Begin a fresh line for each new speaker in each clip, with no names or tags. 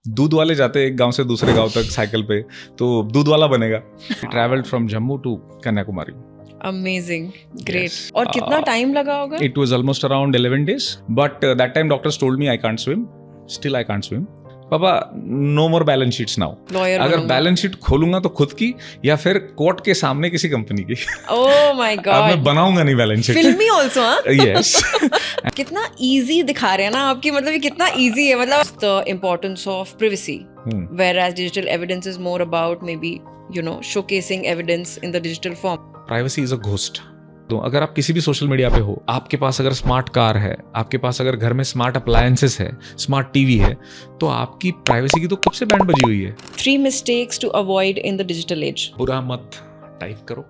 दूध वाले जाते हैं एक गांव से दूसरे गांव तक साइकिल पे, तो दूध वाला बनेगा. Travelled from Jammu to Kanyakumari.
Amazing, great.
Yes.
और कितना टाइम लगा होगा?
It was almost around 11 days, but that time doctors told me I can't swim. Still I can't swim. पापा, no more balance sheets now.
Lawyer
अगर balance sheet खोलूंगा तो खुद की या फिर कोर्ट के सामने किसी कंपनी की.
ओह माय
अब मैं
गॉड.
बनाऊंगा नहीं बैलेंस शीट.
फिल्मी आल्सो, हाँ?
Yes.
कितना इजी दिखा रहे हैं ना आपकी, मतलब ये कितना इजी है. मतलब the importance of privacy, whereas digital evidence is more about maybe showcasing evidence in the digital form.
Privacy is a ghost. तो अगर आप किसी भी सोशल मीडिया पे हो, आपके पास अगर स्मार्ट कार है, आपके पास अगर घर में स्मार्ट अप्लायंसेस है, स्मार्ट टीवी है, तो आपकी प्राइवेसी की तो कब से बैंड बजी हुई है.
3 mistakes to avoid in the digital age.
बुरा मत टाइप करो,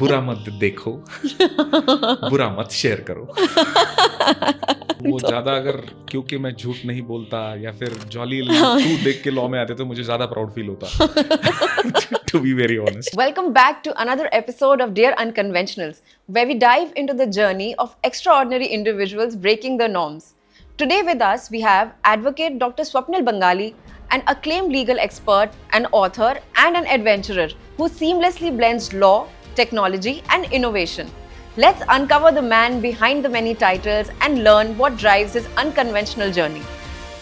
बुरा मत देखो, बुरा मत शेयर करो. वो ज्यादा अगर, क्योंकि मैं झूठ नहीं बोलता या फिर जॉली टू देख के लॉ में आते तो मुझे ज्यादा प्राउड फील होता. To be very honest.
Welcome back to another episode of Dear Unconventionals, where we dive into the journey of extraordinary individuals breaking the norms. Today with us, we have Advocate Dr. Swapnil Bangali, an acclaimed legal expert, an author, and an adventurer who seamlessly blends law, technology, and innovation. Let's uncover the man behind the many titles and learn what drives his unconventional journey.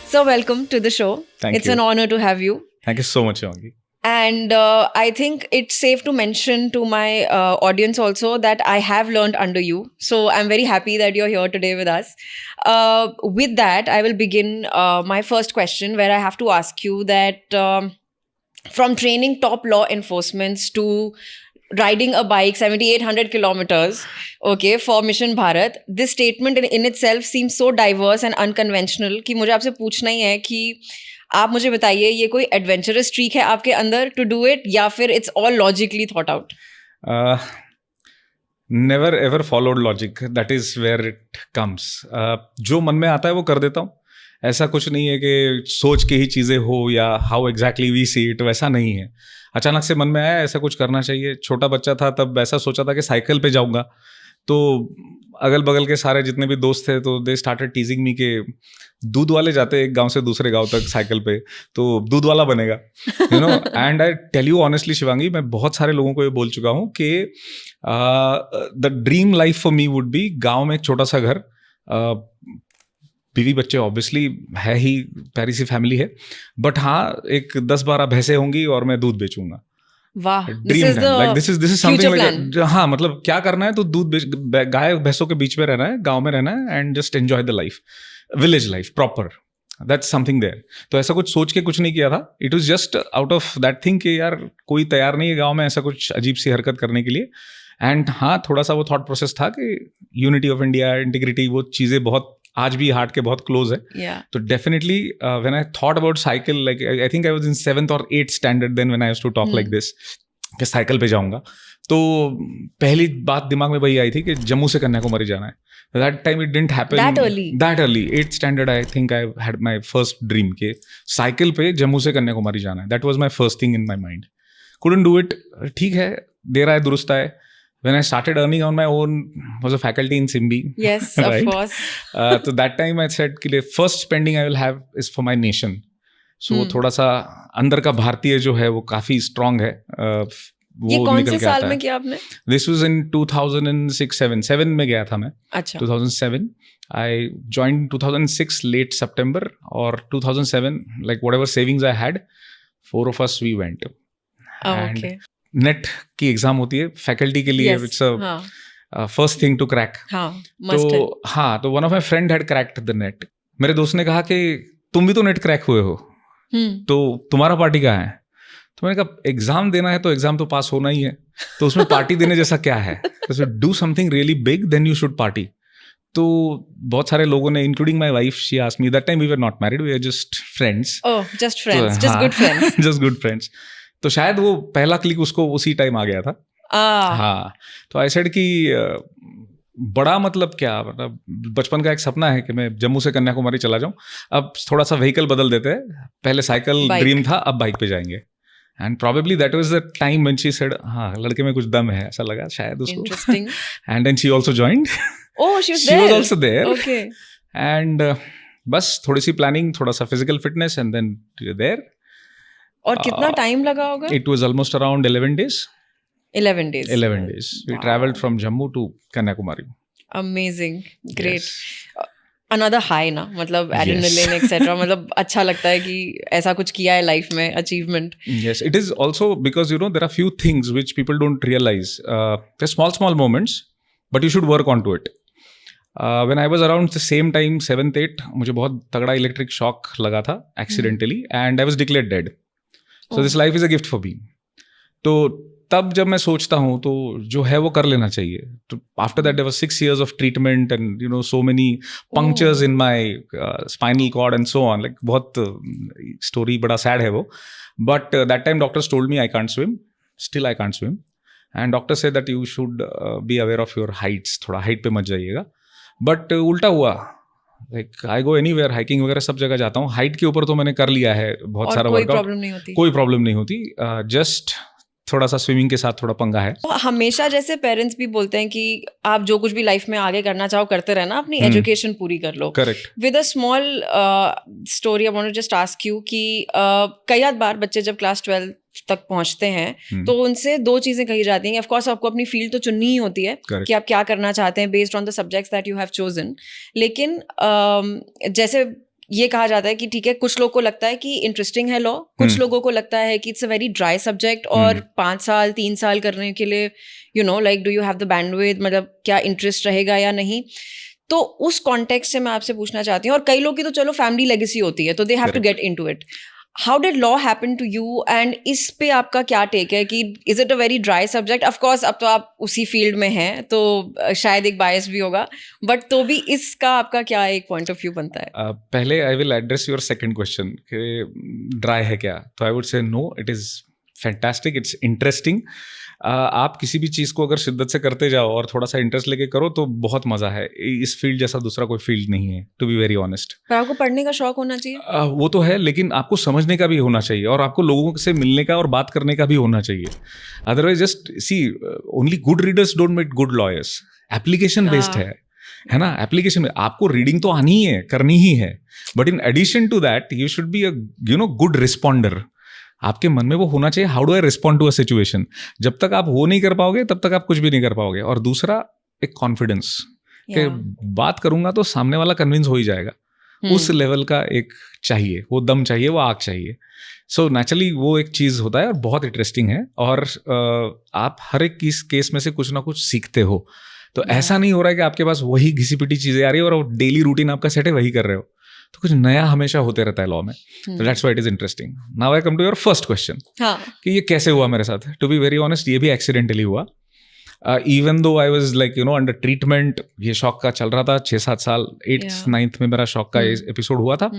So, welcome to the show.
Thank
It's
you.
an honor to have you.
Thank you so much, Shivangi.
And I think it's safe to mention to my audience also that I have learned under you. So I'm very happy that you're here today with us. With that, I will begin my first question, where I have to ask you that from training top law enforcement to riding a bike 7,800 kilometers, okay, for Mission Bharat, this statement in itself seems so diverse and unconventional कि मुझे आपसे पूछना ही है कि आप मुझे बताइए, ये कोई एडवेंचरस स्ट्रीक है आपके अंदर टू डू इट, या फिर it's all logically thought out?
Never ever followed logic, that is where it comes. जो मन में आता है वो कर देता हूँ. ऐसा कुछ नहीं है कि सोच के ही चीज़ें हो या how exactly we see it, वैसा नहीं है. अचानक से मन में आया ऐसा कुछ करना चाहिए. छोटा बच्चा था तब ऐसा सोचा था कि साइकिल पे जाऊँगा, तो अगल बगल के सारे जितने भी दोस्त थे तो दे स्टार्टेड टीजिंग मी के दूध वाले जाते एक गांव से दूसरे गांव तक साइकिल पे, तो दूध वाला बनेगा. And I tell you honestly Shivangi, मैं बहुत सारे लोगों को ये बोल चुका हूँ कि the dream life for me would be गांव में एक छोटा सा घर, बीवी बच्चे ऑब्वियसली है ही, प्यारी सी फैमिली है, बट हाँ एक 10-12 भैंसें होंगी और मैं दूध बेचूंगा.
वाह,
ड्रीम है. Like this is something like, हाँ मतलब क्या करना है तो दूध गाय भैंसों के बीच में रहना है, गांव में रहना है, and just enjoy the life, village life proper. That's something there. तो ऐसा कुछ सोच के कुछ नहीं किया था. It was just out of that thing कि यार कोई तैयार नहीं है गांव में ऐसा कुछ अजीब सी हरकत करने के लिए. एंड हाँ थोड़ा सा वो थॉट प्रोसेस था कि यूनिटी ऑफ इंडिया, इंटीग्रिटी, वो चीज़ें बहुत आज भी हार्ट के बहुत क्लोज है. तो definitely when I thought about cycle, like I think I was in 7th or 8th standard then when I used to talk like this कि साइकिल पे जाऊंगा, तो पहली बात दिमाग में वही आई थी कि जम्मू से कन्याकुमारी जाना है. That time it didn't happen that early. 8th standard I think I had my first dream के साइकिल पे जम्मू से कन्याकुमारी जाना है. That was my first thing in my mind. Couldn't do it. ठीक है, देर आए दुरुस्त आए. When I started earning on my own, was a faculty in Simbi.
Yes,
right?
Of course.
So that time I said कि first spending I will have is for my nation. So थोड़ा सा अंदर का भारतीय जो है वो काफी strong है.
ये कौन से साल में किया आपने?
This was in 2006-7 में गया था मैं.
अच्छा.
2007. I joined 2006 late September, और 2007 like whatever savings I had, 4 of us we went.
Okay.
NET की एग्जाम होती है फैकल्टी के लिए. It's a first thing to crack. तो हाँ, तो one of my friend had cracked the NET. मेरे दोस्त ने कहा कि तुम भी तो नेट क्रैक हुए हो, तो तुम्हारा पार्टी कहाँ है? तो मैंने कहा एग्जाम देना है तो एग्जाम तो पास होना ही है, तो उसमें पार्टी देने जैसा क्या है? तो do something really big then you should party. तो बहुत सारे लोगों ने, including my wife, she asked me. That time we were not married, we were just friends.
Oh, just friends, just good friends.
Just good friends. तो शायद वो पहला click उसको उसी टाइम आ गया था. हाँ, तो आई सेड कि बड़ा मतलब क्या, मतलब बचपन का एक सपना है कि मैं जम्मू से कन्याकुमारी चला जाऊं. अब थोड़ा सा व्हीकल बदल देते हैं. पहले साइकिल ड्रीम था, अब बाइक पे जाएंगे. And probably that was the time when she said हाँ लड़के में कुछ दम है, ऐसा लगा शायद उसको.
Interesting.
And then she also joined.
Oh, she was
also there.
Okay.
And बस थोड़ी सी प्लानिंग, थोड़ा सा physical fitness and then you there.
और कितना टाइम लगा होगा?
It was almost around 11 days.
11 days.
11 days. We traveled from Jammu to Kanyakumari.
Amazing. Great.
Yes.
Another high ना, मतलब adrenaline etc. मतलब अच्छा लगता है कि ऐसा कुछ किया है लाइफ में, achievement.
Yes, it is also because there are few things which people don't realize. They're small moments, but you should work onto it. When I was around the same time 7th 8th, मुझे बहुत तगड़ा electric shock लगा था accidentally and I was declared dead. So this life is a gift for me. तो तब जब मैं सोचता हूँ तो जो है वो कर लेना चाहिए. तो after that there was 6 years of treatment and so many punctures in my spinal cord and so on. Like बहुत स्टोरी बड़ा सैड है वो. But that time doctors told me I can't swim. Still I can't swim. And doctor said that you should be aware of your heights. थोड़ा height पे मत जाइएगा. But उल्टा हुआ. Like I go anywhere, hiking वगैरह सब जगह जाता हूँ. हाइट के ऊपर तो मैंने कर लिया है बहुत सारा वर्कआउट. कोई प्रॉब्लम नहीं होती. जस्ट थोड़ा सा स्विमिंग के साथ थोड़ा पंगा है.
हमेशा जैसे पेरेंट्स भी बोलते हैं कि आप जो कुछ भी लाइफ में आगे करना चाहो करते रहना, अपनी एजुकेशन पूरी कर लो.
Correct.
With a small story I want to just ask you कि कई बार बच्चे जब क्लास 12 तक पहुंचते हैं तो उनसे दो चीजें कही जाती हैं. ऑफ कोर्स आपको अपनी फील्ड तो चुननी ही होती है कि आप क्या करना चाहते हैं based on the subjects that you have chosen. लेकिन जैसे ये कहा जाता है कि ठीक है, कुछ लोगों को लगता है कि इंटरेस्टिंग है लॉ, कुछ लोगों को लगता है कि it's a very dry subject और 5 साल 3 साल करने के लिए like do you have the bandwidth, मतलब क्या इंटरेस्ट रहेगा या नहीं. तो उस कॉन्टेक्स्ट से मैं आपसे पूछना चाहती हूँ. और कई लोग की तो चलो फैमिली लेगेसी होती है तो they have to get into it. How did law happen to you and इस पे आपका क्या टेक है कि is it a very dry subject? Of course अब तो आप उसी फील्ड में हैं तो शायद एक बायस भी होगा, बट तो भी इसका आपका क्या एक पॉइंट ऑफ व्यू बनता है?
पहले I will address your second question कि ड्राई है क्या. तो I would say no, it is fantastic, it's interesting. आप किसी भी चीज़ को अगर शिद्दत से करते जाओ और थोड़ा सा इंटरेस्ट लेके करो तो बहुत मज़ा है. इस फील्ड जैसा दूसरा कोई फील्ड नहीं है, टू बी वेरी ऑनेस्ट.
पर आपको पढ़ने का शौक होना चाहिए.
वो तो है, लेकिन आपको समझने का भी होना चाहिए और आपको लोगों से मिलने का और बात करने का भी होना चाहिए. Otherwise just see, only good readers don't make good lawyers. Application based है ना. एप्लीकेशन में आपको रीडिंग तो आनी ही है, करनी ही है, but in addition to that you should be a good responder. आपके मन में वो होना चाहिए, how do I respond to a situation. जब तक आप वो नहीं कर पाओगे तब तक आप कुछ भी नहीं कर पाओगे. और दूसरा एक कॉन्फिडेंस कि बात करूंगा तो सामने वाला कन्विंस हो ही जाएगा. उस लेवल का एक चाहिए, वो दम चाहिए, वो आग चाहिए. सो नेचुरली वो एक चीज़ होता है और बहुत इंटरेस्टिंग है. और आप हर एक केस में से कुछ ना कुछ सीखते हो. तो ऐसा नहीं हो रहा है कि आपके पास वही घिसी पिटी चीज़ें आ रही है और डेली रूटीन आपका सेट है, वही कर रहे हो. तो कुछ नया हमेशा होते रहता है लॉ में. That's why it is interesting. Now I come to your first question कि ये कैसे हुआ मेरे साथ. टू बी वेरी ऑनेस्ट, ये भी एक्सीडेंटली हुआ. Even though I was like under treatment. ये शौक का चल रहा था 6-7 साल. 8th 9th में मेरा शौक का एपिसोड हुआ था.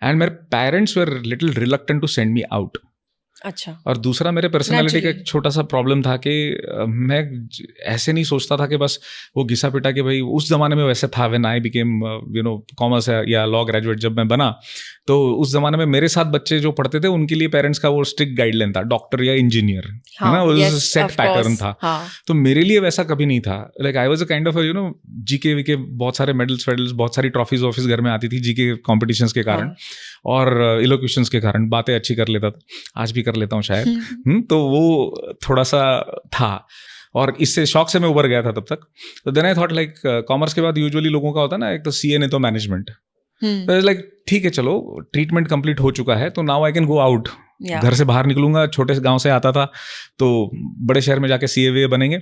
एंड मेरे parents were little reluctant to send me out.
अच्छा.
और दूसरा मेरे पर्सनालिटी का एक छोटा सा प्रॉब्लम था कि मैं ऐसे नहीं सोचता था कि बस वो घिसा पिटा कि भाई उस जमाने में वैसे था. व्हेन आई बिकेम कॉमर्स या लॉ ग्रेजुएट जब मैं बना तो उस जमाने में मेरे साथ बच्चे जो पढ़ते थे उनके लिए पेरेंट्स का वो स्ट्रिक्ट गाइडलाइन था, डॉक्टर या इंजीनियर, है ना. वो सेट पैटर्न था. तो मेरे लिए वैसा कभी नहीं था. Like I was a kind of GK VK, बहुत सारे मेडल्स बहुत सारी ट्रॉफीज ऑफिस घर में आती थी जीके कॉम्पिटिशन्स के कारण और इलोक्यूशंस के कारण. बातें अच्छी कर लेता था, आज भी कर लेता हूँ शायद. तो वो थोड़ा सा था और इससे शौक से मैं उभर गया था तब तक. तो then I thought like commerce के बाद यूजुअली लोगों का होता है ना, एक तो सीए नहीं तो मैनेजमेंट. लाइक ठीक है, चलो ट्रीटमेंट कंप्लीट हो चुका है तो now I can go out. घर से बाहर निकलूंगा. छोटे गांव से आता था तो बड़े शहर में जाके सीए बनेंगे.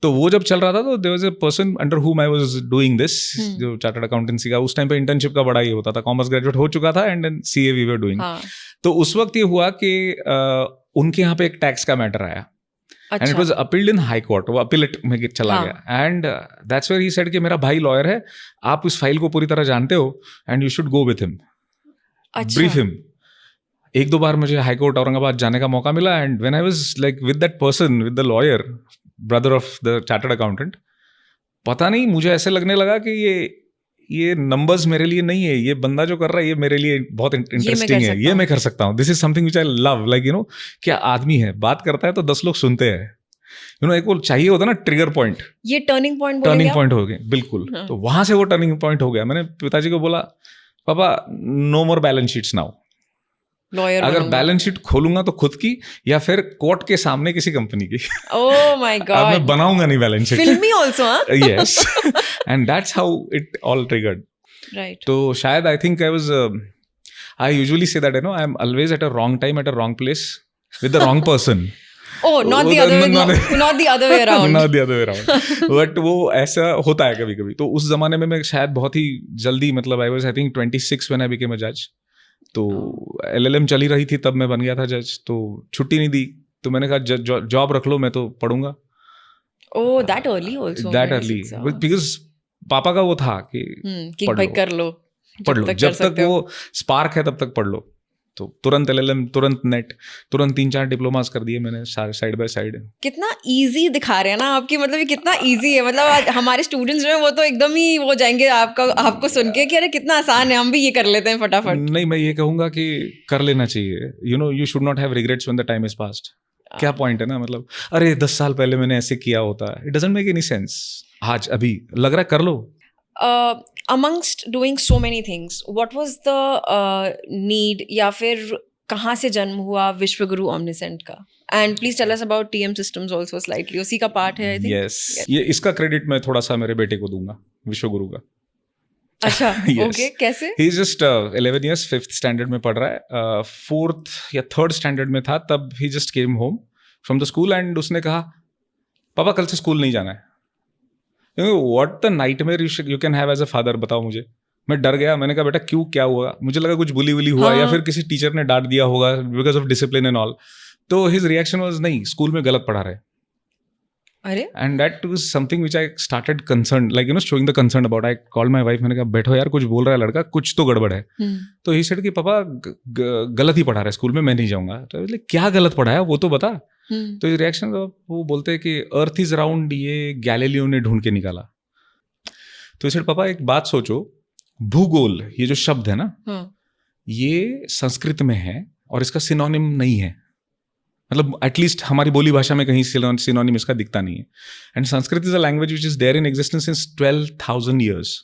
तो वो जब चल रहा था तो there was a person under whom I was doing this, जो चार्टर्ड अकाउंटेंसी का उस टाइम पे इंटर्नशिप का बड़ा ही होता था. कॉमर्स ग्रेजुएट हो चुका था and then CA we were doing. तो उस वक्त ये हुआ कि उनके यहाँ पे एक टैक्स का मैटर आया. And it was appealed in high court. वो अपीलेट में चला गया. And that's where he said कि मेरा भाई लॉयर है, आप इस फाइल को पूरी तरह जानते हो and you should go with him, brief him. 1-2 बार मुझे हाई कोर्ट औरंगाबाद जाने का मौका मिला. And when I was like with that person, with the lawyer, brother of the chartered accountant, पता नहीं मुझे ऐसे लगने लगा कि ये नंबर्स मेरे लिए नहीं है, ये बंदा जो कर रहा है ये मेरे लिए बहुत इंटरेस्टिंग है, ये मैं कर सकता हूँ. This is something which I love. Like क्या आदमी है, बात करता है तो 10 लोग सुनते हैं. एक वो चाहिए होता ना ट्रिगर पॉइंट.
ये टर्निंग पॉइंट
हो गया बिल्कुल. तो वहां से वो टर्निंग पॉइंट हो गया. मैंने पिताजी को बोला पापा नो मोर बैलेंस शीट्स नाउ,
लॉयर
अगर बैलेंस शीट खोलूंगा तो खुद की या फिर कोर्ट के सामने किसी कंपनी की।
ओह माय
अब
गॉड,
मैं बनाऊंगा नहीं बैलेंस शीट।
फिल्मी आल्सो, हां?
Yes, and that's how it all triggered.
Right.
तो शायद आई think I usually say that I am always at a wrong time at a wrong place with the wrong person.
Oh, not the other way, not the other way around.
Not the other way around. But वो ऐसा होता है कभी कभी। तो उस जमाने में मैं शायद बहुत ही जल्दी, मतलब I was I think 26 when I became a judge। तो LLM चली रही थी तब मैं बन गया था जज। तो छुट्टी नहीं दी, तो मैंने कहा जॉब रख लो, मैं तो पढ़ूंगा।
Oh, that early also.
That early, because पापा का वो था कि
भाई कर लो,
पढ़ लो, जब तक वो स्पार्क है तब तक पढ़ लो। तो तुरंत LLM, तुरंत नेट, तुरंत 3-4 डिप्लोमास कर दिए मैंने साइड बाय साइड।
कितना इजी दिखा रहे हैं ना आपकी, मतलब ये कितना इजी है। मतलब आज हमारे स्टूडेंट्स जो हैं वो तो एकदम ही वो जाएंगे आपको सुन के कि अरे कितना आसान है, हम भी ये कर लेते हैं फटाफट।
नहीं, मैं ये कहूंगा कि कर लेना चाहिए। You should not have regrets when the time is past. क्या पॉइंट है ना, मतलब अरे 10 साल पहले मैंने ऐसे किया होता, it doesn't make any sense. आज अभी लग रहा है कर लो।
amongst doing so many things, what was the need या फिर कहाँ से जन्म हुआ विश्वगुरु Omniscient का? And please tell us about TM Systems also slightly, उसी का पार्ट है I think।
Yes, ये इसका क्रेडिट मैं थोड़ा सा मेरे बेटे को दूंगा, विश्वगुरु का।
अच्छा,
yes.
Okay, कैसे?
He is just 11 years, 5th standard में पढ़ रहा है। 4th या 3rd standard में था तब he just came home from the school and उसने कहा पापा कल से स्कूल नहीं जाना है। What the nightmare you can have as a father, बताओ मुझे। मैं डर गया, मैंने कहा बेटा क्यों, क्या हुआ? मुझे लगा कुछ बुली हुआ या फिर किसी टीचर ने डांट दिया होगा because of discipline and all. तो हिज रिएक्शन वाज नहीं, स्कूल में गलत पढ़ा रहे।
अरे,
and that was something which I started concern, like showing the concern about. I called my wife, मैंने कहा बैठो यार, कुछ बोल रहा है लड़का, कुछ तो गड़बड़ है। तो ही सेड कि पापा गलत ही पढ़ा रहा है स्कूल में, मैं नहीं जाऊंगा। तो क्या गलत पढ़ा है वो तो बता। तो ये रिएक्शन, वो बोलते हैं कि अर्थ इज राउंड, ये गैलीलियो ने ढूंढ के निकाला। तो इसे पापा एक बात सोचो, भूगोल ये जो शब्द है ना, ये संस्कृत में है और इसका सिनोनिम नहीं है। मतलब एटलीस्ट हमारी बोली भाषा में कहीं सिनोनिम इसका दिखता नहीं है। And Sanskrit is a language which is there in existence since 12,000 years।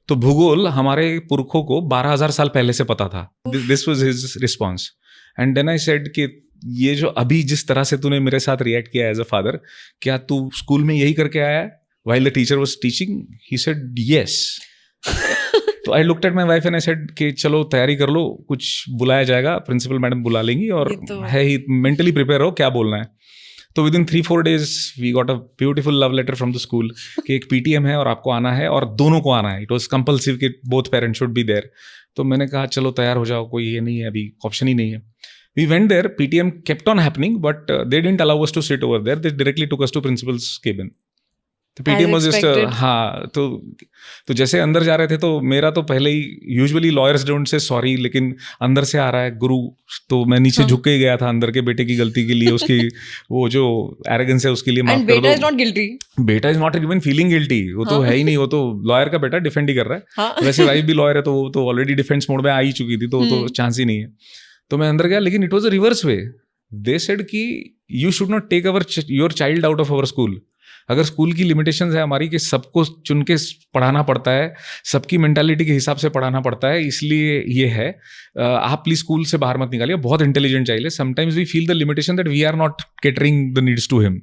तो भूगोल हमारे पुरखों को 12,000 साल पहले से पता था। This was his response. And then I said कि ये जो अभी जिस तरह से तूने मेरे साथ रिएक्ट किया एज अ फादर, क्या तू स्कूल में यही करके आया है while the teacher was teaching? He said yes। तो I looked at my wife and I said कि चलो तैयारी कर लो, कुछ बुलाया जाएगा, प्रिंसिपल मैडम बुला लेंगी और है ही मेंटली प्रिपेयर हो क्या बोलना है। तो within 3-4 days we got a beautiful love letter from the school कि एक PTM है और आपको आना है और दोनों को आना है। इट वॉज कंपल्सिव कि both parents should be there. तो मैंने कहा चलो तैयार हो जाओ, कोई ये नहीं है, अभी ऑप्शन ही नहीं है। We went there, PTM kept on happening, but they didn't allow us to sit over there. They directly took us to principal's cabin. तो PTM was just हाँ, तो जैसे अंदर जा रहे थे तो मेरा तो पहले ही, usually lawyers don't say sorry, लेकिन अंदर से आ रहा है गुरु, तो मैं नीचे झुक के गया था अंदर के बेटे की गलती के लिए, उसकी वो जो एरोगेंस है उसके लिए माफ कर दो।
बेटा इज नॉट गिल्टी,
बेटा is not even feeling guilty, वो तो है ही नहीं, वो तो लॉयर का बेटा डिफेंड ही कर रहा है। वैसे वाइफ भी लॉयर है तो वो तो ऑलरेडी डिफेंस मोड में आ ही चुकी थी, तो चांस ही नहीं है। तो मैं अंदर गया, लेकिन it was a reverse way. They said कि you should not take your child out of our school. अगर स्कूल की लिमिटेशंस है हमारी कि सबको चुन के पढ़ाना पड़ता है, सबकी मेंटालिटी के हिसाब से पढ़ाना पड़ता है, इसलिए ये है, आप प्लीज स्कूल से बाहर मत निकालिए, बहुत इंटेलिजेंट चाहिए। Sometimes we feel the limitation that we are not catering the needs to him.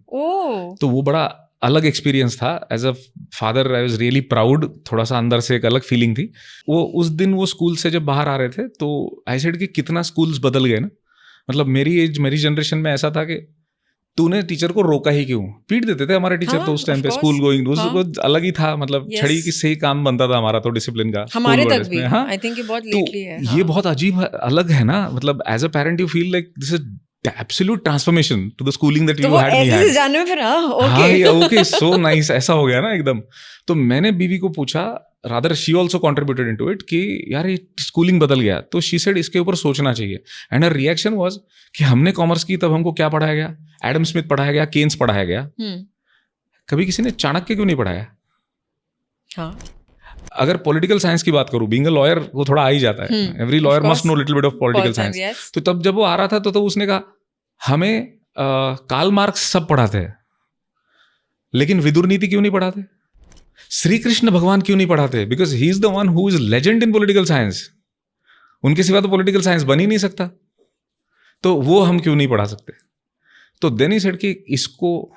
तो वो बड़ा अलग एक्सपीरियंस था। As a father I was really proud, थोड़ा सा अंदर से एक अलग फीलिंग थी। वो उस दिन वो स्कूल से जब बाहर आ रहे थे तो आई सेड कि कितना स्कूल्स बदल गए ना। मतलब मेरी जनरेशन में ऐसा था कि तूने टीचर को रोका ही क्यों, पीट देते थे हमारे टीचर। तो उस टाइम पे स्कूल गोइंग वो अलग ही था, मतलब छड़ी की से ही काम बनता था हमारा तो डिसिप्लिन का,
हमारे तक भी। आई थिंक ये बहुत लेटली है।
ये बहुत अजीब अलग है ना। मतलब as a parent you feel like this is absolute transformation to the schooling that you had me had.
जानने में फिर
ओके सो नाइस, ऐसा हो गया ना एकदम। तो मैंने बीवी को पूछा, rather she also contributed into it, कि यार ये स्कूलिंग बदल गया। तो शी सेड इसके ऊपर सोचना चाहिए। एंड हर रिएक्शन वाज कि हमने कॉमर्स की तब हमको क्या पढ़ाया गया, एडम स्मिथ पढ़ाया गया, केन्स पढ़ाया गया, कभी किसी ने चाणक्य क्यों नहीं पढ़ाया?
हाँ।
अगर पॉलिटिकल साइंस की बात करूं, बीइंग अ लॉयर वो थोड़ा आ ही जाता है, every lawyer must know little bit of political science. तो तब जब वो आ रहा था तो उसने कहा हमें कार्ल मार्क्स सब पढ़ाते हैं, लेकिन विदुर नीति क्यों नहीं पढ़ाते? श्री कृष्ण भगवान क्यों नहीं पढ़ाते? Because he is the one who is legend in political science. उनके सिवा तो पॉलिटिकल साइंस बन ही नहीं सकता, तो वो हम क्यों नहीं पढ़ा सकते? तो देन ही सेड कि इसको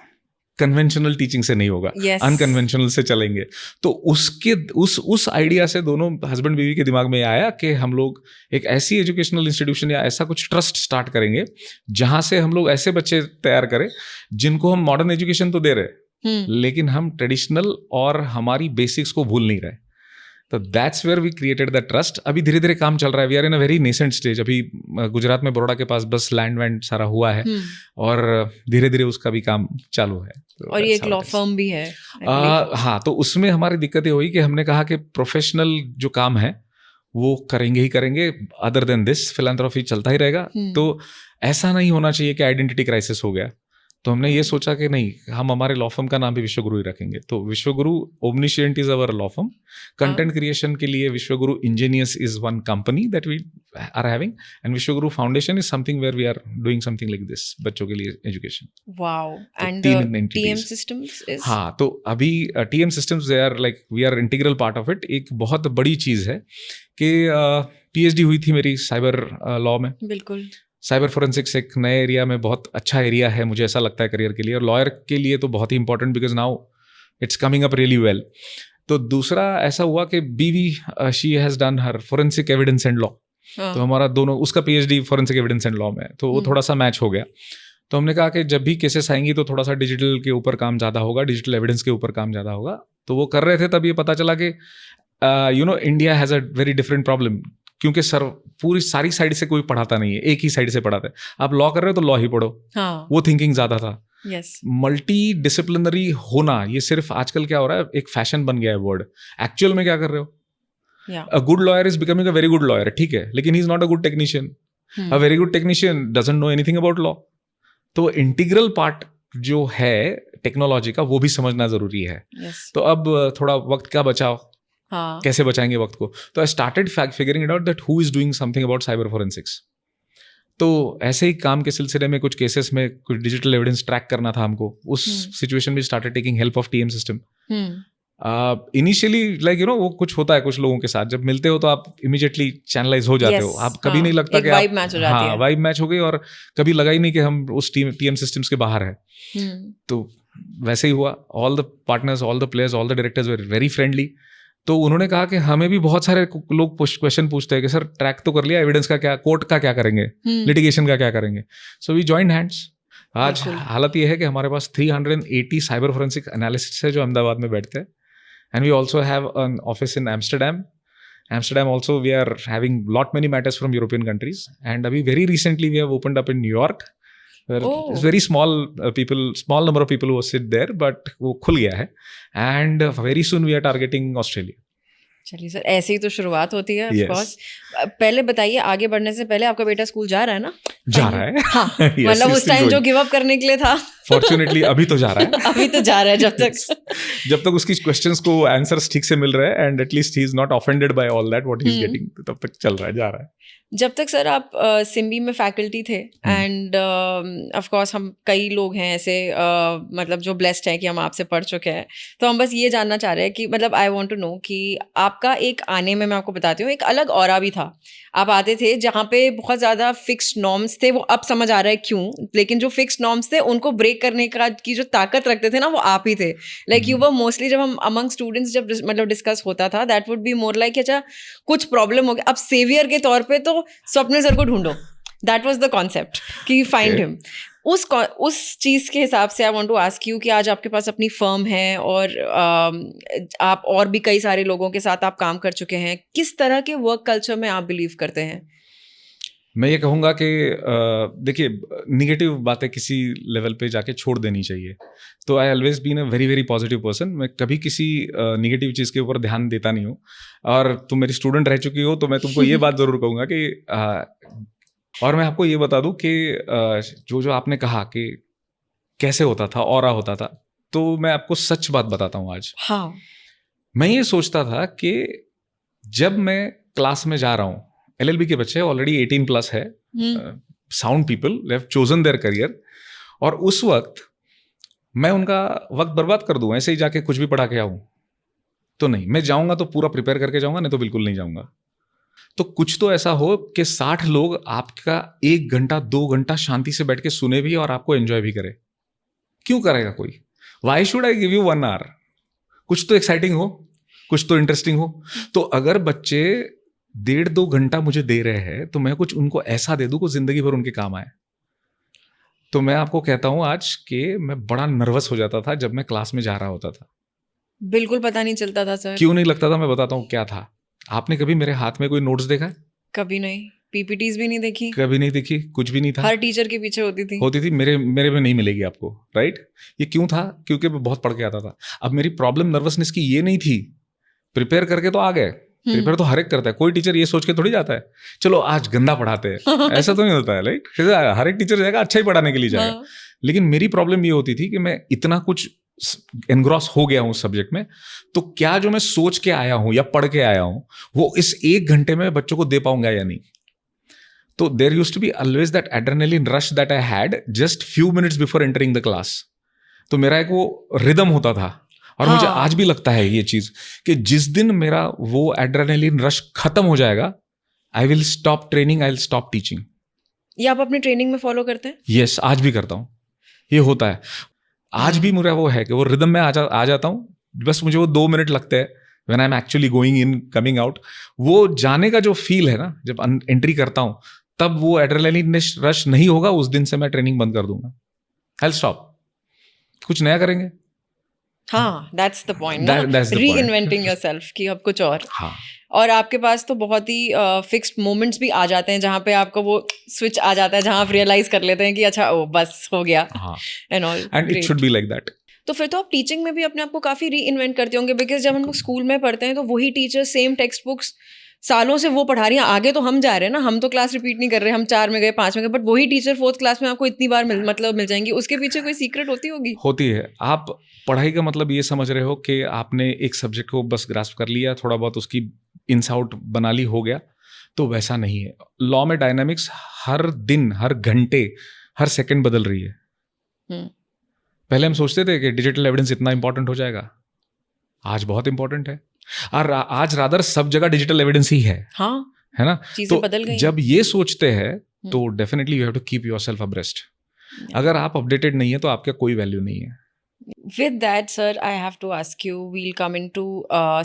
कन्वेंशनल टीचिंग से नहीं होगा, अनकन्वेंशनल से चलेंगे. तो उसके उस आइडिया से दोनों हस्बैंड बीवी के दिमाग में आया कि हम लोग एक ऐसी एजुकेशनल इंस्टीट्यूशन या ऐसा कुछ ट्रस्ट स्टार्ट करेंगे जहां से हम लोग ऐसे बच्चे तैयार करें जिनको हम मॉडर्न एजुकेशन तो दे रहे लेकिन हम ट्रेडिशनल और हमारी बेसिक्स को भूल नहीं रहे. तो that's where we created the trust. अभी धीरे धीरे काम चल रहा है. We are in a very nascent stage. अभी गुजरात में बड़ौदा के पास बस लैंड वैंड सारा हुआ है और धीरे धीरे उसका भी काम चालू है.
और ये एक लॉ फर्म भी है.
हाँ, तो उसमें हमारी दिक्कत ये हुई कि हमने कहा कि प्रोफेशनल जो काम है वो करेंगे ही करेंगे, अदर देन दिस फिलैंथ्रोपी चलता ही रहेगा. तो ऐसा नहीं होना चाहिए कि आइडेंटिटी क्राइसिस हो गया. तो हमने ये सोचा कि नहीं, हम हमारे लॉ फर्म का नाम भी विश्वगुरु ही रखेंगे. तो Vishwaguru omniscient is our law firm. Content creation के लिए Vishwaguru ingenious is one company that we are having, and Vishwaguru foundation is something where we are doing something like this, बच्चों के लिए education.
Wow. And TM systems is, हाँ,
तो अभी TM systems they are like we are integral part of it. एक बहुत बड़ी चीज है कि पीएचडी हुई थी मेरी साइबर लॉ में.
बिल्कुल.
साइबर फोरेंसिक्स एक नए एरिया में बहुत अच्छा एरिया है, मुझे ऐसा लगता है करियर के लिए, और लॉयर के लिए तो बहुत ही important because now it's coming up really well. तो दूसरा ऐसा हुआ कि बीवी she has done her forensic evidence and law. तो हमारा दोनों, उसका PhD forensic evidence and law में, तो वो थोड़ा सा मैच हो गया. तो हमने कहा कि जब भी केसेस आएंगी तो थोड़ा सा डिजिटल के ऊपर काम ज़्यादा होगा, डिजिटल एविडेंस के ऊपर काम ज़्यादा होगा. तो वो कर रहे थे, तब ये पता चला कि India has a very different problem, क्योंकि सर पूरी सारी साइड से कोई पढ़ाता नहीं है, एक ही साइड से पढ़ाता है. आप लॉ कर रहे हो तो लॉ ही पढ़ो. हाँ. वो थिंकिंग ज्यादा था. मल्टी डिसिप्लिनरी होना, ये सिर्फ आजकल क्या हो रहा है, एक फैशन बन गया है वर्ड. एक्चुअल में क्या कर रहे हो? A good lawyer is becoming a very good lawyer, ठीक है, लेकिन he is not a good technician. A very good technician doesn't know anything about law. तो इंटीग्रल पार्ट जो है टेक्नोलॉजी का, वो भी समझना जरूरी है. तो अब थोड़ा वक्त का बचाव, हाँ. कैसे बचाएंगे वक्त को? तो I started figuring it out that who is doing something about cyber forensics. तो ऐसे ही काम के सिलसिले में कुछ केसेस में कुछ डिजिटल एविडेंस ट्रैक करना था हमको. उस सिचुएशन में started taking help of TM system. Initially like वो कुछ होता है कुछ लोगों के साथ, जब मिलते हो तो आप इमीडिएटली चैनलाइज हो जाते हो. आप कभी नहीं लगता कि वाइब मैच हो जाती है. वाइब मैच हो गई और कभी लगा ही नहीं कि हम उस टीएम सिस्टम्स के बाहर है. तो वैसे ही हुआ. All the partners, all the players, all the directors were very friendly. तो उन्होंने कहा कि हमें भी बहुत सारे लोग क्वेश्चन पूछते हैं कि सर ट्रैक तो कर लिया, एविडेंस का क्या, कोर्ट का क्या करेंगे, लिटिगेशन का क्या करेंगे. So we joined hands. आज हालत ये है कि हमारे पास 380 साइबर फोरेंसिक एनालिस्ट्स है जो अहमदाबाद में बैठते हैं. And we also have an office in Amsterdam also. We are having lot many matters from European countries. And अभी very recently we have opened up in New York. It's very small number of people who sit there, but वो खुल गया है. And very soon we are targeting Australia.
चलिए sir, ऐसे ही तो शुरुआत होती है. Of course. पहले बताइए, आगे बढ़ने से पहले आपका बेटा स्कूल जा रहा है ना?
जा रहा है.
हाँ. मतलब उस टाइम जो गिव अप करने के लिए था,
फॉर्चुनेटली अभी तो जा रहा है.
अभी तो जा रहा है. जब तक
उसकी क्वेश्चंस को आंसर्स ठीक से मिल रहे हैं and at least he is not offended by all that what he is getting, तब तक चल रहा है, जा रहा है.
जब तक सर आप सिम्बी में फैकल्टी थे, एंड ऑफ कोर्स हम कई लोग हैं ऐसे मतलब जो ब्लेस्ड हैं कि हम आपसे पढ़ चुके हैं, तो हम बस ये जानना चाह रहे हैं कि मतलब आई वांट टू नो कि आपका एक आने में, मैं आपको बताती हूँ, एक अलग ऑरा भी था. आप आते थे जहाँ पे बहुत ज़्यादा फिक्स्ड नॉर्म्स थे, वो अब समझ आ रहा है क्यों, लेकिन जो फिक्स्ड नॉर्म्स थे उनको ब्रेक करने का की जो ताकत रखते थे ना, वो आप ही थे. लाइक यू वर मोस्टली, जब हम अमंग स्टूडेंट्स जब मतलब डिस्कस होता था, that would be more like अच्छा कुछ प्रॉब्लम हो गया, अब सेवियर के तौर पे तो स्वप्निल सर को ढूंढो. दैट वाज द कॉन्सेप्ट कि फाइंड हिम. उस चीज़ के हिसाब से I want to ask you कि आज आपके पास अपनी फर्म है और आप और भी कई सारे लोगों के साथ आप काम कर चुके हैं, किस तरह के वर्क कल्चर में आप बिलीव करते हैं?
मैं ये कहूँगा कि देखिए, निगेटिव बातें किसी लेवल पे जाके छोड़ देनी चाहिए. तो I always been a very very positive person. मैं कभी किसी निगेटिव चीज़ के ऊपर ध्यान देता नहीं हूँ. और तुम मेरी स्टूडेंट रह चुकी हो तो मैं तुमको ये बात ज़रूर कहूँगा कि और मैं आपको ये बता दूँ कि जो आपने कहा कि कैसे होता था, ऑरा होता था, तो मैं आपको सच बात बताता हूँ आज.
हाँ.
मैं ये सोचता था कि जब मैं क्लास में जा रहा हूँ, LLB के बच्चे ऑलरेडी 18 प्लस है, sound people, they have chosen their career, और उस वक्त मैं उनका वक्त बर्बाद कर दूं ऐसे ही जाके कुछ भी पढ़ा के आऊं. तो नहीं, मैं जाऊंगा तो पूरा प्रिपेयर करके जाऊंगा, नहीं तो बिल्कुल नहीं जाऊंगा। तो कुछ तो ऐसा हो कि 60 लोग आपका 1 घंटा 2 घंटा शांति से बैठ के सुने भी और आपको एंजॉय भी करे। क्यों करेगा कोई? Why should I give you 1 hour? कुछ तो एक्साइटिंग हो, कुछ तो इंटरेस्टिंग हो। तो अगर बच्चे 1.5-2 घंटा मुझे दे रहे हैं तो मैं कुछ उनको ऐसा दे दूं को जिंदगी भर उनके काम आए। तो मैं आपको कहता हूं आज कि मैं बड़ा नर्वस हो जाता था जब मैं क्लास में जा रहा होता था।
बिल्कुल पता नहीं चलता था सर।
क्यों नहीं लगता था? मैं बताता हूँ क्या था। आपने कभी मेरे हाथ में कोई नोट्स देखा है?
कभी नहीं। पीपीटीज भी नहीं देखी?
कभी नहीं देखी, कुछ भी नहीं था।
हर टीचर के पीछे होती थी।
मेरे में नहीं मिलेगी आपको, राइट? ये क्यों था? क्योंकि मैं बहुत पढ़ के आता था। अब मेरी प्रॉब्लम नर्वसनेस की ये नहीं थी, प्रिपेयर करके तो आ गए। प्रिपेयर तो हर एक करता है, कोई टीचर ये सोच के थोड़ी जाता है चलो आज गंदा पढ़ाते हैं। ऐसा तो नहीं होता है, राइट? हर एक टीचर जाएगा अच्छा ही पढ़ाने के लिए जाएगा। लेकिन मेरी प्रॉब्लम ये होती थी कि मैं इतना कुछ एनग्रॉस हो गया हूं उस सब्जेक्ट में, तो क्या जो मैं सोच के आया हूं या पढ़ के आया हूं वो इस 1 घंटे में बच्चों को दे पाऊंगा या नहीं। तो there used to be always that adrenaline rush that I had just few minutes before entering the class. तो मेरा एक वो रिदम होता था और मुझे आज भी लगता है ये चीज कि जिस दिन मेरा वो एड्रेनलिन रश खत्म हो जाएगा, I will stop training, I will stop teaching.
ये आप अपनी ट्रेनिंग में फॉलो करते हैं?
यस, आज भी करता हूं। ये होता है आज भी। मेरा वो है कि वो रिदम में आ जाता हूं। बस मुझे वो 2 मिनट लगते हैं when I am actually going in coming out. वो जाने का जो फील है ना, जब एंट्री करता हूं तब वो एड्रेनलिन रश नहीं होगा। उस दिन से मैं ट्रेनिंग बंद कर दूंगा। आई विल स्टॉप, कुछ नया करेंगे।
हाँ, that's the point,
reinventing
yourself कि अब कुछ और।
हाँ।
और आपके पास तो बहुत ही फिक्स्ड मोमेंट्स भी आ जाते हैं जहाँ पे आपको वो स्विच आ जाता है, जहाँ आप रियलाइज कर लेते हैं कि अच्छा ओ बस हो गया।
हाँ,
and all,
and it should be like that.
तो फिर तो आप टीचिंग में भी अपने आप को काफी री इन्वेंट करते होंगे, बिकॉज जब हम लोग स्कूल में पढ़ते हैं तो वही टीचर सेम टेक्स्ट बुक्स सालों से वो पढ़ा रही है। आगे तो हम जा रहे हैं ना, हम तो क्लास रिपीट नहीं कर रहे, हम 4 में गए 5 में गए, बट वही टीचर 4th क्लास में आपको इतनी बार मिल जाएंगी। उसके पीछे कोई सीक्रेट होती
है। आप पढ़ाई का मतलब ये समझ रहे हो कि आपने एक सब्जेक्ट को बस ग्रास्प कर लिया, थोड़ा बहुत उसकी इंस आउट बना ली, हो गया। तो वैसा नहीं है। लॉ में डायनामिक्स हर दिन, हर घंटे, हर सेकंड बदल रही है। पहले हम सोचते थे कि डिजिटल एविडेंस इतना इंपॉर्टेंट हो जाएगा, आज बहुत इंपॉर्टेंट है। और आज रादर सब जगह डिजिटल एविडेंस ही है। हाँ, है ना?
चीजें बदल गई।
जब ये सोचते हैं तो definitely you have to keep yourself abreast. अगर आप अपडेटेड नहीं है तो आपका कोई वैल्यू नहीं है।
With that, sir, I have to ask you, we'll come into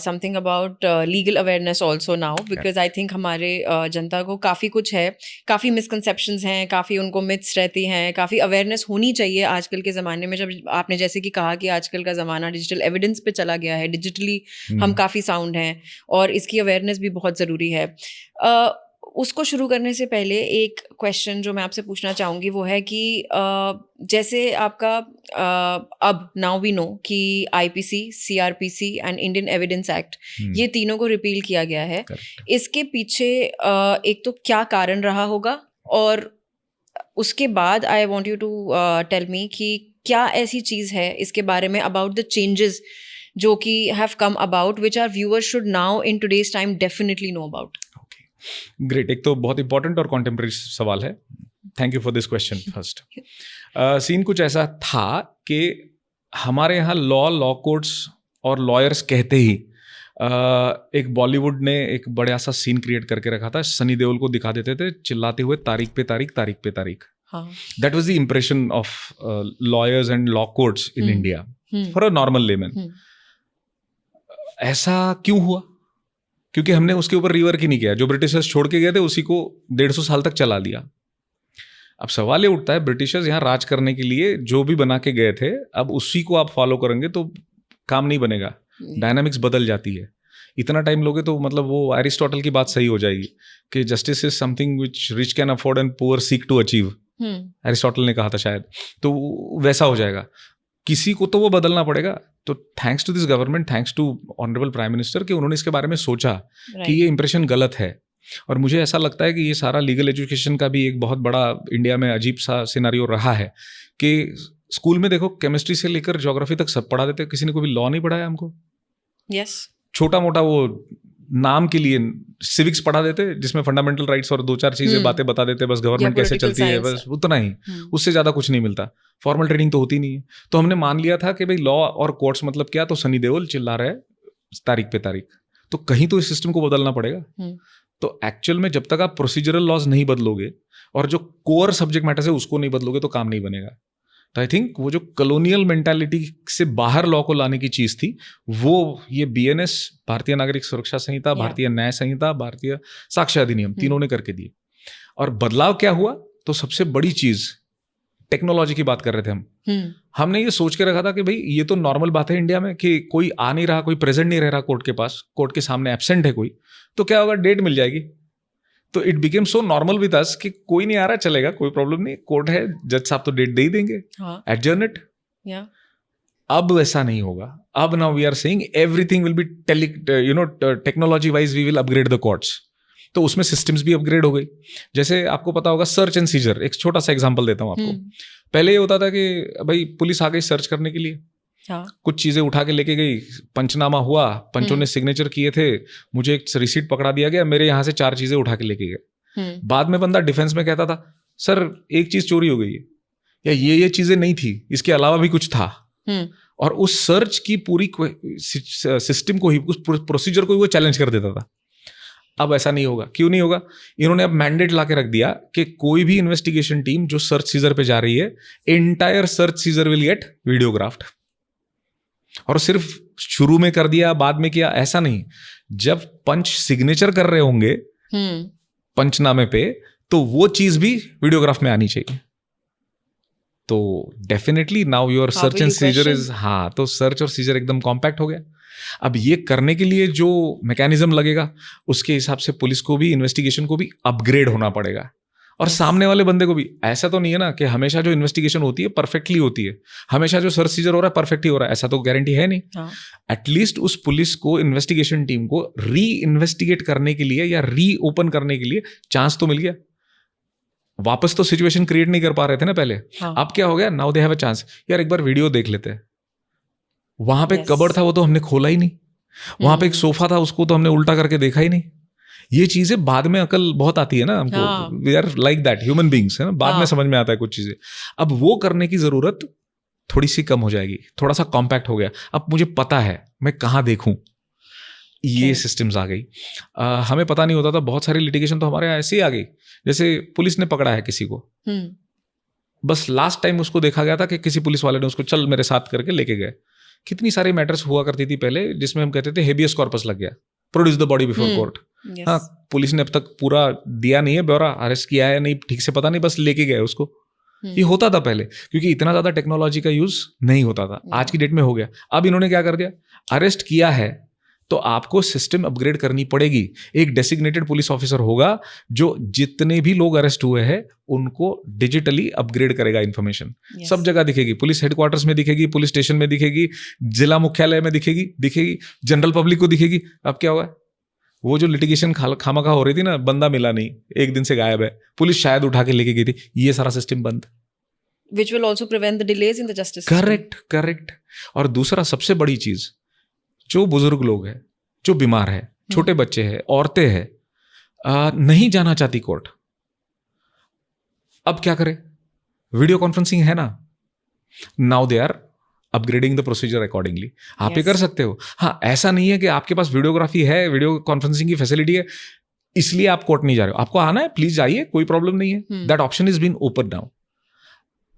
something about legal awareness also now, because I think हमारे जनता को काफ़ी कुछ है, काफ़ी misconceptions हैं, काफ़ी उनको myths रहती हैं, काफ़ी awareness होनी चाहिए आजकल के ज़माने में। जब आपने जैसे कि कहा कि आजकल का ज़माना डिजिटल एविडेंस पे चला गया है, डिजिटली हम काफ़ी साउंड हैं और इसकी अवेयरनेस भी बहुत ज़रूरी है। उसको शुरू करने से पहले एक क्वेश्चन जो मैं आपसे पूछना चाहूँगी वो है कि जैसे आपका अब नाउ वी नो कि IPC, CrPC and Indian evidence act, ये तीनों को रिपील किया गया है। इसके पीछे एक तो क्या कारण रहा होगा, और उसके बाद I want you to tell me कि क्या ऐसी चीज़ है इसके बारे में अबाउट द चेंजेस जो कि have come about which are viewers should now in today's time definitely know about.
Great, एक तो बहुत इंपॉर्टेंट और कॉन्टेम्प्रेरी सवाल है। Thank you for this question. First scene कुछ ऐसा था कि हमारे यहाँ लॉ कोर्ट्स और लॉयर्स कहते ही एक बॉलीवुड ने एक बड़ा सा सीन क्रिएट करके रखा था। सनी देओल को दिखा देते थे चिल्लाते हुए तारीख पे तारीख, तारीख पे तारीख। That was the impression of lawyers and law courts in India for a normal layman. ऐसा क्यों हुआ? क्योंकि हमने उसके ऊपर रिवर्क ही नहीं किया। जो ब्रिटिशर्स छोड़ के गए थे उसी को 150 साल तक चला लिया। अब सवाल ये उठता है, ब्रिटिशर्स यहाँ राज करने के लिए जो भी बना के गए थे, अब उसी को आप फॉलो करेंगे तो काम नहीं बनेगा, डायनामिक्स बदल जाती है। इतना टाइम लोगे तो मतलब वो एरिस्टोटल की बात सही हो जाएगी कि justice is something which rich can afford and poor seek to achieve. Aristotle ने कहा था शायद, तो वैसा हो जाएगा। किसी को तो वो बदलना पड़ेगा। तो thanks to this government, thanks to honourable prime minister कि उन्होंने इसके बारे में सोचा कि ये इंप्रेशन गलत है। और मुझे ऐसा लगता है कि ये सारा लीगल एजुकेशन का भी एक बहुत बड़ा इंडिया में अजीब सा सिनेरियो रहा है कि स्कूल में देखो केमिस्ट्री से लेकर ज्योग्राफी तक सब पढ़ा देते, किसी ने कोई लॉ नहीं पढ़ाया हमको।
यस,
छोटा मोटा वो नाम के लिए सिविक्स पढ़ा देते जिसमें फंडामेंटल राइट्स और 2-4 चीजें बातें बता देते, बस गवर्नमेंट कैसे चलती है, बस उतना ही। उससे ज्यादा कुछ नहीं मिलता। फॉर्मल ट्रेनिंग तो होती नहीं है। तो हमने मान लिया था कि भाई लॉ और कोर्ट्स मतलब क्या, तो सनी देओल चिल्ला रहे तारीख पे तारीख, तो कहीं तो इस सिस्टम को बदलना पड़ेगा। तो एक्चुअल में जब तक आप प्रोसीजरल लॉज नहीं बदलोगे और जो कोर सब्जेक्ट मैटर्स है उसको नहीं बदलोगे तो काम नहीं बनेगा। तो आई थिंक वो जो कॉलोनियल मेंटालिटी से बाहर लॉ को लाने की चीज थी, वो ये BNS, भारतीय नागरिक सुरक्षा संहिता, भारतीय न्याय संहिता, भारतीय साक्ष्य अधिनियम, तीनों ने करके दिए। और बदलाव क्या हुआ, तो सबसे बड़ी चीज टेक्नोलॉजी की बात कर रहे थे हम। हमने ये सोच के रखा था कि भाई ये तो नॉर्मल बात है इंडिया में कि कोई आ नहीं रहा, कोई प्रेजेंट नहीं रह रहा कोर्ट के पास, कोर्ट के सामने एब्सेंट है कोई, तो क्या होगा, डेट मिल जाएगी। तो it became so normal with us कि कोई नहीं आ रहा, चलेगा, कोई प्रॉब्लम नहीं, कोर्ट है, जज साहब तो डेट दे ही देंगे, एडजर्न इट। अब ऐसा नहीं होगा। अब now we are saying everything will be technology wise we will upgrade the courts. तो उसमें सिस्टम्स भी अपग्रेड हो गई। जैसे आपको पता होगा सर्च एंड सीजर, एक छोटा सा एग्जांपल देता हूँ आपको। पहले ये होता था कि भाई पुलिस आ गई सर्च करने के लिए, कुछ चीजें उठा के लेके गई, पंचनामा हुआ, पंचों ने सिग्नेचर किए थे, मुझे एक रिसीट पकड़ा दिया गया, मेरे यहाँ से 4 चीजें उठा के लेके गए। बाद में बंदा डिफेंस में कहता था सर एक चीज चोरी हो गई है, या ये चीजें नहीं थी, इसके अलावा भी कुछ था। और उस सर्च की पूरी सिस्टम को ही, उस प्रोसीजर को ही वो चैलेंज कर देता था। अब ऐसा नहीं होगा। क्यों नहीं होगा? इन्होंने अब मैंडेट ला के रख दिया कि कोई भी इन्वेस्टिगेशन टीम जो सर्च सीजर पे जा रही है, entire search seizure will get videographed. और सिर्फ शुरू में कर दिया, बाद में किया, ऐसा नहीं। जब पंच सिग्नेचर कर रहे होंगे पंचनामे पे, तो वो चीज भी वीडियोग्राफ में आनी चाहिए। तो definitely now your search and seizure is, हाँ, तो सर्च और सीजर एकदम कॉम्पैक्ट हो गया। अब ये करने के लिए जो मैकेनिज्म लगेगा, उसके हिसाब से पुलिस को भी, इन्वेस्टिगेशन को भी अपग्रेड होना पड़ेगा। और सामने वाले बंदे को भी। ऐसा तो नहीं है ना कि हमेशा जो इन्वेस्टिगेशन होती है परफेक्टली होती है, हमेशा जो सर्च सीजर हो रहा है परफेक्ट ही हो रहा है, ऐसा तो गारंटी है नहीं। एटलीस्ट उस पुलिस को, इन्वेस्टिगेशन टीम को री इन्वेस्टिगेट करने के लिए या री ओपन करने के लिए चांस तो मिल गया। वापस तो सिचुएशन क्रिएट नहीं कर पा रहे थे ना पहले। अब क्या हो गया, now they have a chance, यार एक बार वीडियो देख लेते हैं। वहां पे कबर्ड था, वो तो हमने खोला ही नहीं। वहां पे एक सोफा था, उसको तो हमने उल्टा करके देखा ही नहीं। ये चीजें बाद में अकल बहुत आती है ना हमको, we are like that, human beings है ना, बाद में समझ में आता है कुछ चीजें। अब वो करने की जरूरत थोड़ी सी कम हो जाएगी, थोड़ा सा कॉम्पैक्ट हो गया। अब मुझे पता है मैं कहाँ देखूं, ये सिस्टम्स आ गई। हमें पता नहीं होता था, बहुत सारी लिटिगेशन तो हमारे यहाँ ऐसे ही आ गई। जैसे पुलिस ने पकड़ा है किसी को, बस लास्ट टाइम उसको देखा गया था कि किसी पुलिस वाले ने उसको चल मेरे साथ करके लेके गए। कितनी सारी मैटर्स हुआ करती थी पहले जिसमें हम कहते थे हेबियस कॉर्पस लग गया, produce the body before court. हाँ, पुलिस ने अब तक पूरा दिया नहीं है ब्यौरा, अरेस्ट किया है नहीं, ठीक से पता नहीं, बस लेके गए उसको। ये होता था पहले, क्योंकि इतना ज्यादा टेक्नोलॉजी का यूज नहीं होता था। आज की डेट में हो गया। अब इन्होंने क्या कर दिया, अरेस्ट किया है तो आपको सिस्टम अपग्रेड करनी पड़ेगी। एक डेसिग्नेटेड पुलिस ऑफिसर होगा जो जितने भी लोग अरेस्ट हुए हैं उनको डिजिटली अपग्रेड करेगा इन्फॉर्मेशन। सब जगह दिखेगी, पुलिस हेडक्वार्टर्स में दिखेगी, पुलिस स्टेशन में दिखेगी, जिला मुख्यालय में दिखेगी, जनरल पब्लिक को दिखेगी। अब क्या हुआ, वो जो लिटिगेशन खामखा हो रही थी ना, बंदा मिला नहीं, एक दिन से गायब है, पुलिस शायद उठा के लेके गई थी, ये सारा सिस्टम बंद।
Which will also prevent the delays in the justice system.
Correct. और दूसरा सबसे बड़ी चीज, जो बुजुर्ग लोग हैं, जो बीमार है, छोटे बच्चे हैं, औरतें हैं, नहीं जाना चाहती कोर्ट, अब क्या करें? वीडियो कॉन्फ्रेंसिंग है ना, now they are upgrading the procedure accordingly. आप ये कर सकते हो। हाँ, ऐसा नहीं है कि आपके पास वीडियोग्राफी है, वीडियो कॉन्फ्रेंसिंग की फैसिलिटी है, इसलिए आप कोर्ट नहीं जा रहे हो। आपको आना है, प्लीज जाइए, कोई प्रॉब्लम नहीं है। That option is been open now,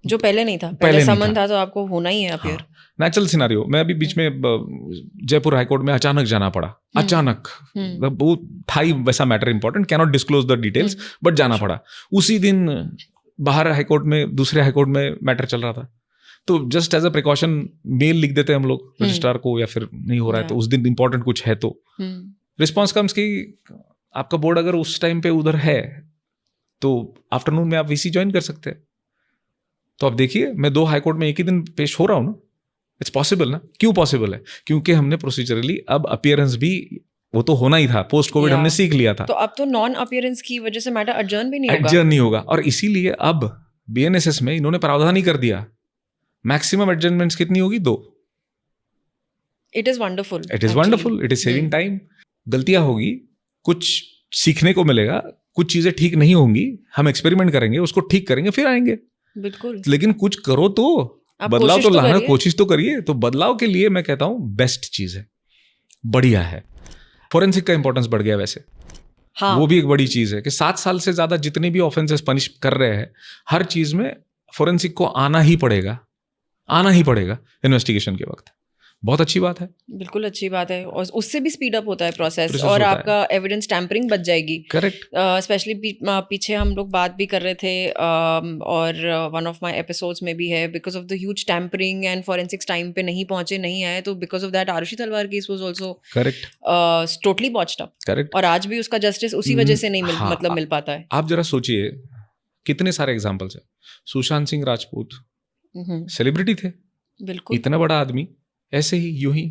जो पहले नहीं था। पहले समन था तो आपको होना ही है अपीयर।
Natural scenario. मैं अभी बीच में जयपुर हाईकोर्ट में अचानक जाना पड़ा, अचानक, वो था ही वैसा matter important, cannot disclose the details, but जाना पड़ा। उसी दिन बाहर हाईकोर्ट में, दूसरे हाईकोर्ट में मैटर चल रहा था, तो just as a precaution mail लिख देते हैं हम लोग रजिस्ट्रार को, या फिर नहीं हो रहा है तो उस दिन इंपॉर्टेंट कुछ है तो रिस्पॉन्स कम्स की आपका बोर्ड अगर उस टाइम पे उधर है तो आफ्टरनून में आप वीसी ज्वाइन कर सकते हैं। तो अब देखिए, मैं 2 हाईकोर्ट में एक ही दिन पेश हो रहा हूँ ना, इट्स पॉसिबल ना। क्यों पॉसिबल है? क्योंकि हमने प्रोसीजरली अब अपीयरेंस भी, वो तो होना ही था, पोस्ट कोविड हमने सीख लिया था।
तो अब तो नॉन अपीयरेंस की वजह से मैटर एडजर्न भी नहीं होगा।
एडजर्न नहीं होगा, और इसीलिए अब बीएनएसएस में इन्होंने प्रावधान ही कर दिया, मैक्सिमम एडजर्नमेंट्स कितनी होगी? 2।
It is wonderful,
it is saving time. गलतियां होगी, कुछ सीखने को मिलेगा, कुछ चीजें ठीक नहीं होंगी, हम एक्सपेरिमेंट करेंगे, उसको ठीक करेंगे, फिर आएंगे।
बिल्कुल।
लेकिन कुछ करो तो, बदलाव तो लाना, कोशिश तो करिए। तो बदलाव के लिए मैं कहता हूं बेस्ट चीज है बढ़िया है। फोरेंसिक का इंपॉर्टेंस बढ़ गया वैसे।
हाँ,
वो भी एक बड़ी चीज है कि 7 साल से ज्यादा जितने भी ऑफेंसेस पनिश कर रहे हैं, हर चीज में फोरेंसिक को आना ही पड़ेगा इन्वेस्टिगेशन के वक्त। बहुत अच्छी बात है,
बिल्कुल अच्छी बात है, और उससे भी स्पीड अप होता है प्रोसेस,
Process
और
होता है।
आपका एविडेंस टैम्परिंग बच जाएगी।
करेक्ट।
स्पेशली पीछे हम लोग बात भी कर रहे थे, और वन ऑफ माय एपिसोड्स में भी है, because of the huge tampering and forensics time पे नहीं आए, तो because of that Aarushi Talwar case was also
correct.
Totally botched up,
correct.
और आज भी उसका जस्टिस उसी वजह से नहीं
हाँ,
मिल पाता है।
आप जरा सोचिए, कितने सारे एग्जाम्पल्स है। सुशांत सिंह राजपूत सेलिब्रिटी थे,
बिल्कुल,
इतना बड़ा आदमी, ऐसे ही यूं ही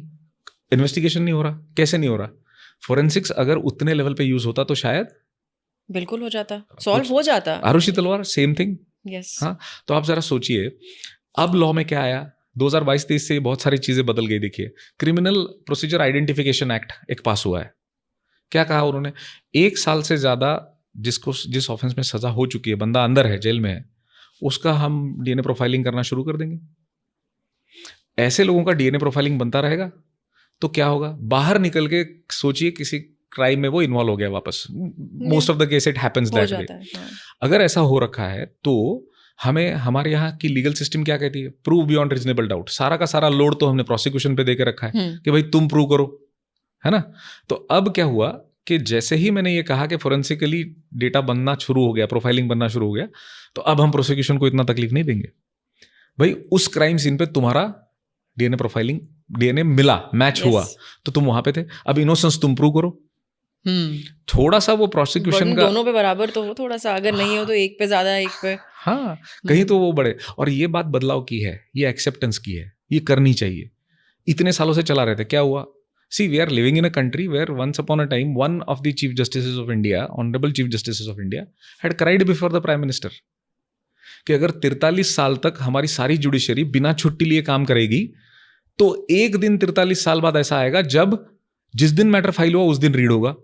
इन्वेस्टिगेशन नहीं हो रहा। कैसे नहीं हो रहा? फोरेंसिक्स अगर उतने लेवल पे यूज होता तो शायद
बिल्कुल हो जाता, सॉल्व हो जाता।
आरुषि तलवार सेम थिंग।
यस।
हाँ, तो आप जरा सोचिए, अब लॉ में क्या आया, 2022-23 से बहुत सारी चीजें बदल गई। देखिए, क्रिमिनल प्रोसीजर आइडेंटिफिकेशन एक्ट एक पास हुआ है। क्या कहा उन्होंने? 1 साल से ज्यादा जिस ऑफेंस में सजा हो चुकी है, बंदा अंदर है, जेल में है, उसका हम डीएनए प्रोफाइलिंग करना शुरू कर देंगे। ऐसे लोगों का डीएनए प्रोफाइलिंग बनता रहेगा तो क्या होगा? बाहर निकल के सोचिए, किसी क्राइम में वो इन्वॉल्व हो गया वापस, most of the case it happens that way. अगर ऐसा हो रखा है तो हमें, हमारे यहाँ की लीगल सिस्टम क्या कहती है? Prove beyond reasonable doubt. सारा का सारा लोड तो हमने प्रोसिक्यूशन पे देके रखा है कि भाई तुम प्रूव करो, है ना? तो अब क्या हुआ कि जैसे ही मैंने ये कहा कि फोरेंसिकली डेटा बनना शुरू हो गया, प्रोफाइलिंग बनना शुरू हो गया, तो अब हम प्रोसिक्यूशन को इतना तकलीफ नहीं देंगे। भाई उस क्राइम सीन पे तुम्हारा डीएनए प्रोफाइलिंग, डीएनए मिला, मैच हुआ, तो तुम वहां पे थे, अब इनोसेंस तुम प्रूव करो। थोड़ा सा वो प्रोसिक्यूशन का
दोनों पे बराबर तो हो, थोड़ा सा अगर नहीं हो तो एक पे ज्यादा, एक पे
हाँ, कहीं तो वो बढ़े। और ये बात बदलाव की है, ये एक्सेप्टेंस की है, ये करनी चाहिए। इतने सालों से चला रहे थे, क्या हुआ? See, we are living in a country where once upon a time one of the chief justices of India, honourable chief justices of India, had cried before the prime minister कि अगर 43 साल तक हमारी सारी जुडिशरी बिना छुट्टी लिए काम करेगी तो एक दिन 43 साल बाद ऐसा आएगा जब जिस दिन मैटर फाइल हुआ उस दिन रीड होगा।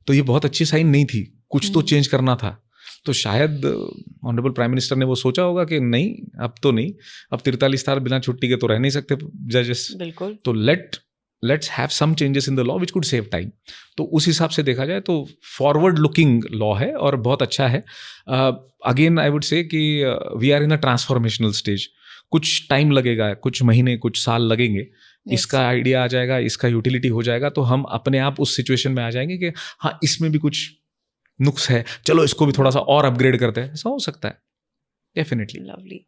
तो ये बहुत अच्छी साइन नहीं थी, कुछ तो चेंज करना था। तो शायद ऑनरेबल प्राइम मिनिस्टर ने वो सोचा होगा कि नहीं, अब तो नहीं, अब 43 साल बिना छुट्टी के तो रह नहीं सकते जजेस।
बिल्कुल।
तो let's have some changes in the law which could save time. तो उस हिसाब से देखा जाए तो फॉरवर्ड लुकिंग लॉ है और बहुत अच्छा है। अगेन आई वुड से कि we are in a transformational stage. कुछ टाइम लगेगा, कुछ महीने, कुछ साल लगेंगे, इसका आइडिया आ जाएगा, इसका यूटिलिटी हो जाएगा, तो हम अपने आप उस सिचुएशन में आ जाएंगे कि हाँ, इसमें भी कुछ नुक्स है, चलो इसको भी थोड़ा सा और अपग्रेड करते हैं। ऐसा हो सकता है, डेफिनेटली।
लवली।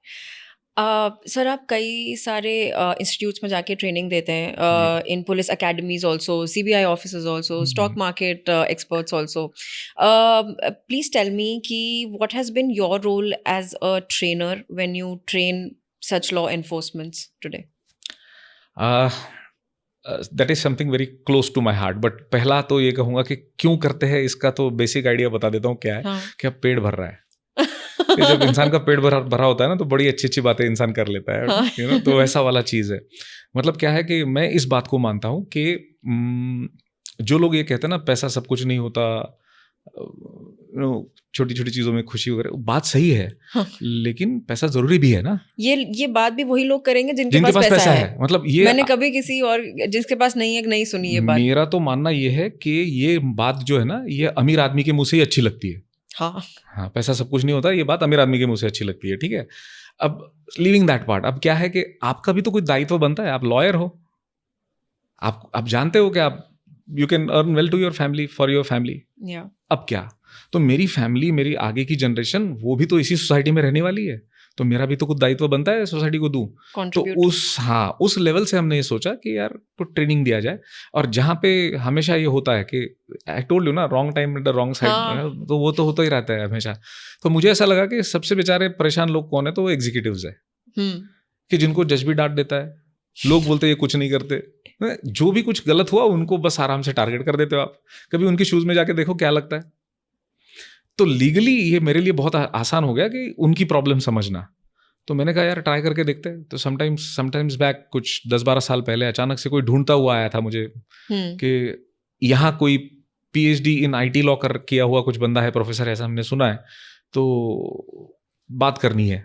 सर, आप कई सारे इंस्टीट्यूट्स में जाके ट्रेनिंग देते हैं, in police academies also, CBI officers also, stock market experts also. Please tell me कि what has been your role as a trainer when you train such law enforcements today?
That is something very close to my heart. But पहला तो ये कहूँगा कि क्यों करते हैं, इसका तो बेसिक आइडिया बता देता हूँ क्या है। कि अब पेट भर रहा है। जब इंसान का पेट भरा होता है ना, तो बड़ी अच्छी अच्छी बातें इंसान कर लेता है, तो वैसा वाला चीज़ है। मतलब क्या है कि मैं इस बात को मानता हूँ कि जो लोग ये कहते हैं ना पैसा सब कुछ नहीं होता, छोटी छोटी चीजों में खुशी वगैरह, बात सही है। हाँ। लेकिन पैसा जरूरी भी है ना। ये
बात भी वही लोग करेंगे जिनके पास पैसा है।
मतलब ये
मैंने कभी किसी और जिसके पास नहीं है नहीं सुनी ये बात।
मेरा तो मानना ये है कि ये बात जो है ना, ये अमीर आदमी के मुंह से ही अच्छी लगती है। हाँ, पैसा सब कुछ नहीं होता, ये बात अमीर आदमी के मुंह से अच्छी लगती है। ठीक है, अब लिविंग दैट पार्ट, अब क्या है कि आपका भी तो कोई दायित्व बनता है। आप लॉयर हो, आप जानते हो कि आप you can earn well to your family, for your family. अब क्या, तो मेरी फैमिली, मेरी आगे की जनरेशन, वो भी तो इसी सोसाइटी में रहने वाली है, तो मेरा भी तो कुछ दायित्व बनता है सोसाइटी को दूं। तो उस लेवल से हमने ये सोचा कि यार कुछ ट्रेनिंग दिया जाए। और जहाँ पे हमेशा ये होता है कि आई टोल्ड यू ना, wrong time at the wrong side, तो वो तो होता ही रहता है हमेशा। तो मुझे ऐसा लगा कि सबसे बेचारे परेशान लोग कौन है, तो वो एग्जीक्यूटिव्स है कि जिनको जज भी डांट देता है, लोग बोलते ये कुछ नहीं करते, जो भी कुछ गलत हुआ उनको बस आराम से टारगेट कर देते हो आप। कभी उनके शूज में जाके देखो क्या लगता है। तो लीगली ये मेरे लिए बहुत आसान हो गया कि उनकी प्रॉब्लम समझना। तो मैंने कहा यार ट्राई करके देखते हैं। तो समटाइम्स बैक कुछ 10-12 साल पहले अचानक से कोई ढूंढता हुआ आया था मुझे कि यहाँ कोई PhD इन IT लॉ किया हुआ कुछ बंदा है, प्रोफेसर, ऐसा हमने सुना है, तो बात करनी है।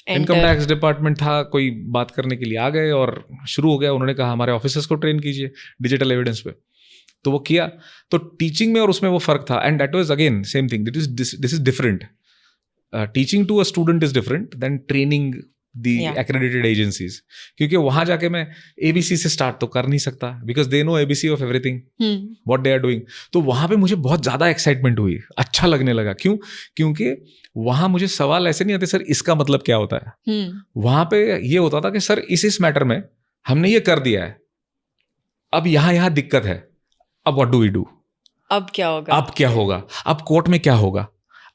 इनकम टैक्स डिपार्टमेंट था, कोई बात करने के लिए आ गए और शुरू हो गया। उन्होंने कहा हमारे ऑफिसर्स को ट्रेन कीजिए डिजिटल एविडेंस पे, तो वो किया। तो टीचिंग में और उसमें वो फर्क था, and that was again same thing, this is different. Teaching to a student is different than training the accredited agencies, क्योंकि वहां जाके मैं ABC से स्टार्ट तो कर नहीं सकता, because they know ABC of everything what they are doing. तो वहां पे मुझे बहुत ज्यादा एक्साइटमेंट हुई, अच्छा लगने लगा। क्यों? क्योंकि वहां मुझे सवाल ऐसे नहीं आते सर इसका मतलब क्या होता है। वहां पे ये होता था कि सर इस मैटर में हमने ये कर दिया है, अब यहाँ दिक्कत है, अब व्हाट डू वी डू,
अब क्या होगा,
अब क्या होगा, अब कोर्ट में क्या होगा।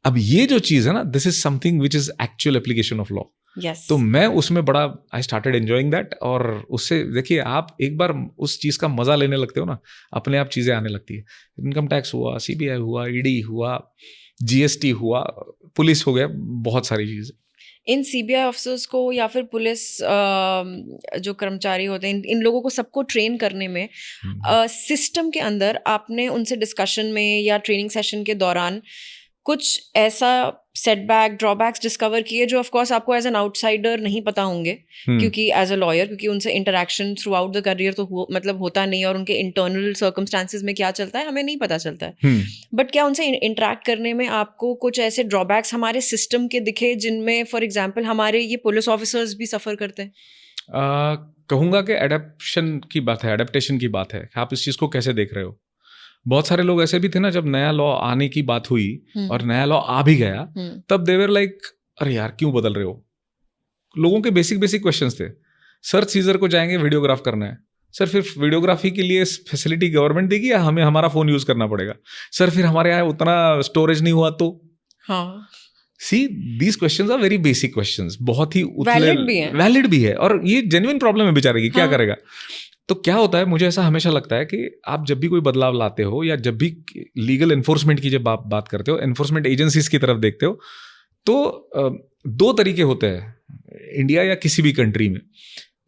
अब ये जो चीज है ना, this is something which is actual application of law.
Yes.
तो मैं उसमें बड़ा आई स्टार्टेड एंजॉइंग दैट, और उससे देखिए आप एक बार उस चीज़ का मजा लेने लगते हो ना, अपने आप चीज़ें आने लगती है। इनकम टैक्स हुआ, CBI हुआ, ED हुआ, GST हुआ, पुलिस हो गया, बहुत सारी चीज़ें।
इन CBI ऑफिसर्स को या फिर पुलिस जो कर्मचारी होते हैं, इन लोगों को सबको ट्रेन करने में सिस्टम के अंदर आपने उनसे डिस्कशन में या ट्रेनिंग सेशन के दौरान कुछ ऐसा सेटबैक ड्रॉबैक्स डिस्कवर किए जो ऑफ कोर्स आपको एज एन आउटसाइडर नहीं पता होंगे, क्योंकि एज अ लॉयर, क्योंकि उनसे interaction through out the career तो मतलब होता नहीं, और उनके इंटरनल सर्कमस्टांसेस में क्या चलता है हमें नहीं पता चलता है। बट क्या उनसे इंटरेक्ट करने में आपको कुछ ऐसे ड्रॉबैक्स हमारे सिस्टम के दिखे जिनमें फॉर एग्जाम्पल हमारे ये पुलिस ऑफिसर्स भी सफ़र करते हैं?
कहूँगा कि एडेप्टेशन की बात है। आप इस चीज़ को कैसे देख रहे हो? बहुत सारे लोग ऐसे भी थे ना, जब नया लॉ आने की बात हुई और नया लॉ आ भी गया, तब दे वर लाइक अरे यार क्यों बदल रहे हो। लोगों के बेसिक क्वेश्चंस थे। सर्च सीजर को जाएंगे, वीडियोग्राफ करना है, सर फिर वीडियोग्राफी के लिए फैसिलिटी गवर्नमेंट देगी या हमें हमारा फोन यूज करना पड़ेगा? सर फिर हमारे यहाँ उतना स्टोरेज नहीं हुआ तो।
हाँ,
see these questions are very basic questions, बहुत ही
वैलिड
भी है और ये जेन्युइन प्रॉब्लम है बेचारे की। क्या करेगा? तो क्या होता है, मुझे ऐसा हमेशा लगता है कि आप जब भी कोई बदलाव लाते हो या जब भी लीगल एनफोर्समेंट की जब आप बात करते हो, एनफोर्समेंट एजेंसीज की तरफ देखते हो, तो दो तरीके होते हैं इंडिया या किसी भी कंट्री में।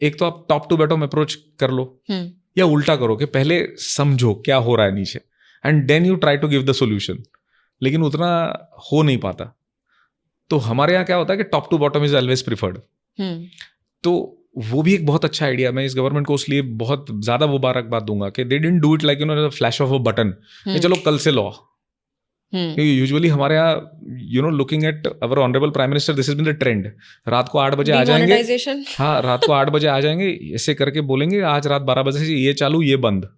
एक तो आप टॉप टू बॉटम अप्रोच कर लो, या उल्टा करो कि पहले समझो क्या हो रहा है नीचे and then you try to give the solution, लेकिन उतना हो नहीं पाता। तो हमारे यहाँ क्या होता है कि top to bottom is always preferred. तो वो भी एक बहुत अच्छा आइडिया, मैं इस गवर्नमेंट को उसलिए बहुत ज्यादा मुबारकबाद दूंगा कि they didn't do it like flash of a button कि चलो कल से लॉ। यूजुअली हमारे यहाँ looking at our honourable prime minister, this is been the trend. रात को 8 बजे आ जाएंगे, हाँ रात को 8 बजे आ जाएंगे, ऐसे करके बोलेंगे आज रात 12 बजे से ये चालू ये बंद,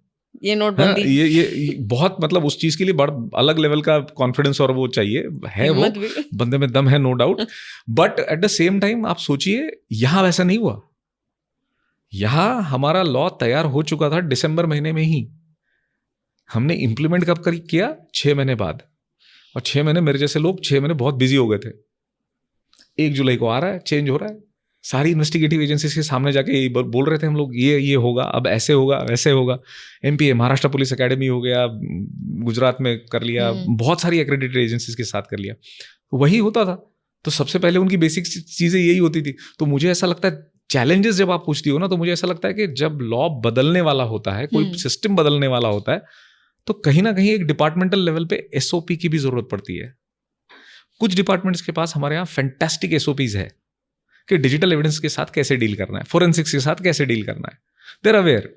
ये नोटबंदी,
ये बहुत मतलब उस चीज के लिए बड़ा अलग लेवल का कॉन्फिडेंस और वो चाहिए है, वो बंदे में दम है no doubt. But at the same time आप सोचिए यहाँ वैसा नहीं हुआ। यहाँ हमारा लॉ तैयार हो चुका था दिसंबर महीने में ही, हमने इंप्लीमेंट कब किया? 6 महीने बाद। और 6 महीने मेरे जैसे लोग 6 महीने बहुत बिजी हो गए थे। 1 जुलाई को आ रहा है, चेंज हो रहा है, सारी इन्वेस्टिगेटिव एजेंसीज के सामने जाके यही बोल रहे थे हम लोग, ये होगा, अब ऐसे होगा वैसे होगा। MPA महाराष्ट्र पुलिस एकेडमी हो गया, गुजरात में कर लिया, बहुत सारी एक्रेडिटेड एजेंसीज के साथ कर लिया, वही होता था। तो सबसे पहले उनकी बेसिक चीजें यही होती थी। तो मुझे ऐसा लगता है चैलेंजेस जब आप पूछती हो ना, तो मुझे ऐसा लगता है कि जब लॉ बदलने वाला होता है, कोई सिस्टम बदलने वाला होता है, तो कहीं ना कहीं एक डिपार्टमेंटल लेवल पे SOP की भी जरूरत पड़ती है। कुछ डिपार्टमेंट्स के पास हमारे यहाँ फैंटास्टिक SOPs है कि डिजिटल एविडेंस के साथ कैसे डील करना है, फोरेंसिक्स के साथ कैसे डील करना है, देयर अवेयर।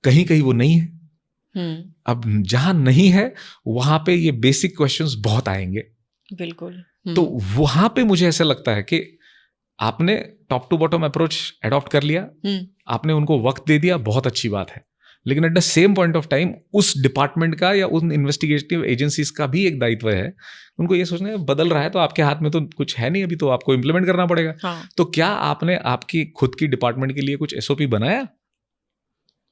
कहीं कहीं वो नहीं है। अब जहां नहीं है वहां पे ये बेसिक क्वेश्चंस बहुत आएंगे।
बिल्कुल।
तो वहां पे मुझे ऐसा लगता है कि आपने top to bottom approach adopt कर लिया, आपने उनको वक्त दे दिया, बहुत अच्छी बात है। लेकिन eight the same point of time उस डिपार्टमेंट का या उन इन्वेस्टिगेटिव एजेंसीज का भी एक दायित्व है, उनको ये सोचना है बदल रहा है तो आपके हाथ में तो कुछ है नहीं अभी, तो आपको इम्प्लीमेंट करना पड़ेगा।
हाँ।
तो क्या आपने आपकी खुद की डिपार्टमेंट के लिए कुछ SOP बनाया,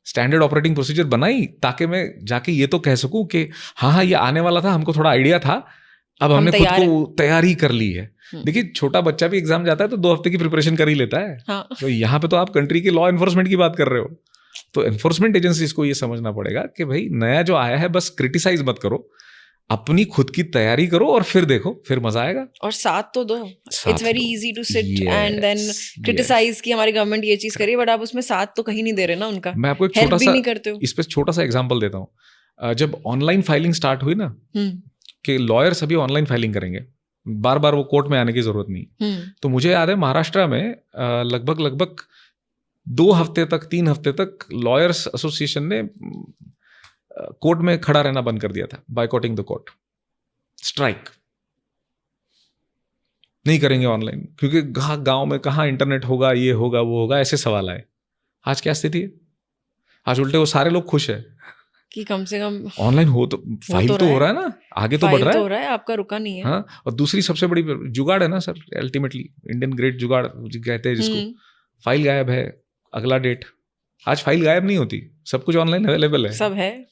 स्टैंडर्ड ऑपरेटिंग प्रोसीजर बनाई, ताकि मैं जाके ये तो कह सकूं कि हाँ ये आने वाला था, हमको थोड़ा आइडिया था, अब हमने खुद को तैयारी कर ली है। देखिए छोटा बच्चा भी एग्जाम जाता है तो 2 हफ्ते की प्रिपरेशन कर ही लेता है।
हाँ।
तो यहाँ पे तो आप कंट्री की लॉ एनफोर्समेंट की बात कर रहे हो, तो एनफोर्समेंट एजेंसीज को ये समझना पड़ेगा कि भाई नया जो आया है बस क्रिटिसाइज मत करो, अपनी खुद की तैयारी करो और फिर देखो, फिर मजा आएगा।
और साथ तो दो, it's very easy to sit and then criticise कि हमारी गवर्नमेंट ये चीज करी, बट आप उसमें साथ तो कहीं नहीं दे रहे ना उनका।
मैं आपको एक छोटा सा इस पे छोटा सा एग्जांपल देता हूँ। जब ऑनलाइन फाइलिंग स्टार्ट हुई ना कि लॉयर्स अभी ऑनलाइन फाइलिंग करेंगे, बार बार वो कोर्ट में आने की जरूरत नहीं। तो मुझे याद है महाराष्ट्र में लगभग 2 हफ्ते तक 3 हफ्ते तक लॉयर्स एसोसिएशन ने कोर्ट में खड़ा रहना बंद कर दिया था, बायकॉटिंग द कोर्ट, स्ट्राइक नहीं करेंगे ऑनलाइन, क्योंकि गांव में कहाँ इंटरनेट होगा, ये होगा वो होगा, ऐसे सवाल आए। आज क्या स्थिति है? आज उल्टे वो सारे लोग खुश है
कि कम से कम
ऑनलाइन हो, तो फाइल तो हो रहा है ना, आगे तो बढ़ रहा है,
हो रहा है, आपका रुका नहीं है।
हाँ, और दूसरी सबसे बड़ी जुगाड़ है ना सर, अल्टीमेटली इंडियन ग्रेट जुगाड़ कहते हैं जिसको, फाइल गायब है, अगला डेट। आज फाइल गायब नहीं होती, सब कुछ ऑनलाइन अवेलेबल है,
सब है।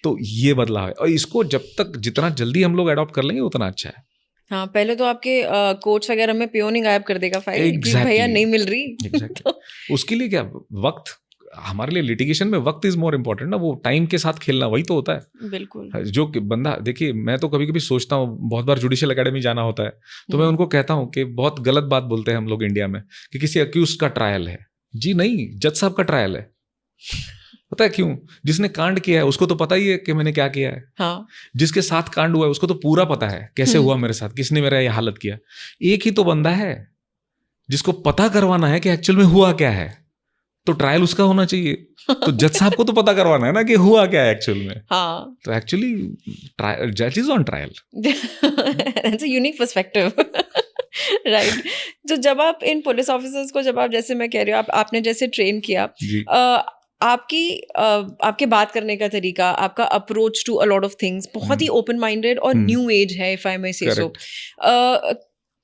तो ये बदलाव है, और इसको जब तक जितना जल्दी हम लोग अडॉप्ट कर लेंगे उतना अच्छा है।
हाँ, पहले तो आपके कोर्ट्स वगैरह में पियोन ही गायब कर देगा फाइल कि भैया नहीं मिल रही।
तो उसके लिए क्या वक्त, हमारे लिए लिटिगेशन में वक्त इज मोर इम्पोर्टेंट ना, वो टाइम के साथ खेलना वही तो होता है।
बिल्कुल।
जो बंदा, देखिए मैं तो कभी कभी सोचता हूँ, बहुत बार जुडिशियल एकेडमी जाना होता है तो मैं उनको कहता हूँ कि बहुत गलत बात बोलते हैं हम लोग इंडिया में कि किसी अक्यूज का ट्रायल है। जी नहीं, जज साहब का ट्रायल है। पता है क्यों? जिसने कांड किया है उसको तो पता ही है कि मैंने क्या किया है।
हाँ।
जिसके साथ कांड हुआ है उसको तो पूरा पता है कैसे हुआ मेरे साथ, किसने मेरा ये हालत किया। एक ही तो बंदा है जिसको पता करवाना है कि एक्चुअल में हुआ क्या है, तो ट्रायल उसका होना चाहिए। तो जज साहब को तो पता करवाना है ना कि हुआ क्या है एक्चुअल में।
हाँ।
तो एक्चुअली जज is on trial.
That's a unique perspective. Right. तो जब आप इन पुलिस ऑफिसर्स को, जब आप, जैसे मैं कह रही हूँ, आपने जैसे ट्रेन किया, आपके बात करने का तरीका, आपका approach to a lot of things बहुत ही ओपन माइंडेड और न्यू एज है, if I may say so.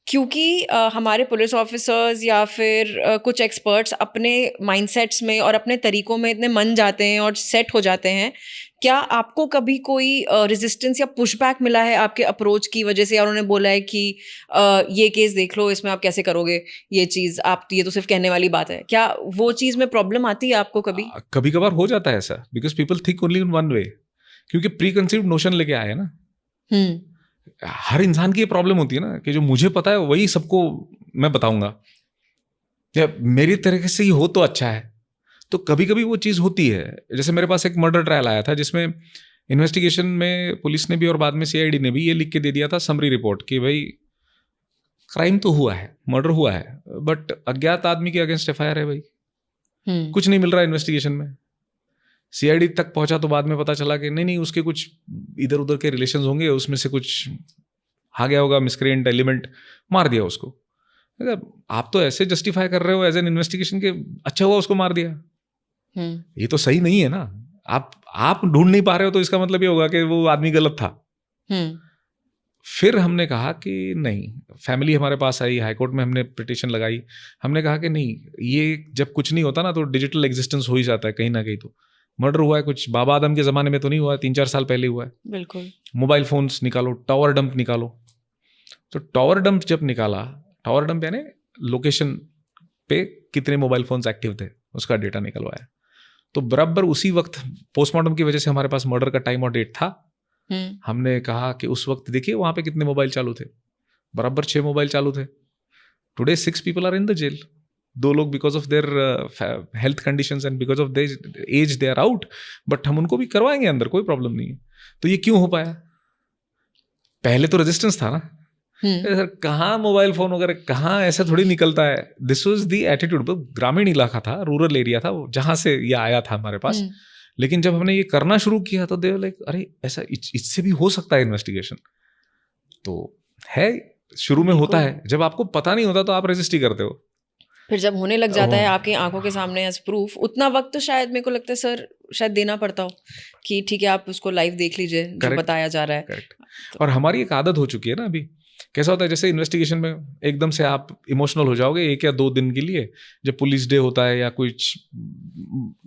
क्योंकि हमारे पुलिस ऑफिसर्स या फिर कुछ एक्सपर्ट्स अपने माइंडसेट्स में और अपने तरीकों में इतने मन जाते हैं और सेट हो जाते हैं। क्या आपको कभी कोई रेजिस्टेंस या पुशबैक मिला है आपके अप्रोच की वजह से, और उन्होंने बोला है कि ये केस देख लो, इसमें आप कैसे करोगे ये चीज़, आप ये तो सिर्फ कहने वाली बात है? क्या वो चीज़ में प्रॉब्लम आती है आपको कभी?
कभी कभार हो जाता है ऐसा, because people think only in one way, क्योंकि प्री कंसीव्ड नोशन लेके आए ना। हर इंसान की ये प्रॉब्लम होती है ना कि जो मुझे पता है वही सबको मैं बताऊंगा, या मेरी तरीके से ही हो तो अच्छा है। तो कभी कभी वो चीज़ होती है। जैसे मेरे पास एक मर्डर ट्रायल आया था जिसमें इन्वेस्टिगेशन में पुलिस ने भी और बाद में सीआईडी ने भी ये लिख के दे दिया था समरी रिपोर्ट कि भाई क्राइम तो हुआ है, मर्डर हुआ है, बट अज्ञात आदमी के अगेंस्ट एफआईआर है भाई। कुछ नहीं मिल रहा इन्वेस्टिगेशन में। सीआईडी तक पहुंचा तो बाद में पता चला कि नहीं उसके कुछ इधर उधर के रिलेशंस होंगे, उसमें से कुछ आ गया होगा मिसक्रिएंट एलिमेंट, मार दिया उसको। अगर आप तो ऐसे जस्टिफाई कर रहे हो एज एन इन्वेस्टिगेशन के अच्छा हुआ उसको मार दिया, ये तो सही नहीं है ना। आप ढूंढ नहीं पा रहे हो तो इसका मतलब ये होगा कि वो आदमी गलत था। फिर हमने कहा कि नहीं, फैमिली हमारे पास आई, हाईकोर्ट में हमने पिटीशन लगाई, हमने कहा कि नहीं, ये जब कुछ नहीं होता ना तो डिजिटल एग्जिस्टेंस हो ही जाता है कहीं ना कहीं। तो मर्डर हुआ है, कुछ बाबा आदम के ज़माने में तो नहीं हुआ, 3-4 साल पहले हुआ है।
बिल्कुल।
मोबाइल फोन्स निकालो, टावर डंप निकालो। तो टावर डंप जब निकाला, टावर डंप यानी लोकेशन पे कितने मोबाइल फोन्स एक्टिव थे उसका डेटा निकलवाया, तो बराबर उसी वक्त पोस्टमार्टम की वजह से हमारे पास मर्डर का टाइम और डेट था। हमने कहा कि उस वक्त देखिए वहाँ पे कितने मोबाइल चालू थे, बराबर 6 मोबाइल चालू थे। Today 6 people are in the jail. 2 लोग because of their health conditions and because of their age they are out, but हम उनको भी करवाएंगे अंदर, कोई प्रॉब्लम नहीं है। तो ये क्यों हो पाया? पहले तो रेजिस्टेंस था ना। सर कहाँ मोबाइल फोन वगैरह, कहाँ, ऐसा थोड़ी निकलता है। This was the attitude. ग्रामीण इलाका था, रूरल एरिया था, जहाँ से ये आया था हमारे पास। लेकिन जब हमने ये करना शुरू किया तो दे लाइक अरे ऐसा इससे भी हो सकता है इन्वेस्टिगेशन। तो है, शुरू में होता है, जब आपको पता नहीं होता तो आप रेजिस्ट ही करते हो।
फिर जब होने लग जाता है आपकी आंखों के सामने एज प्रूफ, उतना वक्त तो शायद मेरे को लगता है सर शायद देना पड़ता हो कि ठीक है आप उसको लाइव देख लीजिए जो बताया जा रहा है।
करेक्ट। और हमारी एक आदत हो चुकी है ना अभी। कैसा होता है, जैसे इन्वेस्टिगेशन में एकदम से आप इमोशनल हो जाओगे 1 या 2 दिन के लिए, जब पुलिस डे होता है या कुछ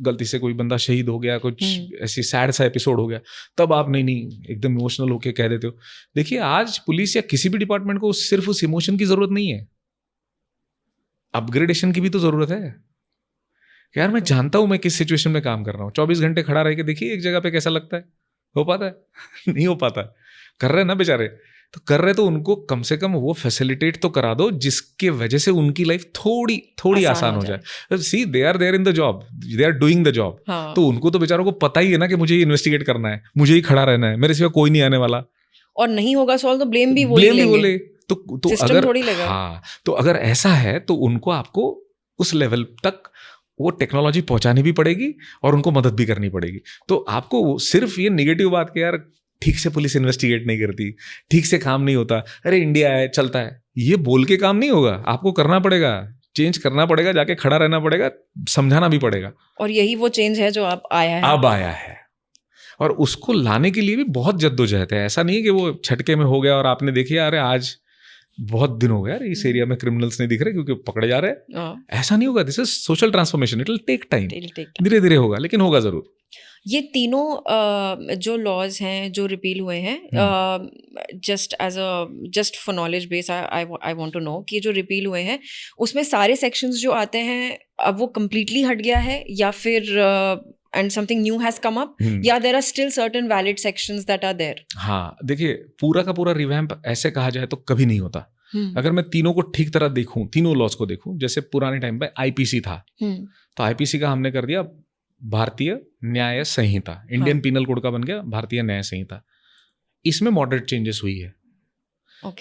गलती से कोई बंदा शहीद हो गया, कुछ ऐसी सैड सा एपिसोड हो गया, तब आप नहीं एकदम इमोशनल होके कह देते हो। देखिए आज पुलिस या किसी भी डिपार्टमेंट को सिर्फ उस इमोशन की जरूरत नहीं है, अपग्रेडेशन की भी तो जरूरत है। यार मैं जानता हूं मैं किस सिचुएशन में काम कर रहा हूँ, 24 घंटे खड़ा रह के देखिए एक जगह पे कैसा लगता है। हो पाता है? नहीं हो पाता। कर रहे हैं ना बेचारे, तो कर रहे तो उनको कम से कम वो फैसिलिटेट तो करा दो जिसके वजह से उनकी लाइफ थोड़ी आसान हो जाए। See they are there in the job, they are doing the job. तो उनको तो बेचारों को पता ही है ना कि मुझे ये इन्वेस्टिगेट करना है, मुझे ही खड़ा रहना है, मेरे सिवा कोई नहीं आने वाला।
और नहीं होगा सॉल्व तो ब्लेम भी बोले
तो
सिस्टम
अगर
थोड़ी लेगा।
हाँ, तो अगर ऐसा है तो उनको आपको उस लेवल तक वो टेक्नोलॉजी पहुंचानी भी पड़ेगी और उनको मदद भी करनी पड़ेगी। तो आपको सिर्फ ये निगेटिव बात कि यार ठीक से पुलिस इन्वेस्टिगेट नहीं करती, ठीक से काम नहीं होता, अरे इंडिया है चलता है, ये बोल के काम नहीं होगा, आपको करना पड़ेगा, चेंज करना पड़ेगा, जाके खड़ा रहना पड़ेगा, समझाना भी पड़ेगा।
और यही वो चेंज है जो अब आया है
और उसको लाने के लिए भी बहुत जद्दोजहद है। ऐसा नहीं है कि वो छटके में हो गया और आपने देखी अरे आज बहुत दिन हो गया यार इस एरिया में क्रिमिनल्स नहीं दिख रहे क्योंकि पकड़े जा रहे हैं, ऐसा नहीं होगा। This is social transformation, it will take time, धीरे धीरे होगा लेकिन होगा जरूर।
ये तीनों जो लॉज हैं जो रिपील हुए हैं, just for knowledge base I want to know कि जो रिपील हुए हैं उसमें सारे सेक्शंस जो आते हैं अब वो कम्प्लीटली हट गया है या फिर and something new has come up, या there are still certain valid sections that are there?
हाँ देखिए, पूरा का पूरा रिवैम्प ऐसे कहा जाए तो कभी नहीं होता। अगर मैं तीनों को ठीक तरह देखूं, तीनों लॉज को देखूं, जैसे पुराने टाइम पे आईपीसी था, तो आईपीसी का हमने कर दिया भारतीय न्याय संहिता, इंडियन पीनल कोड का बन गया भारतीय न्याय संहिता। इसमें मॉडरेट चेंजेस हुई है।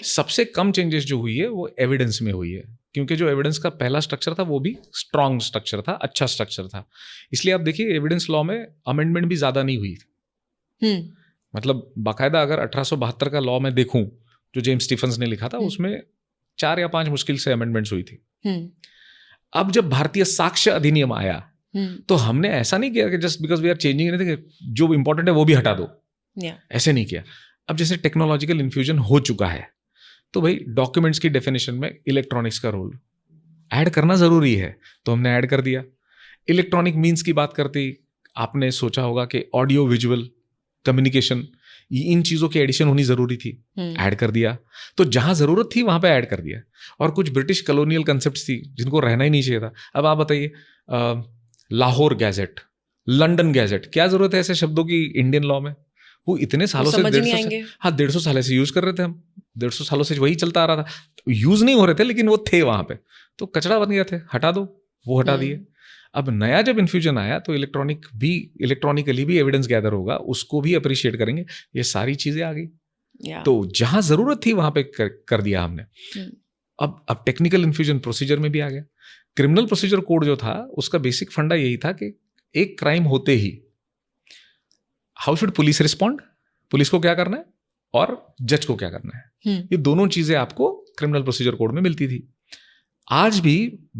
सबसे कम चेंजेस जो हुई है वो एविडेंस में हुई है, क्योंकि जो एविडेंस का पहला स्ट्रक्चर था वो भी स्ट्रॉन्ग स्ट्रक्चर था, अच्छा स्ट्रक्चर था। इसलिए आप देखिए एविडेंस लॉ में अमेंडमेंट भी ज्यादा नहीं हुई। मतलब बाकायदा अगर 1872 का लॉ में देखूं जो जेम्स स्टीफन्स ने लिखा था, उसमें 4 या 5 मुश्किल से अमेंडमेंट्स हुई थी। अब जब भारतीय साक्ष्य अधिनियम आया तो हमने ऐसा नहीं किया कि just because we are changing anything, जो इंपॉर्टेंट है वो भी हटा दो, ऐसे नहीं किया। अब जैसे टेक्नोलॉजिकल इन्फ्यूजन हो चुका है तो भाई डॉक्यूमेंट्स की डेफिनेशन में इलेक्ट्रॉनिक्स का रोल ऐड करना जरूरी है, तो हमने ऐड कर दिया। इलेक्ट्रॉनिक मीन्स की बात करते ही आपने सोचा होगा कि ऑडियो विजुअल कम्युनिकेशन, इन चीज़ों की एडिशन होनी जरूरी थी, ऐड कर दिया। तो जहां जरूरत थी वहां पे ऐड कर दिया। और कुछ ब्रिटिश कॉलोनियल कंसेप्ट्स थी जिनको रहना ही नहीं चाहिए था। अब आप बताइए, लाहौर गैजेट, लंदन गैजेट, क्या जरूरत है ऐसे शब्दों की इंडियन लॉ में? वो इतने सालों से 150 साल से यूज कर रहे थे हम, 150 सालों से वही चलता आ रहा था। यूज नहीं हो रहे थे लेकिन वो थे वहां पे, तो कचरा बन गए थे, हटा दो, वो हटा दिए। अब नया जब इन्फ्यूजन आया तो इलेक्ट्रॉनिकली भी एविडेंस गैदर होगा, उसको भी अप्रिशिएट करेंगे, ये सारी चीजें आ गई। तो जहां जरूरत थी वहां पे कर दिया हमने। अब टेक्निकल इन्फ्यूजन प्रोसीजर में भी आ गया। क्रिमिनल प्रोसीजर कोड जो था उसका बेसिक फंडा यही था कि एक क्राइम होते ही how should police respond, police को क्या करना है और जज को क्या करना है, ये दोनों चीजें आपको क्रिमिनल प्रोसीजर कोड में मिलती थी। आज भी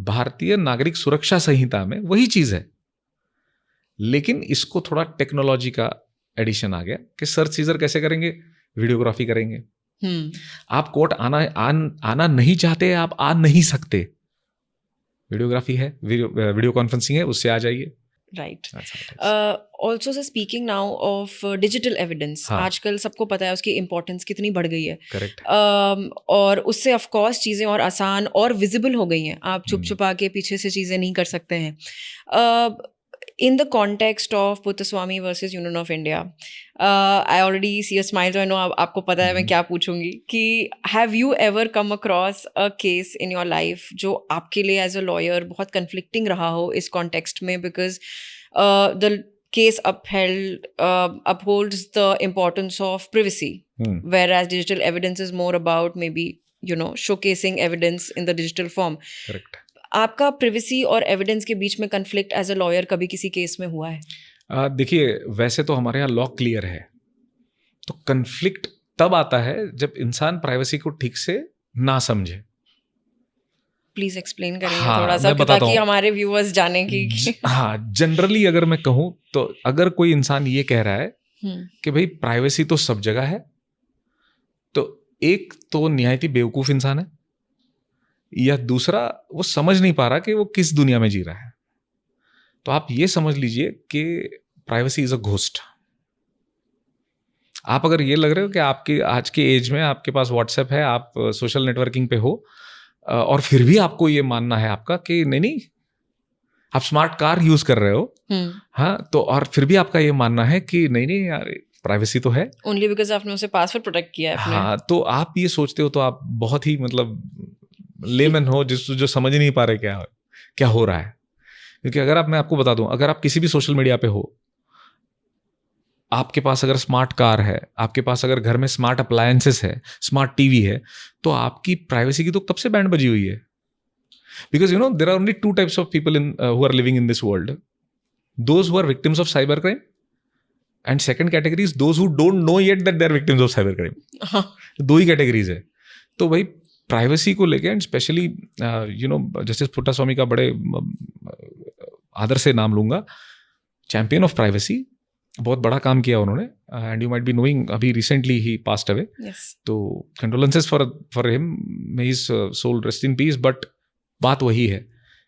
भारतीय नागरिक सुरक्षा संहिता में वही चीज है, लेकिन इसको थोड़ा टेक्नोलॉजी का एडिशन आ गया कि सर्च सीजर कैसे करेंगे, वीडियोग्राफी करेंगे। आप कोर्ट आना नहीं चाहते, आप आ नहीं सकते, वीडियोग्राफी है, वीडियो कॉन्फ्रेंसिंग है, उससे आ जाइए।
Right. Also sir, speaking now of digital evidence, आजकल सबको पता है उसकी इम्पोर्टेंस कितनी बढ़ गई है।
करेक्ट।
और उससे ऑफ कोर्स चीज़ें और आसान और विजिबल हो गई हैं, आप छुप छुपा के पीछे से चीज़ें नहीं कर सकते हैं। In the context of Puttaswamy versus Union of India, I already see a smile, so I know आपको पता है मैं क्या पूछूंगी कि have you ever come across a case in your life जो आपके लिए as a lawyer बहुत conflicting रहा हो इस context में, because the case upholds the importance of privacy, whereas digital evidence is more about maybe showcasing evidence in the digital form.
Correct.
आपका privacy और एविडेंस के बीच में कन्फ्लिक्ट एज अ लॉयर कभी किसी केस में हुआ है?
देखिए, वैसे तो हमारे यहाँ लॉ क्लियर है, तो कन्फ्लिक्ट तब आता है जब इंसान प्राइवेसी को ठीक से ना समझे।
प्लीज एक्सप्लेन करेंगे थोड़ा सा ताकि हमारे व्यूअर्स जाने की।
हाँ, जनरली अगर मैं कहूँ तो अगर कोई इंसान ये कह रहा है कि भाई प्राइवेसी तो सब जगह है, तो एक तो निहायत ही बेवकूफ इंसान है, या दूसरा वो समझ नहीं पा रहा कि वो किस दुनिया में जी रहा है। तो आप ये समझ लीजिए कि प्राइवेसी इज अ घोस्ट। आप अगर ये लग रहे हो कि आपकी आज के एज में आपके पास व्हाट्सएप है, आप सोशल नेटवर्किंग पे हो, और फिर भी आपको ये मानना है आपका कि नहीं आप स्मार्ट कार यूज कर रहे हो, हाँ, तो और फिर भी आपका ये मानना है कि नहीं यार प्राइवेसी तो है,
ओनली बिकॉज आपने उसे पासवर्ड प्रोटेक्ट किया है अपने।
हाँ, तो आप ये सोचते हो तो आप बहुत ही मतलब लेमन हो जो समझ नहीं पा रहे क्या हो रहा है। क्योंकि अगर मैं आपको बता दूं, अगर आप किसी भी सोशल मीडिया पे हो, आपके पास अगर स्मार्ट कार है, आपके पास अगर घर में स्मार्ट अप्लायंसेस है, स्मार्ट टीवी है, तो आपकी प्राइवेसी की तो तब से बैंड बजी हुई है. Because you know there are only two types of people in who are living in this world. Those who are victims of cyber crime, and second category is those who don't know yet that they are victims of cyber crime. दो ही categories है. तो भाई privacy को लेके, and specially you know justice Puttaswamy का बड़े आदर से नाम लूंगा, चैंपियन ऑफ प्राइवेसी, बहुत बड़ा काम किया उन्होंने. And you might be knowing, अभी रिसेंटली ही पास्ड अवे. तो condolences for him, may his soul rest in peace. But बात वही है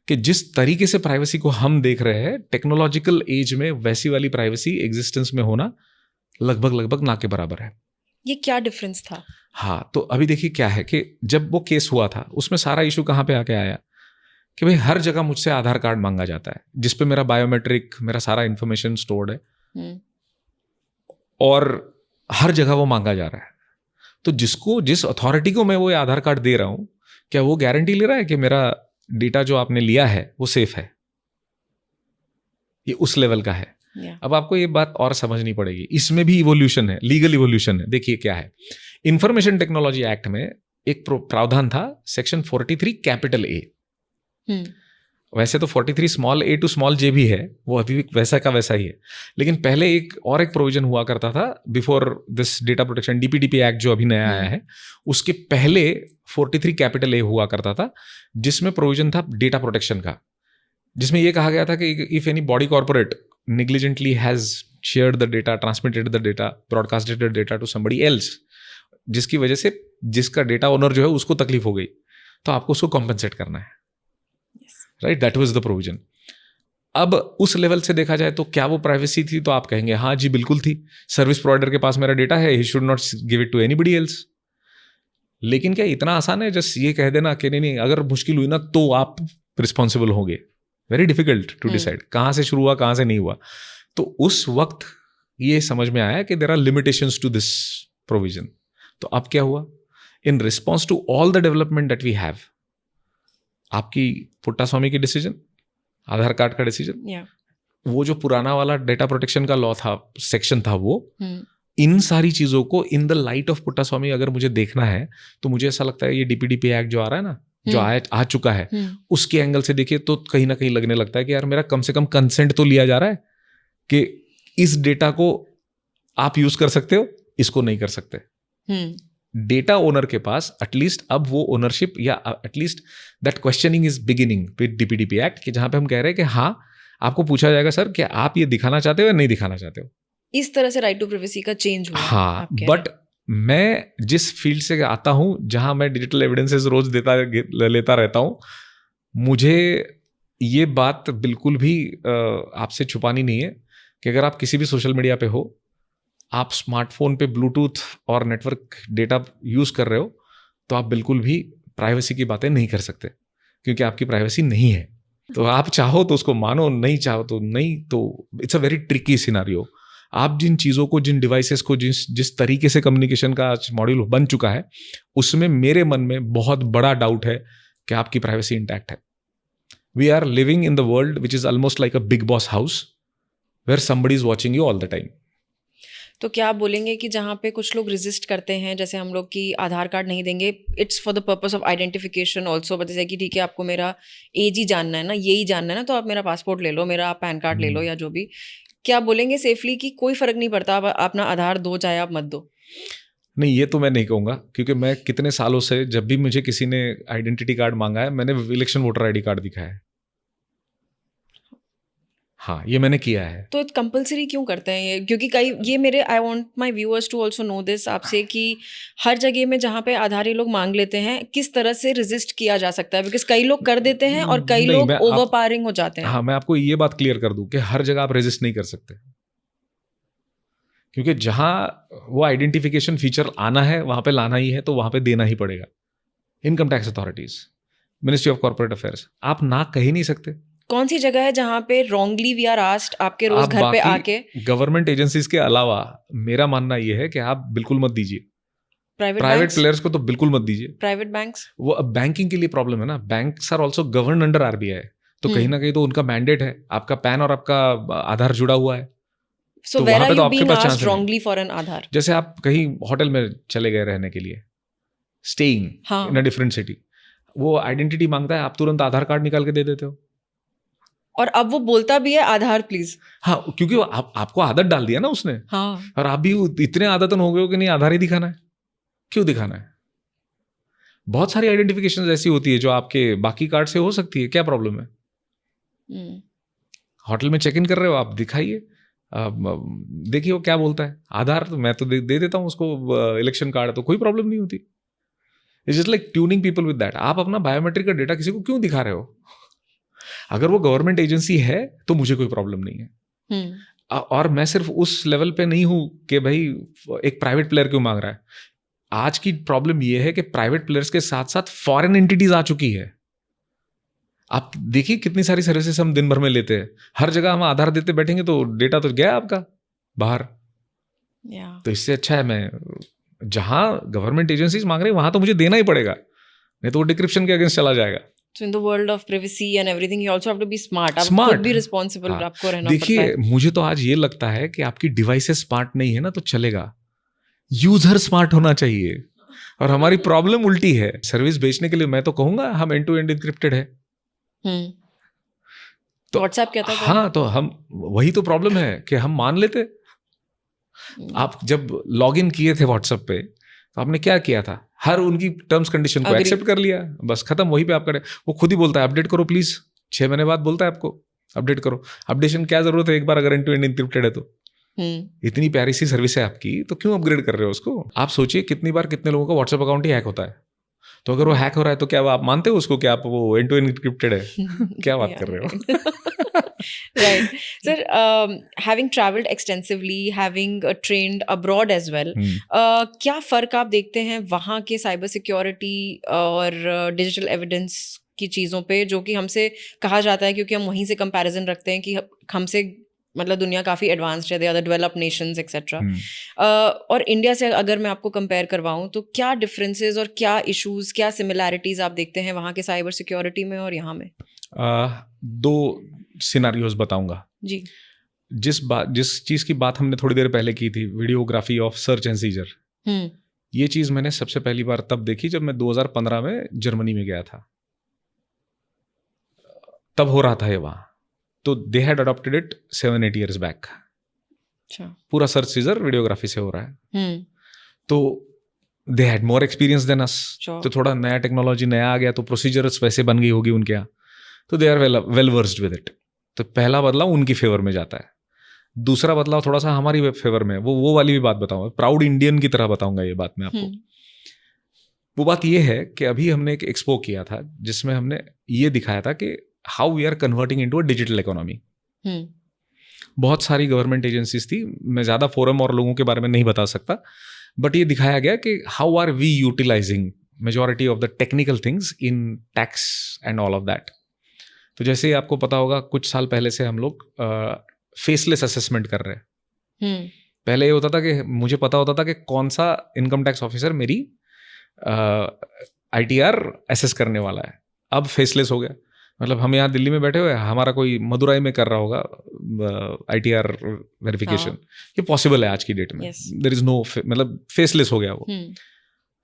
कि जिस तरीके से प्राइवेसी को हम देख रहे हैं, टेक्नोलॉजिकल एज में वैसी वाली प्राइवेसी एग्जिस्टेंस में होना लगभग ना के बराबर है.
ये क्या डिफरेंस था?
हाँ, तो अभी देखिए क्या है कि जब वो केस हुआ था, उसमें सारा इशू कहाँ पे आके आया कि भाई हर जगह मुझसे आधार कार्ड मांगा जाता है, जिसपे मेरा बायोमेट्रिक, मेरा सारा इन्फॉर्मेशन स्टोर्ड है, और हर जगह वो मांगा जा रहा है. तो जिस अथॉरिटी को मैं वो आधार कार्ड दे रहा हूं, क्या वो गारंटी ले रहा है कि मेरा डेटा जो आपने लिया है वो सेफ है? ये उस लेवल का है. अब आपको ये बात और समझनी पड़ेगी. इसमें भी इवोल्यूशन है, लीगल इवोल्यूशन है. देखिए क्या है, इंफॉर्मेशन टेक्नोलॉजी एक्ट में एक प्रावधान था, सेक्शन 43 कैपिटल ए. वैसे तो 43 small A to small J भी है, वो अभी भी वैसा का वैसा ही है. लेकिन पहले एक प्रोविजन हुआ करता था before this data protection DPDP act जो अभी नया आया है, उसके पहले 43 कैपिटल ए हुआ करता था, जिसमें प्रोविजन था डेटा प्रोटेक्शन का, जिसमें यह कहा गया था कि if any body corporate negligently has shared the data, transmitted the data, broadcasted the data to somebody else, जिसकी वजह से जिसका डेटा ओनर जो है उसको तकलीफ हो गई, तो आपको उसको कॉम्पेंसेट करना है. Right, that was the provision. अब उस लेवल से देखा जाए तो क्या वो प्राइवेसी थी? तो आप कहेंगे हाँ जी बिल्कुल थी. सर्विस प्रोवाइडर के पास मेरा डेटा है, he should not give it to anybody else. लेकिन क्या इतना आसान है जस्ट ये कह देना कि नहीं, अगर मुश्किल हुई ना तो आप रिस्पॉन्सिबल होंगे? वेरी डिफिकल्ट टू डिसाइड कहाँ से शुरू हुआ, कहाँ से नहीं हुआ. तो उस वक्त ये समझ में आया कि there are limitations to this provision. तो अब क्या हुआ? In response to all the development that we have, आपकी पुट्टास्वामी की डिसीजन, आधार कार्ड का डिसीजन, वो जो पुराना वाला डेटा प्रोटेक्शन का लॉ था, सेक्शन था, वो इन सारी चीजों को in the light of Puttaswamy अगर मुझे देखना है, तो मुझे ऐसा लगता है ये डीपीडीपी एक्ट जो आ रहा है ना, जो आ चुका है, उसके एंगल से देखिए तो कहीं ना कहीं लगने लगता है कि यार मेरा कम से कम कंसेंट तो लिया जा रहा है कि इस डेटा को आप यूज कर सकते हो, इसको नहीं कर सकते. डेटा ओनर के पास एटलीस्ट अब वो ओनरशिप, या at least that questioning is beginning with DPDP act, कि जहां पे हम कह रहे हैं कि हाँ आपको पूछा जाएगा सर कि आप ये दिखाना चाहते हो या नहीं दिखाना चाहते हो.
इस तरह से राइट टू प्राइवेसी का चेंज हुआ.
हाँ, बट मैं जिस फील्ड से आता हूं, जहां मैं डिजिटल एविडेंसेस रोज लेता रहता हूं, मुझे ये बात बिल्कुल भी आपसे छुपानी नहीं है कि अगर आप किसी भी सोशल मीडिया पे हो, आप स्मार्टफोन पे ब्लूटूथ और नेटवर्क डेटा यूज कर रहे हो, तो आप बिल्कुल भी प्राइवेसी की बातें नहीं कर सकते, क्योंकि आपकी प्राइवेसी नहीं है. तो आप चाहो तो उसको मानो, नहीं चाहो तो नहीं. तो it's a very tricky scenario. आप जिन चीज़ों को, जिन डिवाइसेस को, जिस तरीके से कम्युनिकेशन का आज मॉड्यूल बन चुका है, उसमें मेरे मन में बहुत बड़ा डाउट है कि आपकी प्राइवेसी इंटैक्ट है. We are living in the world which is almost like a big boss house where somebody is watching you all the time.
तो क्या आप बोलेंगे कि जहाँ पे कुछ लोग रेजिस्ट करते हैं, जैसे हम लोग की आधार कार्ड नहीं देंगे, it's for the purpose of identification also, जैसे कि ठीक है आपको मेरा एज ही जानना है ना, यही जानना है ना, तो आप मेरा पासपोर्ट ले लो, मेरा पैन कार्ड ले लो, या जो भी. क्या बोलेंगे सेफली कि कोई फर्क नहीं पड़ता, आप अपना आधार दो चाहे आप मत दो?
नहीं, ये तो मैं नहीं कहूँगा, क्योंकि मैं कितने सालों से जब भी मुझे किसी ने आइडेंटिटी कार्ड मांगा है, मैंने इलेक्शन वोटर आईडी कार्ड दिखाया है. हाँ, ये मैंने किया है.
तो कंपलसरी क्यों करते हैं ये? क्योंकि कई ये मेरे I want my viewers to also know this आपसे कि हर जगह में जहाँ पे आधार ये लोग मांग लेते हैं, किस तरह से रेजिस्ट किया जा सकता है? बिकॉज कई लोग कर देते हैं और कई लोग ओवर पावरिंग हो जाते हैं.
हाँ, मैं आपको ये बात क्लियर कर दूं कि हर जगह आप रेजिस्ट नहीं कर सकते, क्योंकि जहां वो आइडेंटिफिकेशन फीचर आना है वहां पे लाना ही है, तो वहां पे देना ही पड़ेगा. Income tax authorities, ministry of corporate affairs, आप ना कह ही नहीं सकते.
कौन सी जगह है जहां पे रॉन्गली वी आर आस्क्ड आपके रोज घर पे आके?
गवर्नमेंट एजेंसीज के अलावा मेरा मानना यह है कि आप बिल्कुल मत दीजिए. प्राइवेट प्लेयर्स को तो बिल्कुल मत दीजिए.
प्राइवेट बैंक्स,
वो अब बैंकिंग के लिए प्रॉब्लम है ना. Banks are also govern under RBI, तो कहीं ना कहीं तो उनका मैंडेट है, आपका पैन और आपका आधार जुड़ा हुआ है.
So where are you being asked wrongly for an Aadhaar?
जैसे आप कहीं होटल में चले गए रहने के लिए, staying in a different city, वो आइडेंटिटी मांगता है, आप तुरंत आधार कार्ड निकाल के दे देते हो।
और अब वो बोलता भी है आधार प्लीज।
हाँ, क्योंकि आपको आदत डाल दिया ना उसने।
हाँ।
और आप भी इतने आदतन हो गए हो कि नहीं आधार ही दिखाना है। क्यों दिखाना है? बहुत सारी आइडेंटिफिकेशन ऐसी होती है जो आपके बाकी कार्ड से हो सकती है, क्या प्रॉब्लम है? होटल में चेक इन कर रहे हो आप, दिखाइए, देखिए वो क्या बोलता है। आधार तो मैं तो दे देता हूँ उसको, इलेक्शन कार्ड, तो कोई प्रॉब्लम नहीं होती। It's just like tuning people with that. आप अपना बायोमेट्रिक का डेटा किसी को क्यों दिखा रहे हो? अगर वो गवर्नमेंट एजेंसी है तो मुझे कोई प्रॉब्लम नहीं है। और मैं सिर्फ उस लेवल पे नहीं हूं कि भाई एक प्राइवेट प्लेयर क्यों मांग रहा है। आज की प्रॉब्लम ये है कि प्राइवेट प्लेयर्स के साथ साथ फॉरेन एंटिटीज आ चुकी है। आप देखिए कितनी सारी सर्विसेज हम दिन भर में लेते हैं, हर जगह हम आधार देते बैठेंगे तो डेटा तो गया आपका बाहर। तो इससे अच्छा है मैं जहां गवर्नमेंट एजेंसीज मांग रही है वहां तो मुझे देना ही पड़ेगा, नहीं तो वो डिक्रिप्शन के अगेंस्ट चला जाएगा।
So in the world of privacy and everything, you also have to be smart. आप खुद भी responsible आपको रहना पड़ता है।
देखिए मुझे तो आज ये लगता है कि आपकी डिवाइसेस स्मार्ट नहीं है ना तो चलेगा, यूजर स्मार्ट होना चाहिए। और हमारी प्रॉब्लम उल्टी है। सर्विस बेचने के लिए मैं तो कहूंगा हम एंड टू एंड इंक्रिप्टेड है।
तो व्हाट्सएप कहता है।
हाँ, तो हम वही तो प्रॉब्लम है कि हम मान लेते। आप जब लॉग इन किए थे व्हाट्सएप पे तो आपने क्या किया था? हर उनकी टर्म्स कंडीशन को एक्सेप्ट कर लिया, बस खत्म। वहीं पे आप करें, वो खुद ही बोलता है अपडेट करो प्लीज। 6 महीने बाद बोलता है आपको अपडेट करो। अपडेशन क्या जरूरत है, एक बार अगर एंड टू एंड इंक्रिप्टेड है तो। इतनी प्यारी सी सर्विस है आपकी, तो क्यों अपग्रेड कर रहे हो उसको? आप सोचिए कितनी बार कितने लोगों का व्हाट्सएप अकाउंट ही हैक होता है। तो अगर वो हैक हो रहा है तो क्या आप मानते हो उसको कि आप वो एंड टू एंड इंक्रिप्टेड है? क्या बात कर रहे हो?
Right. Sir, having traveled extensively, having trained abroad as well, क्या फ़र्क आप देखते हैं वहाँ के साइबर सिक्योरिटी और डिजिटल एविडेंस की चीज़ों पे, जो कि हमसे कहा जाता है क्योंकि हम वहीं से कंपैरिजन रखते हैं कि हमसे मतलब दुनिया काफ़ी एडवांस्ड है, they are the developed nations etcetera. और इंडिया से अगर मैं आपको कंपेयर करवाऊँ तो क्या डिफरेंसेस और क्या इश्यूज, क्या सिमिलैरिटीज़ आप देखते हैं वहाँ के साइबर सिक्योरिटी में और यहाँ में?
2 सिनारियोज बताऊंगा
जी।
जिस चीज की बात हमने थोड़ी देर पहले की थी, videography of search and seizure, ये चीज मैंने सबसे पहली बार तब देखी जब मैं 2015 में जर्मनी में गया था। तब हो रहा था ये वहां, तो they had adopted it 7-8 years back. पूरा सर्च सीजर वीडियोग्राफी से हो रहा है। तो they had more experience than us. तो थोड़ा नया टेक्नोलॉजी नया आ गया तो प्रोसीजर्स वैसे बन गई होगी उनके यहाँ, तो they are well versed with it. तो पहला बदलाव उनकी फेवर में जाता है। दूसरा बदलाव थोड़ा सा हमारी फेवर में, वो वाली भी बात बताऊंगा, प्राउड इंडियन की तरह बताऊंगा ये बात मैं आपको। वो बात ये है कि अभी हमने एक एक्सपो किया था जिसमें हमने ये दिखाया था कि how we are converting into a digital economy. बहुत सारी गवर्नमेंट एजेंसीज थी, मैं ज्यादा फोरम और लोगों के बारे में नहीं बता सकता, बट ये दिखाया गया कि how are we utilising majority of the technical things in tax and all of that. तो जैसे आपको पता होगा कुछ साल पहले से हम लोग फेसलेस असेसमेंट कर रहे हैं। पहले ये होता था कि मुझे पता होता था कि कौन सा इनकम टैक्स ऑफिसर मेरी ITR एसेस करने वाला है। अब फेसलेस हो गया, मतलब हम यहाँ दिल्ली में बैठे हुए, हमारा कोई मदुराई में कर रहा होगा ITR वेरिफिकेशन, ये पॉसिबल है आज की डेट में। देयर इज नो, मतलब फेसलेस हो गया वो।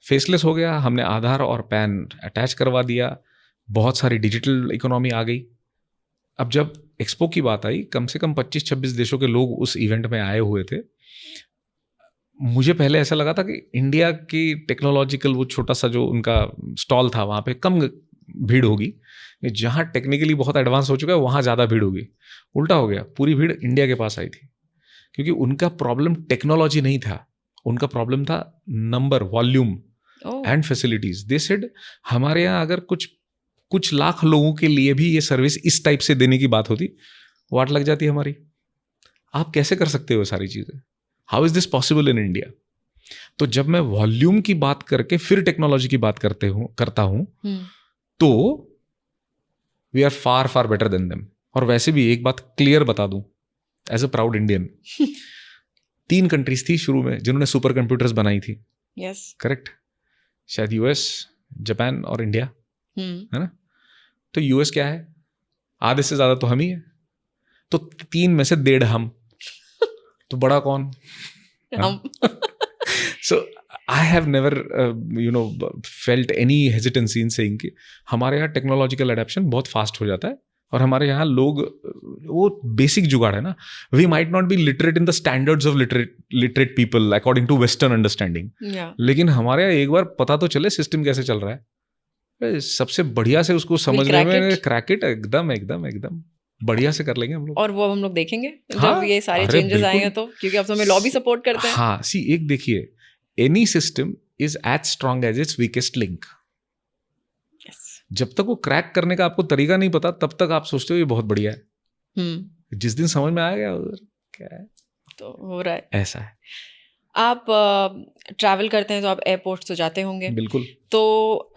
फेसलेस हो गया, हमने आधार और पैन अटैच करवा दिया, बहुत सारी डिजिटल इकोनॉमी आ गई। अब जब एक्सपो की बात आई, कम से कम 25-26 देशों के लोग उस इवेंट में आए हुए थे। मुझे पहले ऐसा लगा था कि इंडिया की टेक्नोलॉजिकल वो छोटा सा जो उनका स्टॉल था वहाँ पे कम भीड़ होगी, जहाँ टेक्निकली बहुत एडवांस हो चुका है वहाँ ज़्यादा भीड़ होगी। उल्टा हो गया, पूरी भीड़ इंडिया के पास आई थी, क्योंकि उनका प्रॉब्लम टेक्नोलॉजी नहीं था, उनका प्रॉब्लम था number, volume and facilities. They said हमारे यहाँ अगर कुछ लाख लोगों के लिए भी ये सर्विस इस टाइप से देने की बात होती, वाट लग जाती हमारी। आप कैसे कर सकते हो सारी चीज़ें? How is this possible in India? तो जब मैं वॉल्यूम की बात करके फिर टेक्नोलॉजी की बात करता हूं तो we are far far better than them. और वैसे भी एक बात क्लियर बता दूं, as a proud Indian, 3 countries थी शुरू में जिन्होंने सुपर कंप्यूटर्स बनाई थी। करेक्ट? शायद US, जापान और इंडिया, है ना? तो US क्या है? आधे से ज्यादा तो हम ही है, तो 3 में से 1.5 हम। तो बड़ा कौन?
हम
So I have never felt any hesitancy in saying कि हमारे यहाँ टेक्नोलॉजिकल एडेप्शन बहुत फास्ट हो जाता है और हमारे यहाँ लोग वो बेसिक जुगाड़ है ना. We might not be literate in the standards of literate people according to western understanding, लेकिन हमारे यहाँ एक बार पता तो चले सिस्टम कैसे चल रहा है, सबसे बढ़िया से उसको समझने में क्रैक इट एकदम एकदम एकदम बढ़िया से कर लेंगे हम लोग.
और वो हम लोग देखेंगे
हाँ,
जब ये सारे चेंजेस आएंगे तो, क्योंकि अब तो हमें लॉ भी सपोर्ट करते हैं.
हाँ सी एक देखिए, any system is as strong as its weakest link. जब तक वो क्रैक करने का आपको तरीका नहीं पता तब तक आप सोचते हो ये बहुत बढ़िया है. जिस दिन समझ में आ गया उधर क्या है
तो हो रहा है.
ऐसा है.
आप ट्रैवल करते हैं तो आप एयरपोर्ट तो जाते होंगे.
बिल्कुल.
तो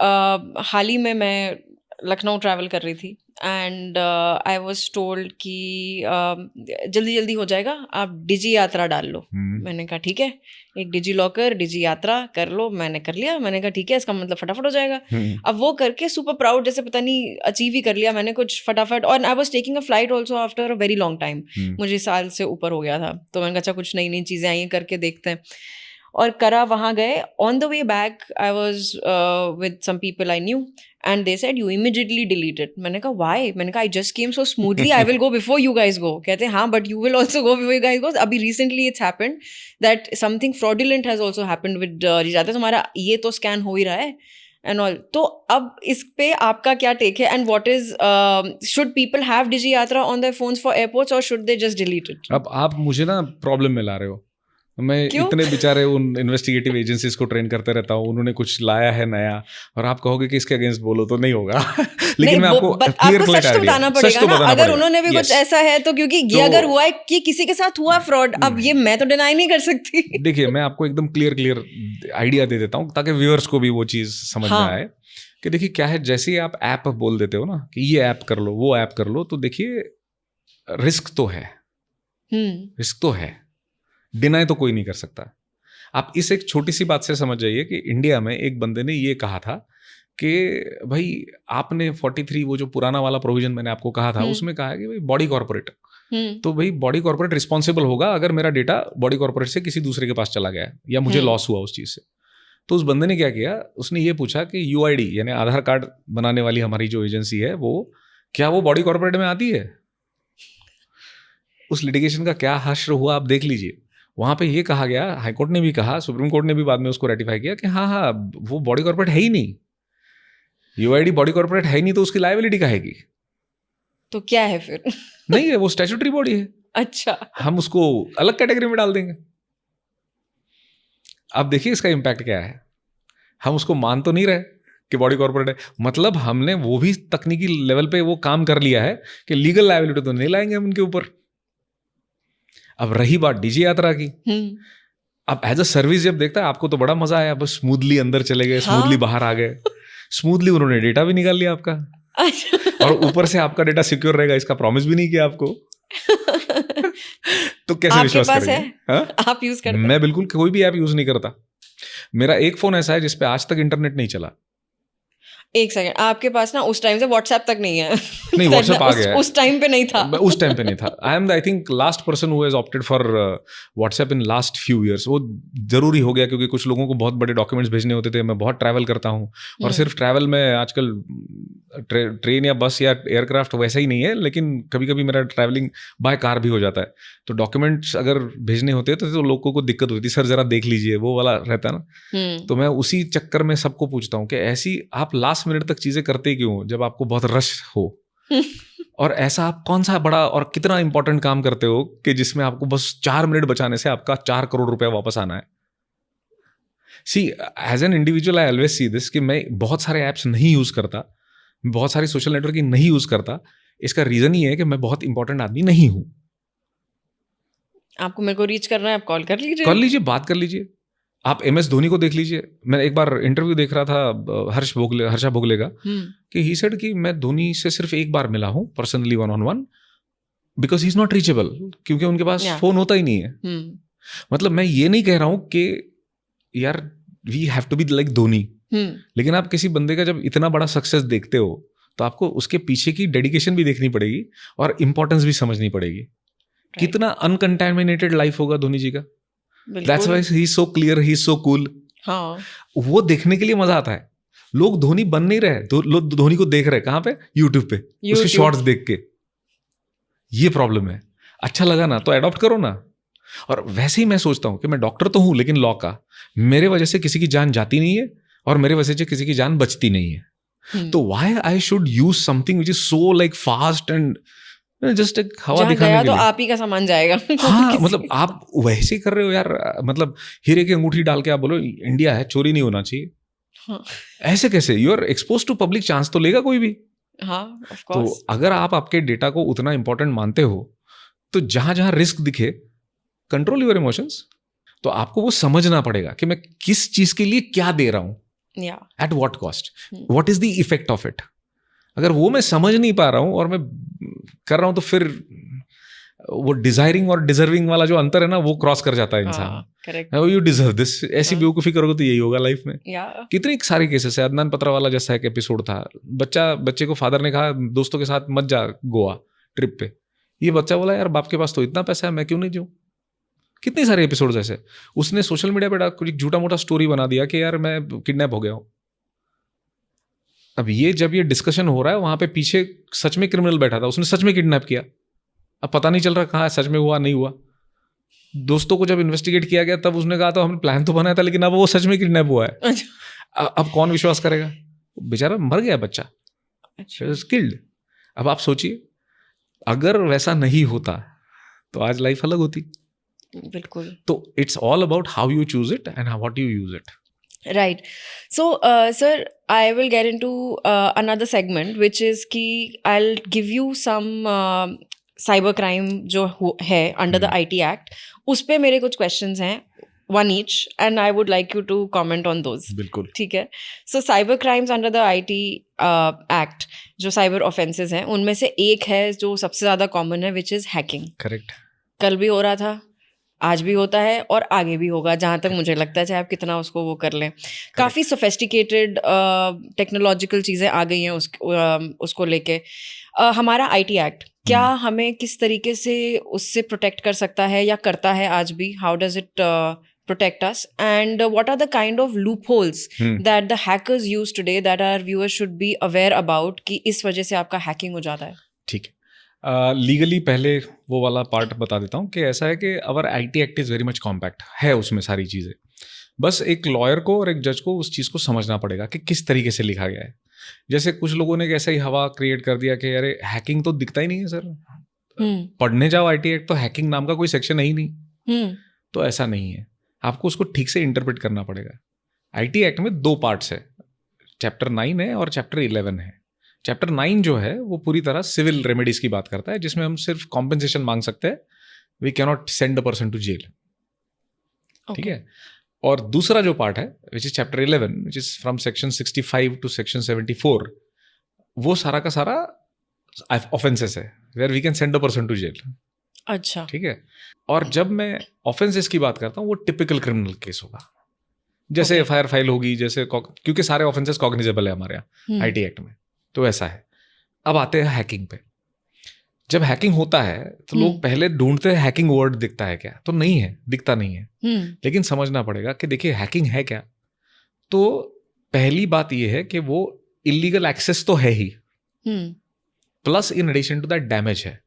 हाल ही में मैं लखनऊ ट्रैवल कर रही थी एंड आई वाज टोल्ड कि जल्दी जल्दी हो जाएगा, आप डिजी यात्रा डाल लो. मैंने कहा ठीक है, एक डिजी लॉकर डिजी यात्रा कर लो. मैंने कर लिया. मैंने कहा ठीक है, इसका मतलब फटाफट हो जाएगा. अब वो करके सुपर प्राउड, जैसे पता नहीं अचीव ही कर लिया मैंने कुछ फटाफट. और I was taking a flight also after a very long time. मुझे साल से ऊपर हो गया था, तो मैंने कहा अच्छा कुछ नई नई चीज़ें आई हैं, करके देखते हैं. और करा, वहाँ गए. On the way back I was with some people I knew and they said you immediately delete it. मैंने कहा व्हाई? मैंने कहा I just came so smoothly, I will go before you guys go. कहते हैं हाँ but you will also go before you guys go. अभी recently it's happened that something fraudulent has also happened with रिजाता. तुम्हारा ये तो scan हो ही रहा है एंड ऑल. तो अब इस पे आपका क्या टेक है and what is, should people have Digi Yatra on their phones for airports और should they just delete it?
अब आप मुझे ना प्रॉब्लम में ला रहे हो. मैं इतने बेचारे उन इन्वेस्टिगेटिव एजेंसीज को ट्रेन करते रहता हूँ, उन्होंने कुछ लाया है नया और आप कहोगे कि इसके अगेंस्ट बोलो तो नहीं होगा. लेकिन मैं आपको क्लियर
सच तो बताना पड़ेगा ना, अगर उन्होंने भी कुछ ऐसा है तो. क्योंकि ये अगर हुआ है कि किसी के साथ हुआ फ्रॉड, अब ये मैं तो डिनाई नहीं कर सकती.
देखिए मैं आपको एकदम क्लियर आइडिया दे देता हूँ ताकि व्यूअर्स को भी वो चीज़ समझ में आए कि देखिए क्या है. जैसे ही आप ऐप बोल देते हो ना कि ये ऐप कर लो वो ऐप कर लो, तो देखिए रिस्क तो है. रिस्क तो है, डिनाई तो कोई नहीं कर सकता. आप इस एक छोटी सी बात से समझ जाइए कि इंडिया में एक बंदे ने ये कहा था कि भाई आपने 43 वो जो पुराना वाला प्रोविजन मैंने आपको कहा था उसमें कहा है कि भाई बॉडी कॉर्पोरेट, तो भाई बॉडी कॉर्पोरेट रिस्पॉन्सिबल होगा अगर मेरा डेटा बॉडी कॉर्पोरेट से किसी दूसरे के पास चला गया या मुझे लॉस हुआ उस चीज़ से. तो उस बंदे ने क्या किया, उसने ये पूछा कि UID यानी आधार कार्ड बनाने वाली हमारी जो एजेंसी है वो क्या वो बॉडी कॉर्पोरेट में आती है? उस लिटिगेशन का क्या हश्र हुआ आप देख लीजिए. वहाँ पे ये कहा गया, हाईकोर्ट ने भी कहा, सुप्रीम कोर्ट ने भी बाद में उसको रेटिफाई किया कि हाँ वो बॉडी कॉर्पोरेट है ही नहीं. UID बॉडी कॉर्पोरेट है ही नहीं तो उसकी लायबिलिटी कहेगी.
तो क्या है फिर?
नहीं है, वो स्टैट्यूटरी बॉडी है.
अच्छा,
हम उसको अलग कैटेगरी में डाल देंगे. अब देखिए इसका इम्पैक्ट क्या है. हम उसको मान तो नहीं रहे कि बॉडी कॉर्पोरेट है, मतलब हमने वो भी तकनीकी लेवल पे वो काम कर लिया है कि लीगल लायबिलिटी तो नहीं लाएंगे हम उनके ऊपर. अब रही बात डिजी यात्रा की, अब एज अ सर्विस जब देखता है आपको तो बड़ा मजा आया, बस स्मूथली अंदर चले गए, स्मूथली बाहर आ गए, स्मूथली उन्होंने डेटा भी निकाल लिया आपका और ऊपर से आपका डेटा सिक्योर रहेगा इसका प्रॉमिस भी नहीं किया आपको. तो कैसे विश्वास करेंगे?
आप यूज करते?
मैं बिल्कुल कोई भी ऐप यूज नहीं करता. मेरा एक फोन ऐसा है जिसपे आज तक इंटरनेट नहीं चला.
एक सेकंड, आपके पास ना उस टाइम से व्हाट्सएप तक नहीं है?
नहीं, व्हाट्सएप आ गया है.
उस टाइम पे नहीं था.
उस टाइम पे नहीं था. I am I think last person who has opted for WhatsApp in last few years. वो जरूरी हो गया क्योंकि कुछ लोगों को बहुत बड़े डॉक्यूमेंट्स भेजने होते थे. मैं बहुत ट्रैवल करता हूँ और सिर्फ ट्रैवल में आजकल ट्रेन या बस या एयरक्राफ्ट वैसा ही नहीं है, लेकिन कभी कभी मेरा ट्रैवलिंग बाय कार भी हो जाता है. तो डॉक्यूमेंट्स अगर भेजने होते हैं तो लोगों को दिक्कत होती है, सर जरा देख लीजिए, वो वाला रहता है ना. तो मैं उसी चक्कर में सबको पूछता हूँ कि ऐसी आप लास्ट मिनट तक चीजें करते क्यों जब आपको बहुत रश हो और ऐसा आप कौन सा बड़ा और कितना इंपॉर्टेंट काम करते हो कि जिसमें आपको बस 4 मिनट बचाने से आपका 4 करोड़ रुपया वापस आना है. See as an individual I always see this कि मैं बहुत सारे ऐप्स नहीं यूज करता, बहुत सारी सोशल नेटवर्किंग नहीं यूज करता. इसका रीजन ये है कि मैं बहुत इंपॉर्टेंट आदमी नहीं हूं.
आपको मेरे को रीच करना है, आप कॉल कर लीजिए,
बात कर लीजिए. आप MS धोनी को देख लीजिए. मैं एक बार इंटरव्यू देख रहा था हर्षा भोगले का कि ही सेड कि मैं धोनी से सिर्फ एक बार मिला हूं personally 1-on-1 because he is not reachable, क्योंकि उनके पास फोन होता ही नहीं है. मतलब मैं ये नहीं कह रहा हूं कि यार we have to be like Dhoni, लेकिन आप किसी बंदे का जब इतना बड़ा सक्सेस देखते हो तो आपको उसके पीछे की डेडिकेशन भी देखनी पड़ेगी और इंपॉर्टेंस भी समझनी पड़ेगी कितना अनकंटामिनेटेड लाइफ होगा धोनी जी का. That's why he is so clear, he is so cool.
हाँ,
वो देखने के लिए मजा आता है. लोग धोनी बन नहीं रहे, लोग धोनी को देख रहे. कहाँ पे? यूट्यूब पे, उसके शॉर्ट्स देख के. ये प्रॉब्लम है. अच्छा लगा ना तो अडॉप्ट करो ना. और वैसे ही मैं सोचता हूं कि मैं डॉक्टर तो हूं, लेकिन लॉ का, मेरे वजह से किसी की जान जाती नहीं है और मेरे वजह से किसी की जान बचती नहीं है. तो why I should use something which is so like fast and just एक हवा दिखाने के लिए.
तो आप ही का सामान जाएगा.
हाँ, मतलब आप वैसे ही कर रहे हो यार. मतलब हीरे की अंगूठी डाल के आप बोलो इंडिया है, चोरी नहीं होना चाहिए.
हाँ.
ऐसे कैसे? You are expose to public, chance तो लेगा कोई भी.
हाँ, of
तो
course.
अगर आप आपके डेटा को उतना इंपॉर्टेंट मानते हो तो जहां जहां रिस्क दिखे, कंट्रोल योर इमोशंस. तो आपको वो समझना पड़ेगा कि मैं किस चीज के लिए क्या दे रहा हूं, at what cost, what is the effect of it. अगर वो मैं समझ नहीं पा रहा हूं और मैं कर रहा हूं तो फिर वो डिजायरिंग और डिजर्विंग वाला जो अंतर है ना, वो क्रॉस कर जाता है इंसान. You deserve this. ऐसी बेवकूफी करोगे तो यही होगा लाइफ में. कितने सारे केसेस है. अदनान पत्रवाला जैसा एक एपिसोड था. बच्चे को फादर ने कहा दोस्तों के साथ मत जा गोवा ट्रिप पे. ये बच्चा बोला यार बाप के पास तो इतना पैसा है, मैं क्यों नहीं जाऊं. कितने सारे एपिसोड्स ऐसे. उसने सोशल मीडिया पे कुछ झूठा मोटा स्टोरी बना दिया कि यार मैं किडनैप हो गया हूं. अब ये जब ये डिस्कशन हो रहा है, वहां पे पीछे सच में क्रिमिनल बैठा था, उसने सच में किडनैप किया. अब पता नहीं चल रहा कहाँ सच में हुआ नहीं हुआ. दोस्तों को जब इन्वेस्टिगेट किया गया तब उसने कहा तो हमने प्लान तो बनाया था, लेकिन अब वो सच में किडनैप हुआ है. अब कौन विश्वास करेगा. बेचारा मर गया बच्चा, किल्ड. अब आप सोचिए अगर वैसा नहीं होता तो आज लाइफ अलग होती.
बिल्कुल.
तो it's all about how you choose it and what you use it.
Right. So, sir, I will get into another segment, which is कि I'll give you some cyber crime जो है under the IT Act. उस पे मेरे कुछ questions हैं, one each, and I would like you to comment on those.
बिल्कुल.
ठीक है. So, cyber crimes under the IT Act, जो cyber offenses हैं, उनमें से एक है जो सबसे ज़्यादा common है, which is hacking.
Correct.
कल भी हो रहा था, आज भी होता है और आगे भी होगा, जहाँ तक मुझे लगता है, चाहे आप कितना उसको वो कर लें. काफ़ी सोफेस्टिकेटेड टेक्नोलॉजिकल चीज़ें आ गई हैं उसको लेके. हमारा IT एक्ट क्या हमें किस तरीके से उससे प्रोटेक्ट कर सकता है या करता है आज भी? How does it protect us, and what are the kind of loopholes that the hackers use today that our viewers should be aware about कि इस वजह से आपका हैकिंग हो जाता है?
ठीक है. लीगली पहले वो वाला पार्ट बता देता हूँ कि ऐसा है कि अवर IT act is very much compact है. उसमें सारी चीज़ें, बस एक लॉयर को और एक जज को उस चीज़ को समझना पड़ेगा कि किस तरीके से लिखा गया है. जैसे कुछ लोगों ने ऐसा ही हवा क्रिएट कर दिया कि अरे हैकिंग तो दिखता ही नहीं है सर. पढ़ने जाओ IT एक्ट तो हैकिंग नाम का कोई सेक्शन है ही नहीं. तो ऐसा नहीं है. आपको उसको ठीक से इंटरप्रेट करना पड़ेगा. IT एक्ट में 2 पार्ट्स है. चैप्टर 9 है और चैप्टर 11 है. चैप्टर 9 जो है वो पूरी तरह सिविल रेमेडीज की बात करता है, जिसमें हम सिर्फ कॉम्पेंसेशन मांग सकते हैं. We can not send a person to jail. ठीक है. और दूसरा जो पार्ट है which is chapter 11, which is from section 65 to section 74, वो सारा का सारा ऑफेंसेस है where we can send a person to jail.
अच्छा. ठीक
है. और जब मैं ऑफेंसेस की बात करता हूँ वो टिपिकल क्रिमिनल केस होगा. जैसे FIR फाइल होगी, जैसे क्योंकि सारे ऑफेंसेस कॉग्निजेबल है हमारे यहाँ IT एक्ट में, तो ऐसा है. अब आते हैं हैकिंग पे. जब हैकिंग होता है तो लोग पहले ढूंढते हैं हैकिंग वर्ड दिखता है क्या, तो नहीं है, दिखता नहीं है. लेकिन समझना पड़ेगा कि देखिए हैकिंग है क्या. तो पहली बात ये है कि वो इलीगल एक्सेस तो है ही, plus in addition to that damage है.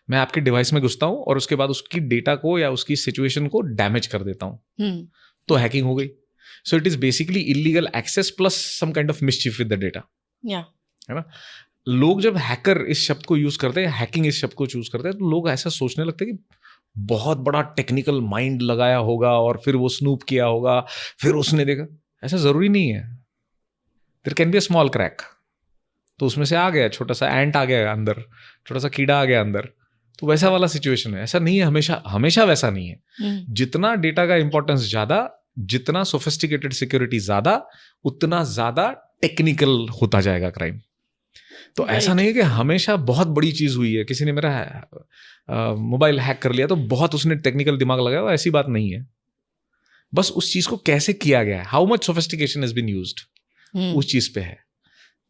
मैं आपके डिवाइस में घुसता हूं और उसके बाद उसकी डेटा को या उसकी सिचुएशन को डैमेज कर देता हूं, तो हैकिंग हो गई. So it is basically illegal access plus some kind of mischief with the data. है ना. लोग जब हैकर इस शब्द को यूज करते हैं, हैकिंग इस शब्द को चूज करते हैं, तो लोग ऐसा सोचने लगते हैं कि बहुत बड़ा टेक्निकल माइंड लगाया होगा और फिर वो स्नूप किया होगा, फिर उसने देखा. ऐसा जरूरी नहीं है. There can be a small crack. तो उसमें से आ गया, छोटा सा एंट आ गया अंदर, छोटा सा कीड़ा आ गया अंदर, तो वैसा वाला सिचुएशन है. ऐसा नहीं है, हमेशा वैसा नहीं है. जितना डेटा का इंपॉर्टेंस ज्यादा, जितना सोफिस्टिकेटेड सिक्योरिटी ज्यादा, उतना ज्यादा टेक्निकल होता जाएगा क्राइम. तो ऐसा नहीं है कि हमेशा बहुत बड़ी चीज हुई है, किसी ने मेरा मोबाइल हैक कर लिया तो बहुत उसने टेक्निकल दिमाग लगाया, ऐसी बात नहीं है. बस उस चीज को कैसे किया गया है, how much sophistication has been used, उस चीज पे है.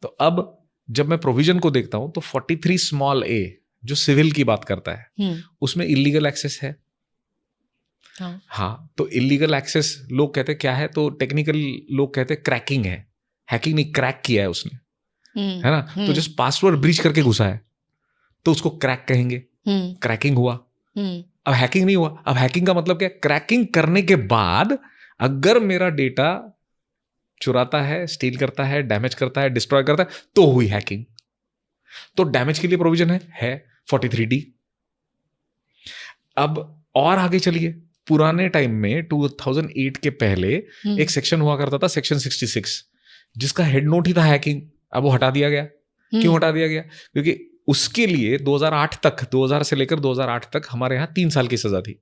तो अब जब मैं प्रोविजन को देखता हूं तो 43 स्मॉल a जो सिविल की बात करता है उसमें इलीगल एक्सेस है। हाँ, तो इलीगल एक्सेस लोग कहते क्या है, तो टेक्निकल लोग कहते क्रैकिंग है। हैकिंग नहीं, क्रैक किया है उसने, है ना। तो जस्ट पासवर्ड ब्रीच करके घुसा है तो उसको क्रैक कहेंगे, क्रैकिंग हुआ। अब हैकिंग नहीं हुआ। अब हैकिंग का मतलब क्या, क्रैकिंग करने के बाद अगर मेरा डेटा चुराता है, स्टील करता है, डैमेज करता है, डिस्ट्रॉय करता है, तो हुई हैकिंग। तो डैमेज के लिए प्रोविजन है 43D। अब और आगे चलिए, पुराने टाइम में 2008 के पहले एक सेक्शन हुआ करता था, सेक्शन 66, जिसका हेड नोट ही था हैकिंग। अब वो हटा दिया गया। क्यों हटा दिया गया? क्योंकि उसके लिए 2008 तक, 2000 से लेकर 2008 तक हमारे यहां 3 साल की सजा थी।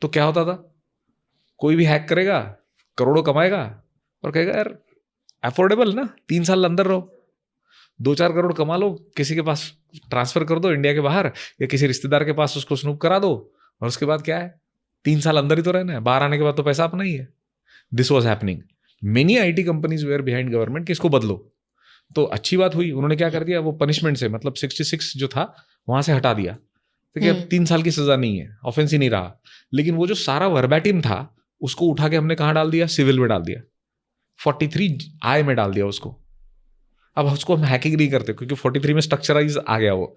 तो क्या होता था, कोई भी हैक करेगा, करोड़ों कमाएगा और कहेगा यार अफोर्डेबल ना, 3 साल अंदर रहो, 2-4 करोड़ कमा लो, किसी के पास ट्रांसफर कर दो इंडिया के बाहर, या किसी रिश्तेदार के पास उसको स्नूप करा दो, और उसके बाद क्या है, 3 साल अंदर ही तो रहना है, बाहर आने के बाद तो पैसा अपना ही है। This was happening. Many IT companies were behind government कि इसको बदलो। तो अच्छी बात हुई, उन्होंने क्या कर दिया, वो पनिशमेंट से मतलब 66 जो था वहां से हटा दिया। तो क्या, 3 साल की सजा नहीं है, ऑफेंस ही नहीं रहा। लेकिन वो जो सारा वर्बैटिम था उसको उठा के हमने कहाँ डाल दिया, सिविल में डाल दिया, 43I में डाल दिया उसको। अब उसको हम हैकिंग नहीं करते क्योंकि 43 में स्ट्रक्चराइज आ गया, वो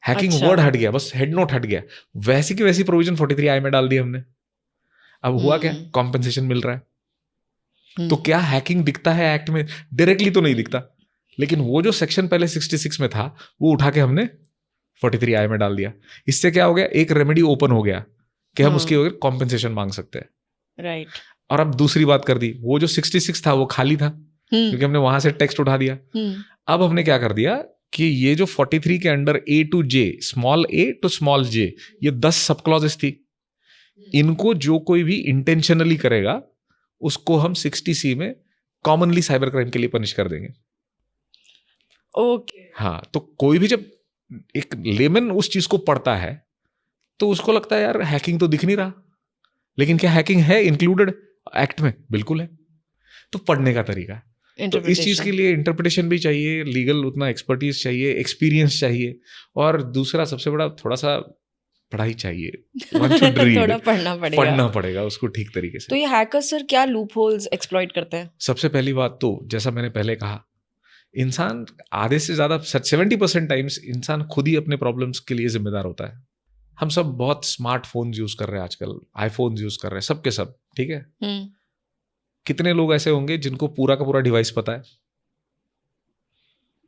हैकिंग वर्ड हट गया, बस हेड नोट हट गया। वैसी की वैसी प्रोविजन 43I में डाल दी हमने। अब हुआ क्या, कॉम्पेंसेशन मिल रहा है। तो क्या हैकिंग दिखता है एक्ट में? डायरेक्टली तो नहीं दिखता, लेकिन वो जो सेक्शन पहले 66 में था वो उठा के हमने 43I में डाल दिया। इससे क्या हो गया, एक रेमेडी ओपन हो गया कि हम उसकी कॉम्पेंसेशन मांग सकते हैं।
राइट।
और अब दूसरी बात कर दी, वो जो 66 था वो खाली था क्योंकि हमने वहां से टेक्स्ट उठा दिया। अब हमने क्या कर दिया कि ये जो 43 के under A to J, small a to small j, ये 10 सब क्लॉजेस थी। इनको जो कोई भी इंटेंशनली करेगा उसको हम 60C में कॉमनली साइबर क्राइम के लिए पनिश कर देंगे।
ओके।
हाँ, तो कोई भी जब एक लेमन उस चीज को पढ़ता है तो उसको लगता है यार हैकिंग तो दिख नहीं रहा, लेकिन क्या हैकिंग है इंक्लूडेड एक्ट में? बिल्कुल है। तो पढ़ने का तरीका, तो इस चीज के लिए इंटरप्रिटेशन भी चाहिए, लीगल उतना एक्सपर्टीज चाहिए, एक्सपीरियंस चाहिए, और दूसरा सबसे बड़ा थोड़ा सा पढ़ाई चाहिए।
थोड़ा
पढ़ना पड़ेगा उसको ठीक तरीके से।
तो ये हैकर्स सर क्या लूप होल्स एक्सप्लॉइट करते हैं?
सबसे पहली बात तो जैसा मैंने पहले कहा, इंसान आधे से ज्यादा 70% टाइम्स इंसान खुद ही अपने प्रॉब्लम्स के लिए जिम्मेदार होता है। हम सब बहुत स्मार्टफोन्स यूज कर रहे हैं आजकल, आईफोन्स यूज कर रहे हैं, सबके सब, ठीक है। कितने लोग ऐसे होंगे जिनको पूरा का पूरा डिवाइस पता है?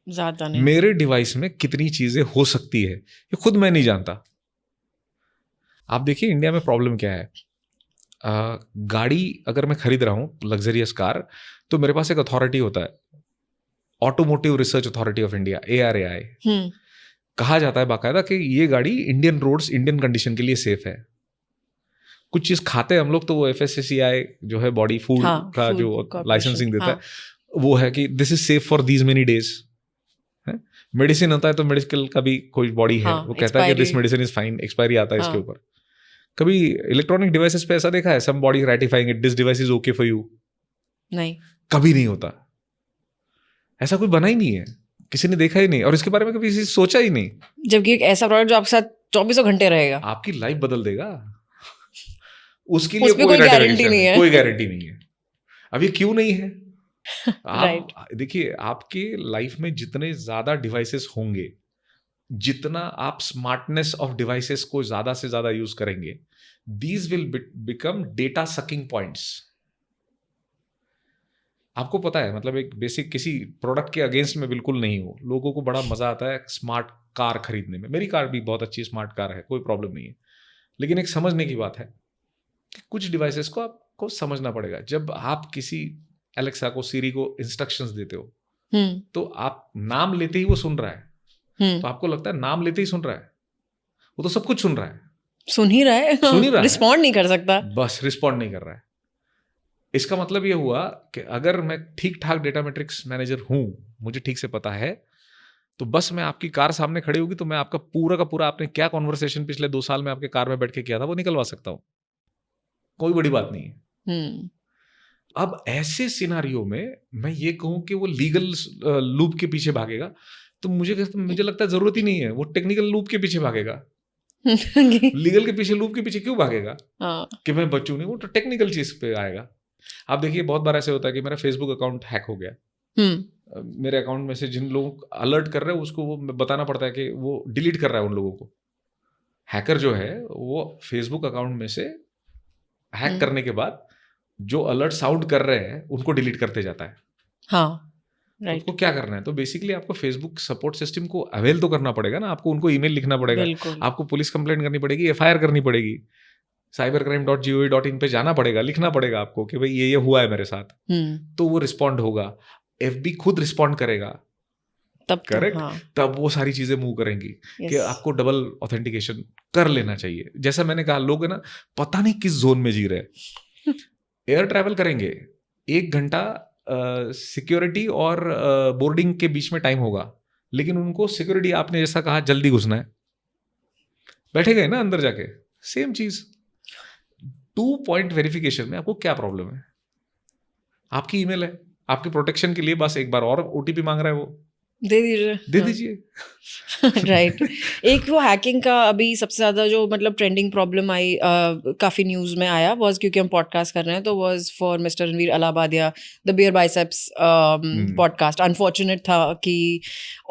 ज्यादा नहीं।
मेरे डिवाइस में कितनी चीजें हो सकती है ये खुद मैं नहीं जानता। आप देखिए इंडिया में प्रॉब्लम क्या है। गाड़ी अगर मैं खरीद रहा हूं, लग्जरियस कार, तो मेरे पास एक अथॉरिटी होता है, automotive research authority of India, ARAI। कहा जाता है बाकायदा कि ये गाड़ी इंडियन रोड्स, इंडियन कंडीशन के लिए सेफ है। कुछ चीज खाते हैं हम लोग तो वो FSSAI जो है बॉडी फूड का जो लाइसेंसिंग देता है, वो है कि this is safe for these many days. Medicine होता है तो मेडिकल का भी कोई बॉडी है, वो कहता है कि this medicine is fine, expiry आता है इसके ऊपर। कभी इलेक्ट्रॉनिक डिवाइसेस पे ऐसा देखा है, some body ratifying it, this device is okay for you? नहीं, कभी नहीं होता। ऐसा कोई बना ही नहीं है, किसी ने देखा ही नहीं, और इसके बारे में कभी किसी सोचा ही नहीं। जबकि एक ऐसा प्रोडक्ट जो आपके साथ 24 घंटे रहेगा, आपकी लाइफ बदल देगा, उसके लिए कोई गारंटी नहीं है, कोई गारंटी नहीं है। अब ये क्यों नहीं है? आप देखिए, आपके लाइफ में जितने ज्यादा डिवाइसेस होंगे, जितना आप स्मार्टनेस ऑफ डिवाइसेस को ज्यादा से ज्यादा यूज करेंगे, these will become data sucking points. आपको पता है, मतलब एक बेसिक किसी प्रोडक्ट के अगेंस्ट में बिल्कुल नहीं हो, लोगों को बड़ा मजा आता है स्मार्ट कार खरीदने में। मेरी कार भी बहुत अच्छी स्मार्ट कार है, कोई प्रॉब्लम नहीं है, लेकिन एक समझने की बात है कि कुछ डिवाइसेस को आपको समझना पड़ेगा। जब आप किसी एलेक्सा को, सीरी को इंस्ट्रक्शंस देते हो, तो आप नाम लेते ही वो सुन रहा है, तो आपको लगता है नाम लेते ही सुन रहा है, वो तो सब कुछ सुन रहा है, सुन ही रहा है, रिस्पॉन्ड नहीं कर सकता, बस रिस्पॉन्ड नहीं कर रहा है। इसका मतलब यह हुआ कि अगर मैं ठीक ठाक डेटा मैट्रिक्स मैनेजर हूं, मुझे ठीक से पता है, तो बस मैं आपकी कार सामने खड़ी होगी तो मैं आपका पूरा का पूरा, आपने क्या कॉन्वर्सेशन पिछले 2 साल में आपके कार में बैठ के किया था, वो निकलवा सकता हूं। कोई बड़ी बात नहीं है। अब ऐसे सिनारियो में मैं ये कहूं कि वो लीगल लूप के पीछे भागेगा, तो मुझे लगता है जरूरत ही नहीं है, वो टेक्निकल लूप के पीछे भागेगा। लीगल के पीछे, लूप के पीछे क्यों भागेगा कि मैं बचूं नहीं, वो तो टेक्निकल चीज पे आएगा। आप देखिए बहुत बार ऐसे होता है कि मेरा फेसबुक अकाउंट हैक हो गया, मेरे अकाउंट में से जिन लोगों को अलर्ट कर रहे हैं उसको वो बताना पड़ता है कि वो डिलीट कर रहा है उन लोगों को। हैकर जो है वो फेसबुक अकाउंट में से हैक करने के बाद जो अलर्ट साउंड कर रहे हैं उनको डिलीट करते जाता है।
हाँ, राइट।
तो क्या करना है, तो बेसिकली आपको फेसबुक सपोर्ट सिस्टम को अवेल तो करना पड़ेगा ना, आपको उनको ईमेल लिखना पड़ेगा, आपको पुलिस कंप्लेंट करनी पड़ेगी, FIR करनी पड़ेगी, cybercrime.gov.in पे जाना पड़ेगा, लिखना पड़ेगा आपको कि भाई ये हुआ है मेरे साथ, तो वो रिस्पॉन्ड होगा, FB खुद रिस्पॉन्ड करेगा,
तब
करेक्ट, तब वो सारी चीजें मूव करेंगी कि आपको डबल ऑथेंटिकेशन कर लेना चाहिए। जैसा मैंने कहा, लोग है ना पता नहीं किस जोन में जी रहे हैं, एयर ट्रैवल करेंगे 1 घंटा सिक्योरिटी और बोर्डिंग के बीच में टाइम होगा, लेकिन उनको सिक्योरिटी आपने जैसा कहा जल्दी घुसना है, बैठे गए ना अंदर जाके, सेम चीज 2 पॉइंट वेरिफिकेशन में आपको क्या प्रॉब्लम है? आपकी ईमेल है, आपके प्रोटेक्शन के लिए बस एक बार और OTP मांग रहा है, वो दे दीजिए।
राइट। एक वो हैकिंग का अभी सबसे ज्यादा जो मतलब ट्रेंडिंग प्रॉब्लम आई, काफी न्यूज में आया, वाज क्योंकि हम पॉडकास्ट कर रहे हैं, तो was for mister Ranveer Allahabadia, the beer biceps podcast. Unfortunate था कि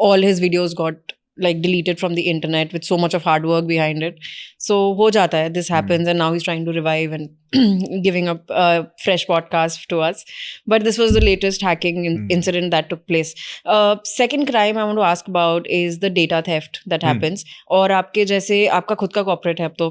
all his videos got like deleted from the internet with so much of hard work behind it. So ho jata hai, this happens, and now he's trying to revive and giving up a fresh podcast to us. But this was the latest hacking incident that took place. Second crime I want to ask about is the data theft that happens. और आपके जैसे आपका खुद का corporate है, अब तो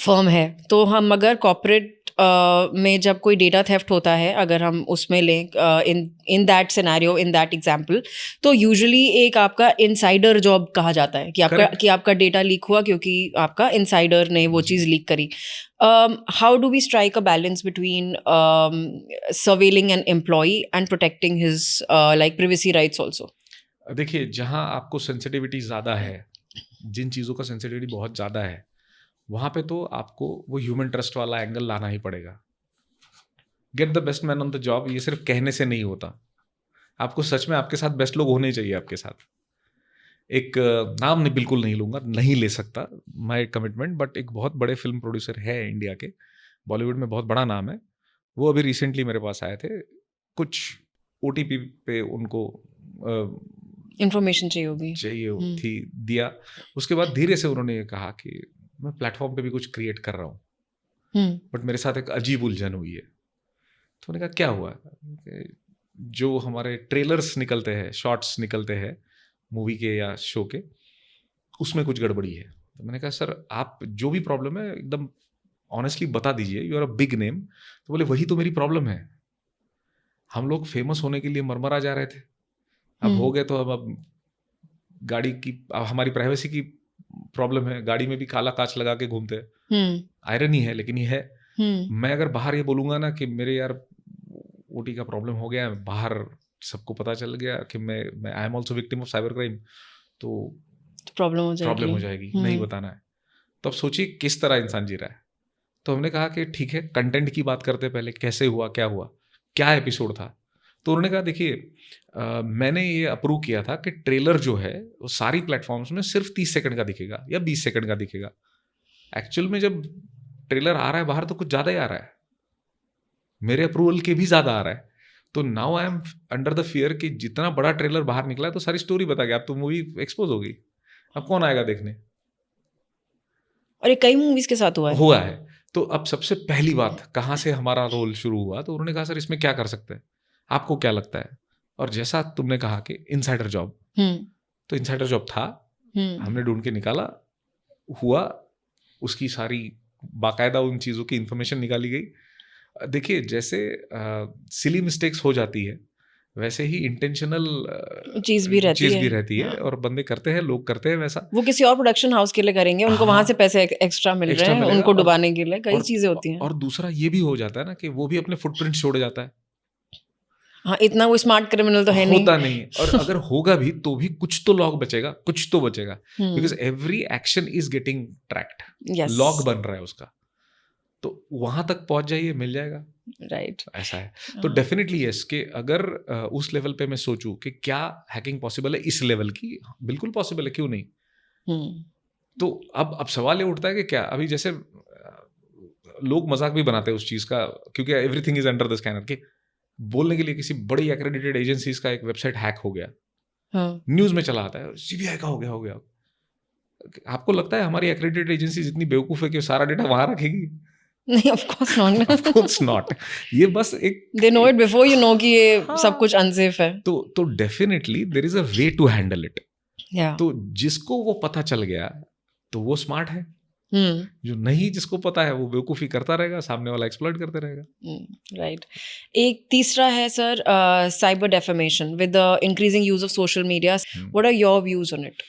firm है, तो हम अगर corporate में जब कोई डेटा थेफ्ट होता है, अगर हम उसमें लें in that scenario, in that example, तो यूजुअली एक आपका इनसाइडर जॉब कहा जाता है कि आपका डेटा लीक हुआ क्योंकि आपका इनसाइडर ने वो चीज़ लीक करी। How do we strike a balance between surveilling an employee and protecting his like privacy rights also?
देखिए, जहाँ आपको सेंसिटिविटी ज़्यादा है, जिन चीज़ों का सेंसिटिविटी बहुत ज़्यादा है, वहाँ पे तो आपको वो ह्यूमन ट्रस्ट वाला एंगल लाना ही पड़ेगा। Get the best man on the job, ये सिर्फ कहने से नहीं होता, आपको सच में आपके साथ बेस्ट लोग होने चाहिए आपके साथ। एक नाम नहीं, बिल्कुल नहीं लूँगा, नहीं ले सकता, माय कमिटमेंट, बट एक बहुत बड़े फिल्म प्रोड्यूसर है इंडिया के, बॉलीवुड में बहुत बड़ा नाम है, वो अभी रिसेंटली मेरे पास आए थे, कुछ OTP पे उनको
इंफॉर्मेशन चाहिए
थी, दिया। उसके बाद धीरे से उन्होंने ये कहा कि मैं प्लेटफॉर्म पे भी कुछ क्रिएट कर रहा हूँ, बट मेरे साथ एक अजीब उलझन हुई है। तो मैंने कहा क्या हुआ? जो हमारे ट्रेलर्स निकलते हैं, शॉर्ट्स निकलते हैं मूवी के या शो के, उसमें कुछ गड़बड़ी है। तो मैंने कहा सर, आप जो भी प्रॉब्लम है एकदम ऑनेस्टली बता दीजिए, you are a big name. तो बोले वही तो मेरी प्रॉब्लम है, हम लोग फेमस होने के लिए मरमरा जा रहे थे, अब हो गए तो अब गाड़ी की, हमारी प्राइवेसी की प्रॉब्लम है, गाड़ी में भी काला कांच लगा के घूमते हैं। आयरनी है लेकिन ये है। मैं अगर बाहर ये बोलूंगा ना कि मेरे यार OT का प्रॉब्लम हो गया है, बाहर सबको पता चल गया कि मैं I am also victim of cyber crime, तो प्रॉब्लम हो जाएगी, नहीं बताना है। तो अब सोचिए किस तरह इंसान जी रहा है। तो हमने कहा कि ठीक है, कंटेंट की बात करते पहले, कैसे हुआ, क्या एपिसोड था। तो उन्होंने कहा देखिए, मैंने ये अप्रूव किया था कि ट्रेलर जो है वो सारी प्लेटफॉर्म्स में सिर्फ 30 सेकंड का दिखेगा या 20 सेकंड का दिखेगा। एक्चुअल में जब ट्रेलर आ रहा है बाहर तो कुछ ज़्यादा ही आ रहा है, मेरे अप्रूवल के भी ज़्यादा आ रहा है। तो now I am under the fear कि जितना बड़ा ट्रेलर बाहर निकला है तो सारी स्टोरी बता गया, अब तो मूवी एक्सपोज होगी, अब कौन आएगा देखने।
और ये कई मूवीज के साथ हुआ
है। तो अब सबसे पहली बात, कहाँ से हमारा रोल शुरू हुआ, तो उन्होंने कहा सर इसमें क्या कर सकते हैं, आपको क्या लगता है। और जैसा तुमने कहा कि इनसाइडर जॉब, तो इनसाइडर जॉब था, हमने ढूंढ के निकाला, हुआ, उसकी सारी बाकायदा उन चीज़ों की इंफॉर्मेशन निकाली गई। देखिए, जैसे सिली मिस्टेक्स हो जाती है, वैसे ही इंटेंशनल
चीज़ भी रहती
है और बंदे करते हैं, लोग करते हैं वैसा।
वो किसी और प्रोडक्शन हाउस के लिए करेंगे, उनको वहां से पैसे एक्स्ट्रा मिल रहे हैं, उनको डुबाने के लिए कई चीजें होती हैं।
और दूसरा ये भी हो जाता है ना कि वो भी अपने फुटप्रिंट छोड़ जाता है।
हाँ, इतना वो स्मार्ट क्रिमिनल तो है नहीं,
होता नहीं। और अगर होगा भी तो भी कुछ तो लॉग बचेगा, कुछ तो बचेगा, because every action is getting tracked, log बन रहा है उसका। तो वहां तक पहुंच जाइए, मिल जाएगा।
राइट।
ऐसा है। तो डेफिनेटली यस कि अगर उस लेवल पे मैं सोचूं कि क्या हैकिंग पॉसिबल है इस लेवल की, बिल्कुल पॉसिबल है, क्यों नहीं। तो अब सवाल ये उठता है कि क्या अभी जैसे लोग मजाक भी बनाते हैं उस चीज का, क्योंकि everything is under the scanner, कि बोलने के लिए किसी बड़ी एक्रेडिटेड एजेंसीज का एक वेबसाइट हैक हो गया, न्यूज में चला आता है, सीबीआई का हो गया। आपको लगता है हमारी एक्रेडिटेड एजेंसी इतनी बेवकूफ है कि सारा डेटा वहां रखेगी?
नहीं, of course not.
Of course not. ये बस एक
they know it before you know कि ये
हाँ,
सब कुछ अनसेफ है।
तो definitely there is a way to handle it.
या
तो जिसको वो पता चल गया तो वो स्मार्ट है, जो नहीं जिसको पता है वो बेवकूफी करता रहेगा, सामने वाला एक्सप्लॉइट करते रहेगा।
राइट। एक तीसरा है सर, cyber defamation with the increasing use of social media, what are your views on it?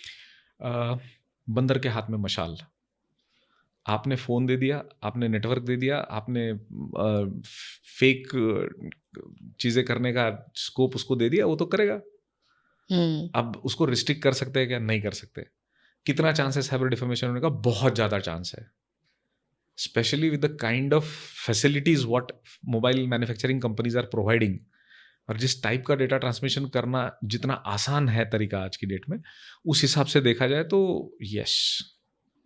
बंदर के हाथ में मशाल। आपने फोन दे दिया, आपने नेटवर्क दे दिया, आपने फेक चीजें करने का स्कोप उसको दे दिया, वो तो करेगा। अब उसको रिस्ट्रिक्ट कर सकते हैं क्या? नहीं कर सकते। कितना चांस है साइबर डिफेमेशन होने का? बहुत ज्यादा चांस है, specially with the kind of facilities what mobile manufacturing companies are providing, और जिस टाइप का डेटा ट्रांसमिशन करना जितना आसान है तरीका आज की डेट में, उस हिसाब से देखा जाए तो yes,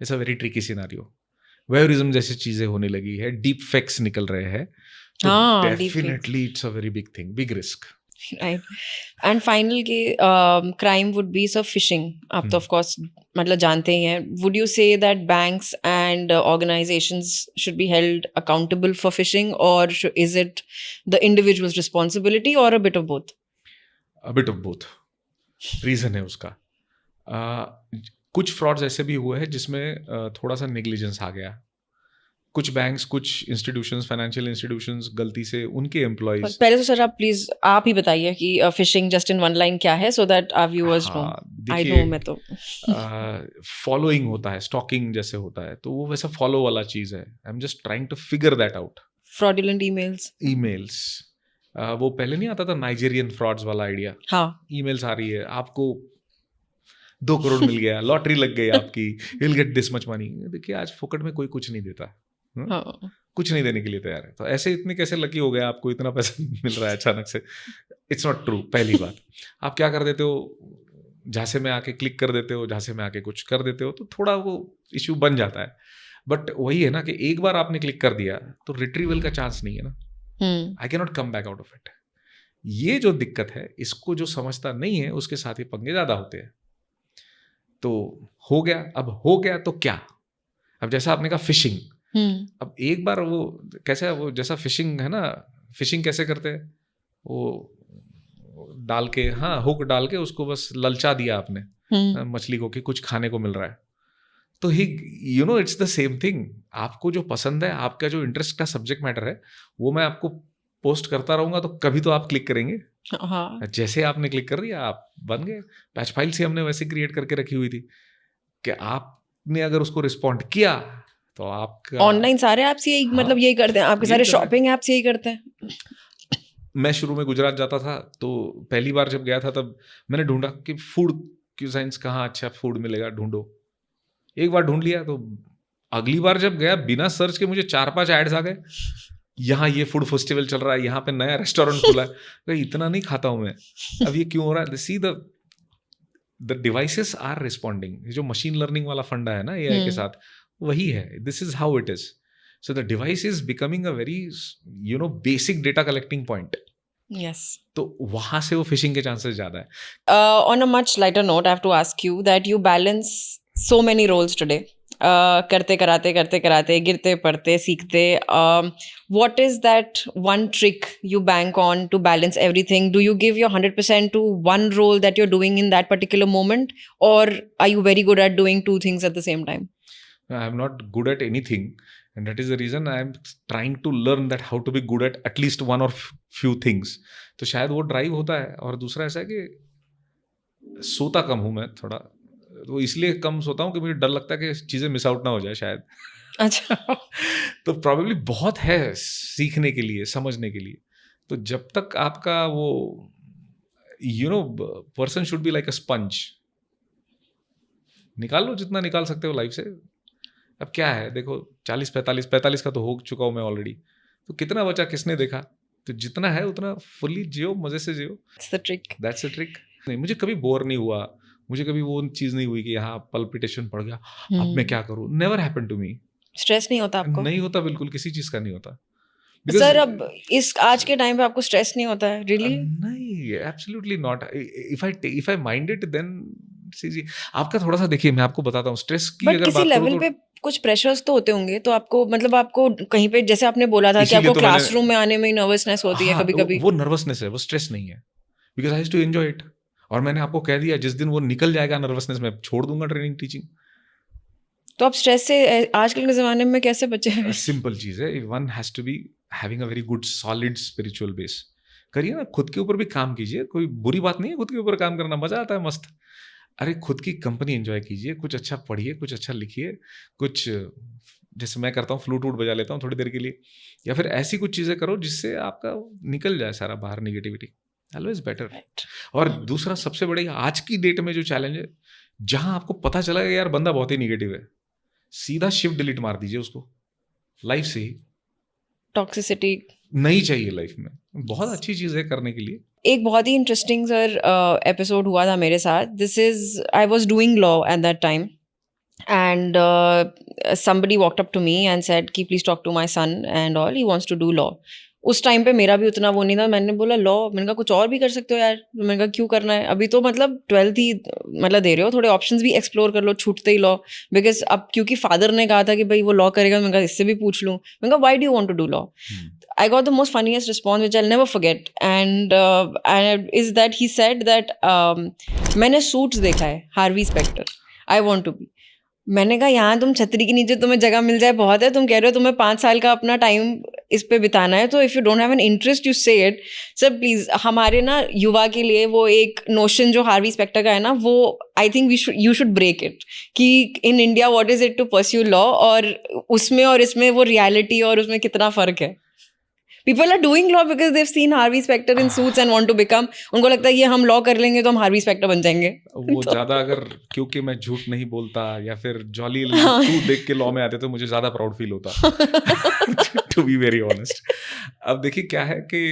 it's a very tricky scenario. Voyeurism जैसी चीजें होने लगी है, डीप फेक्स निकल रहे हैं, तो definitely it's a very big thing, big risk.
Right. And final के crime would be sir phishing. आप तो ऑफ कोर्स मतलब जानते ही हैं। Would you say that banks and organisations should be held accountable for phishing, और is it the individuals responsibility, और a bit of both?
A bit of both. Reason है उसका, कुछ फ्रॉड्स ऐसे भी हुए हैं जिसमें थोड़ा सा नेग्लिजेंस आ गया। कुछ बैंक्स, कुछ इंस्टीट्यूशंस, फाइनेंशियल इंस्टीट्यूशंस गलती से उनके एम्प्लॉइज।
पहले तो सर आप प्लीज आप ही बताइए कि phishing just in one line क्या है, so that our viewers know. I know, मैं तो
फॉलोइंग होता है, स्टॉकिंग जैसे होता है, तो वो वैसा फॉलो वाला चीज है। I am just trying to figure that out.
Fraudulent emails,
वो पहले नहीं आता था नाइजीरियन फ्रॉड्स वाला आइडिया?
हाँ,
ईमेल्स आ रही है, आपको 2 करोड़ मिल गया, लॉटरी लग गई आपकी, you will get this much money. देखिए आज फोकट में कोई कुछ नहीं देता,
हाँ।
कुछ नहीं देने के लिए तैयार है। तो ऐसे इतने कैसे लकी हो गए आपको इतना पैसा मिल रहा है अचानक से? It's not true. पहली बात, आप क्या कर देते हो, झांसे में आके क्लिक कर देते हो, झांसे में आके कुछ कर देते हो, तो थोड़ा वो इश्यू बन जाता है। बट वही है ना कि एक बार आपने क्लिक कर दिया तो रिट्रीवल का चांस नहीं है ना। I can not come back out of it. ये जो दिक्कत है, इसको जो समझता नहीं है उसके साथ ही पंगे ज्यादा होते हैं। तो हो गया, अब हो गया तो क्या? अब जैसा आपने कहा फिशिंग, अब एक बार वो कैसे है, वो जैसा फिशिंग है ना, फिशिंग कैसे करते हैं, वो डाल के, हाँ, हुक डाल के उसको बस ललचा दिया आपने मछली को कि कुछ खाने को मिल रहा है। तो ही you know it's the same thing. आपको जो पसंद है, आपका जो इंटरेस्ट का सब्जेक्ट मैटर है, वो मैं आपको पोस्ट करता रहूंगा, तो कभी तो आप क्लिक करेंगे।
हाँ।
जैसे आपने क्लिक कर दिया, आप बन गए। पैच फाइल से हमने वैसे क्रिएट करके रखी हुई थी कि आपने अगर उसको रिस्पॉन्ड किया तो आपका
ऑनलाइन सारे ऐप्स यही,
हाँ,
मतलब यही करते हैं, आपके सारे शॉपिंग ऐप्स यही करते हैं।
मैं शुरू में गुजरात जाता था, तो पहली बार जब गया था तब मैंने ढूंढा कि फूड क्यूज़ाइंस कहाँ अच्छा फूड मिलेगा, ढूंढो। एक बार ढूंढ लिया तो अगली बार जब गया, बिना सर्च के मुझे 4-5 एड्स आ गए, यहाँ ये फूड फेस्टिवल चल रहा है, यहाँ पे नया रेस्टोरेंट खुला है। इतना नहीं खाता हूँ मैं, अब ये क्यों हो रहा है? See the devices are responding. जो मशीन लर्निंग वाला फंडा है ना एआई के साथ, वही है। This is how it is. So the device is becoming a very basic data collecting point.
Yes.
तो वहां से वो फिशिंग के चांसेस ज्यादा है।
On a much lighter note, I have to ask you that you balance so many roles today. करते कराते गिरते पड़ते सीखते. What is that one trick you bank on to balance everything? Do you give your 100% to one role that you're doing in that particular moment, or are you very good at doing two things at the same time?
I am not good at anything, and that is the reason I am trying to learn that how to be good at least one or few things. तो शायद वो drive होता है। और दूसरा ऐसा है कि सोता कम हूँ मैं थोड़ा, तो इसलिए कम सोता हूँ कि मुझे डर लगता है कि चीज़ें मिस आउट ना हो जाए शायद।
अच्छा।
तो प्रॉबेबली बहुत है सीखने के लिए, समझने के लिए। तो जब तक आपका वो person should be like a sponge, निकाल लो जितना निकाल सकते हो लाइफ से। अब क्या है, देखो 40-45 का तो हो चुका हूँ मैं ऑलरेडी, तो कितना बचा किसने देखा? तो जितना है उतना फुल्ली जियो, मजे से जियो। That's the trick. नहीं, मुझे कभी बोर नहीं हुआ, मुझे कभी वो चीज़ नहीं हुई कि यहाँ पल्पिटेशन बढ़ गया, अब मैं क्या करूँ, never happened to me.
Stress नहीं होता आपको?
नहीं होता, बिल्कुल किसी चीज़ का नहीं होता।
सर अब इस आज के टाइम पे आपको स्ट्रेस नहीं होता है रियली?
नहीं, absolutely not. If I mind it then जी, आपका थोड़ा सा देखिए, मैं आपको बताता हूँ स्ट्रेस की
बट
अगर
किसी
बात करूँ
लेवल
तो
पे कुछ प्रेशर्स तो होते होंगे, तो आपको मतलब आपको कहीं पे, जैसे आपने बोला था कि
इसीलिए
आपको
तो मैंने,
क्लासरूम में आने में नर्वसनेस होती है
हाँ,
कभी कभी।
वो नर्वसनेस है, वो स्ट्रेस नहीं है, because I used to enjoy it. और मैंने आपको कह दिया, जिस दिन वो निकल जाएगा नर्वसनेस, मैं छोड़ दूंगा ट्रेनिंग टीचिंग।
तो आप स्ट्रेस से आजकल के ज़माने में कैसे बचे हैं?
सिंपल चीज़ है, one has to be having a very good solid spiritual base. करिए ना, खुद के ऊपर भी काम कीजिए, कोई बुरी बात नहीं है खुद के ऊपर काम करना, मजा आता है, मस्त। अरे खुद की कंपनी एंजॉय कीजिए, कुछ अच्छा पढ़िए, कुछ अच्छा लिखिए, कुछ जैसे मैं करता हूँ, फ्लूट वूट बजा लेता हूँ थोड़ी देर के लिए, या फिर ऐसी कुछ चीज़ें करो जिससे आपका निकल जाए सारा बाहर निगेटिविटी, ऑलवेज बेटर। और दूसरा सबसे बड़ी आज की डेट में जो चैलेंज है, जहां आपको पता चला यार बंदा बहुत ही निगेटिव है, सीधा शिफ्ट डिलीट मार दीजिए उसको लाइफ से ही।
टॉक्सिसिटी
नहीं चाहिए लाइफ में, बहुत अच्छी चीज़ है करने के लिए।
एक बहुत ही इंटरेस्टिंग सर एपिसोड हुआ था मेरे साथ. This is, I was doing law at that time and somebody walked up to me and said कि please talk to my son and all, he wants to do law. उस time पे मेरा भी उतना वो नहीं था, मैंने बोला लॉ, मैंने कहा कुछ और भी कर सकते हो यार, मैंने कहा क्यों करना है, अभी तो मतलब 12th ही मतलब दे रहे हो, थोड़े ऑप्शंस भी एक्सप्लोर कर लो छूटते ही लॉ. बिकॉज अब क्योंकि फादर ने कहा था कि भाई वो लॉ करेगा, मैंने कहा इससे भी पूछ लूँ, मैंने कहा why do you want to do law. I got the most funniest response which I'll never forget, and is that he said that मैंने सूट्स देखा है, Harvey Specter, I want to be. मैंने कहा यहाँ तुम छतरी के नीचे तुम्हें जगह मिल जाए बहुत है, तुम कह रहे हो तुम्हें 5 साल का अपना टाइम इस पे बिताना है, तो if you don't have an interest you से इट. सर प्लीज़ हमारे ना युवा के लिए वो एक नोशन जो हार्वी स्पेक्टर का है ना, वो I think you should break it, कि in India what is it to pursue law, और उसमें और इसमें वो रियलिटी और उसमें कितना फ़र्क है. People are doing law because they've seen Harvey Specter in suits and want to become. उनको लगता है ये हम लॉ कर लेंगे तो हम हार्वी स्पेक्टर बन जाएंगे.
वो ज्यादा अगर क्योंकि मैं झूठ नहीं बोलता या फिर जॉली टू देख के लॉ में आते तो मुझे ज्यादा प्राउड फील होता, टू बी वेरी ऑनेस्ट. अब देखिए क्या है कि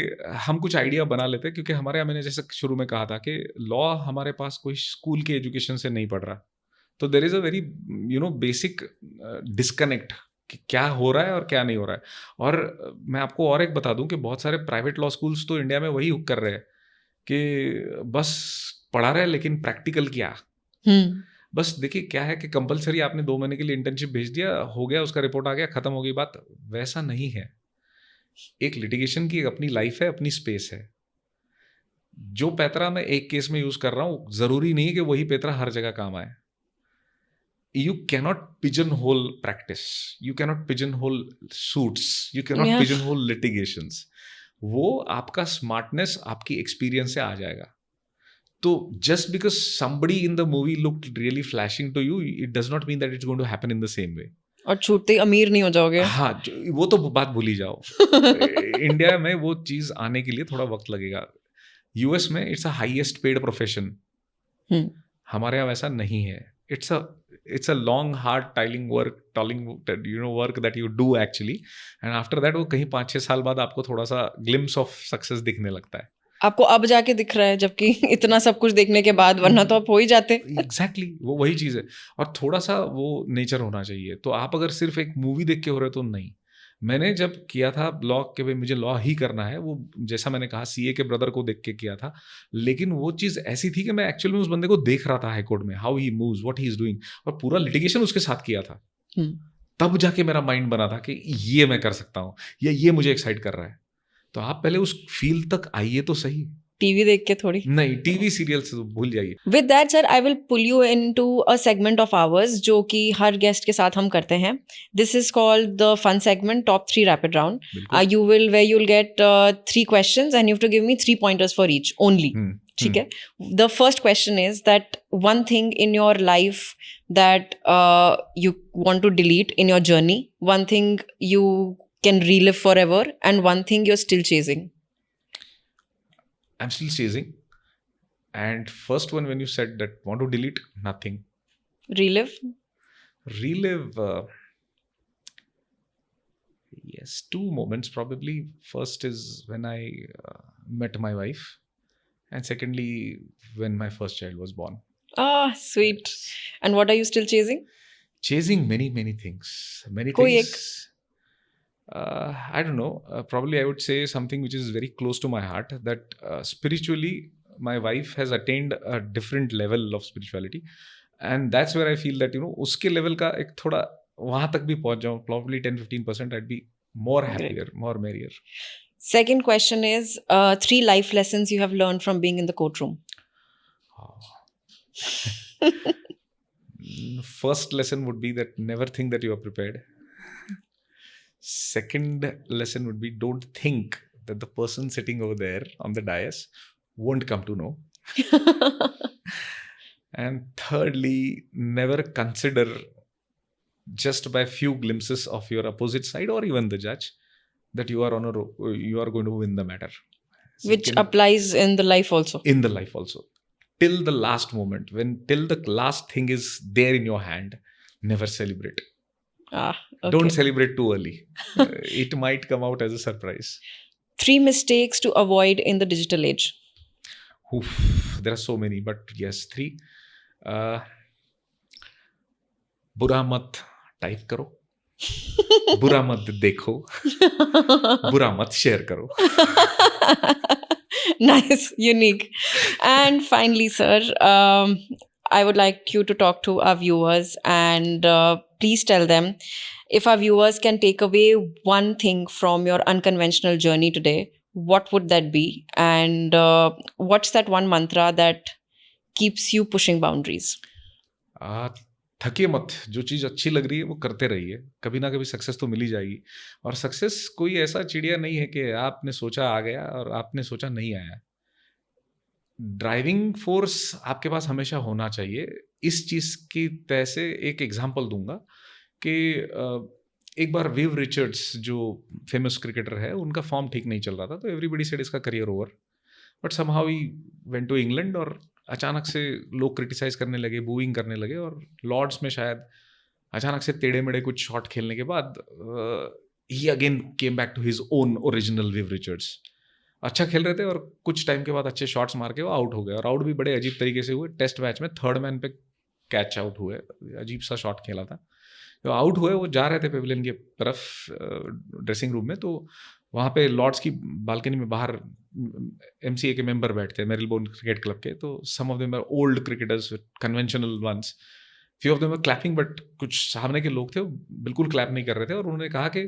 हम कुछ आइडिया बना लेते हैं, क्योंकि हमारे यहाँ, मैंने जैसे शुरू में कहा था कि लॉ हमारे पास कोई स्कूल के एजुकेशन से नहीं पढ़ रहा, तो there is a very basic disconnect कि क्या हो रहा है और क्या नहीं हो रहा है. और मैं आपको और एक बता दूं कि बहुत सारे प्राइवेट लॉ स्कूल्स तो इंडिया में वही कर रहे हैं कि बस पढ़ा रहे हैं लेकिन प्रैक्टिकल क्या. बस देखिए क्या है कि कंपलसरी आपने 2 महीने के लिए इंटर्नशिप भेज दिया, हो गया, उसका रिपोर्ट आ गया, खत्म हो गई बात. वैसा नहीं है. एक लिटिगेशन की अपनी लाइफ है, अपनी स्पेस है. जो पैतरा मैं एक केस में यूज कर रहा हूं, जरूरी नहीं है कि वही पैतरा हर जगह काम आए. You cannot pigeonhole practice, you cannot pigeonhole suits, you cannot pigeonhole litigations. वो आपका स्मार्टनेस आपकी एक्सपीरियंस से आ जाएगा. तो just because somebody in the movie looked really flashing to you, it does not mean that it's going to happen in the same way.
और छूटते ही अमीर नहीं हो जाओगे.
हाँ, वो तो बात भूल ही जाओ. इंडिया में वो चीज आने के लिए थोड़ा वक्त लगेगा. यूएस में it's a highest paid profession, हमारे यहाँ वैसा नहीं है. It's a long hard toiling work that you do actually, and after that वो कहीं 5-6 साल बाद आपको थोड़ा सा glimpse of success दिखने लगता है.
आपको अब जाके दिख रहा है, जबकि इतना सब कुछ देखने के बाद, वरना तो आप हो ही जाते.
Exactly, वो वही चीज़ है. और थोड़ा सा वो नेचर होना चाहिए. तो आप अगर सिर्फ एक मूवी देख के हो रहे हो तो नहीं. मैंने जब किया था लॉ के भाई मुझे लॉ ही करना है, वो जैसा मैंने कहा सीए के ब्रदर को देख के किया था, लेकिन वो चीज़ ऐसी थी कि मैं एक्चुअली में उस बंदे को देख रहा था हाई कोर्ट में, how he moves, what he is doing, और पूरा लिटिगेशन उसके साथ किया था. तब जाके मेरा माइंड बना था कि ये मैं कर सकता हूँ, ये मुझे एक्साइट कर रहा है. तो आप पहले उस फील्ड तक आइए तो सही.
टीवी देख के थोड़ी
नहीं, टीवी सीरियल से भूल जाइए.
With that sir I will pull you into a segment of ours जो कि हर गेस्ट के साथ हम करते हैं. This is called the fun segment top 3 rapid round. You will get 3 questions and you have to give me 3 pointers for each only. ठीक है. The first question is that one thing in your life that you want to delete in your journey, one thing you can relive forever, and one thing you are still chasing.
I'm still chasing. And first one, when you said that want to delete, nothing.
Relive?
Relive. Yes, two moments probably. First is when I met my wife, and secondly, when my first child was born.
Ah, sweet.
Yes.
And what are you still chasing?
Chasing many things. Many
Koi ek.
things. I don't know. Probably I would say something which is very close to my heart, that spiritually, my wife has attained a different level of spirituality. And that's where I feel that, uske level ka ek thoda wahan tak bhi pahunch jaun, probably 10-15%, I'd be more happier, more merrier.
Second question is 3 life lessons you have learned from being in the courtroom.
First lesson would be that never think that you are prepared. Second lesson would be don't think that the person sitting over there on the dais won't come to know. And thirdly, never consider just by few glimpses of your opposite side or even the judge that you are going to win the matter.
Which applies in the life also.
In the life also. Till the last moment, till the last thing is there in your hand, never celebrate.
Okay.
Don't celebrate too early. It might come out as a surprise.
3 mistakes to avoid in the digital age.
Oof, there are so many, but yes, 3. बुरा मत type करो, बुरा मत देखो, बुरा मत share करो.
Nice, unique. And finally, sir, I would like you to talk to our viewers and please tell them if our viewers can take away one thing from your unconventional journey today, what would that be? And what's that one mantra that keeps you pushing boundaries?
थकिए मत. जो चीज़ अच्छी लग रही है वो करते रहिए. कभी ना कभी सक्सेस तो मिल ही जाएगी. और सक्सेस कोई ऐसा चिड़िया नहीं है कि आपने सोचा आ गया और आपने सोचा नहीं आया. ड्राइविंग फोर्स आपके पास हमेशा होना चाहिए. इस चीज़ की तय से एक एग्जांपल दूंगा कि एक बार विव रिचर्ड्स जो फेमस क्रिकेटर है, उनका फॉर्म ठीक नहीं चल रहा था, तो एवरीबडी सेड इसका career over. But somehow he went to England और अचानक से लोग क्रिटिसाइज करने लगे, बूइंग करने लगे, और लॉर्ड्स में शायद अचानक से टेढ़े मेढ़े कुछ शॉट खेलने के बाद ही again came back to his own original Viv Richards. अच्छा खेल रहे थे और कुछ टाइम के बाद अच्छे शॉट्स मार के वो आउट हो गए, और आउट भी बड़े अजीब तरीके से हुए. टेस्ट मैच में 3rd मैन पे कैच आउट हुए, अजीब सा शॉट खेला था. जो आउट हुए वो जा रहे थे पेविलियन की तरफ ड्रेसिंग रूम में, तो वहाँ पे लॉर्ड्स की बालकनी में बाहर MCA के मेंबर बैठते हैं, मेरिलबोर्न क्रिकेट क्लब के. तो some of them are old cricketers, conventional ones. Few of them are clapping, but कुछ सामने के लोग थे वो बिल्कुल क्लैप नहीं कर रहे थे. और उन्होंने कहा कि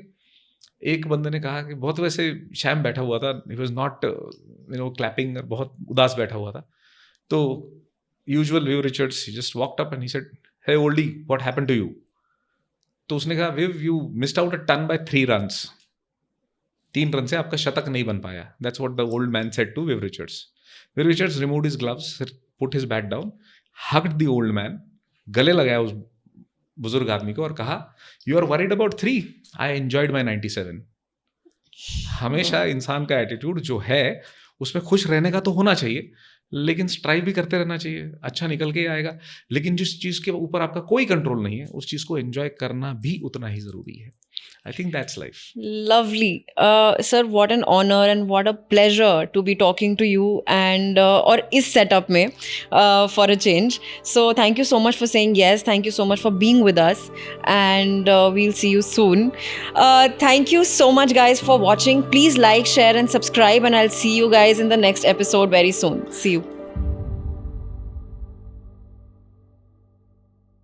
एक बंदे ने कहा कि बहुत वैसे शैम बैठा हुआ था, ही वाज नॉट क्लैपिंग, बहुत उदास बैठा हुआ था. तो usual Viv Richards just walked up and he said, hey oldie, what happened to you? तो उसने कहा, Viv, you missed out a ton by 3 runs. 3 run से आपका शतक नहीं बन पाया. That's what the old man said to Viv Richards. Viv Richards removed his gloves, put his bat down, hugged the old man, गले लगाया उस बुजुर्ग आदमी को और कहा, you are worried about 3, I enjoyed my 97. हमेशा इंसान का एटीट्यूड जो है उसमें खुश रहने का तो होना चाहिए, लेकिन स्ट्राइव भी करते रहना चाहिए. अच्छा निकल के आएगा, लेकिन जिस चीज़ के ऊपर आपका कोई कंट्रोल नहीं है उस चीज़ को एंजॉय करना भी उतना ही ज़रूरी है. I think that's life.
Lovely. Sir, what an honor and what a pleasure to be talking to you and or is setup mein for a change. So thank you so much for saying yes. Thank you so much for being with us, and we'll see you soon. Thank you so much guys for watching. Please like, share and subscribe, and I'll see you guys in the next episode very soon. See you.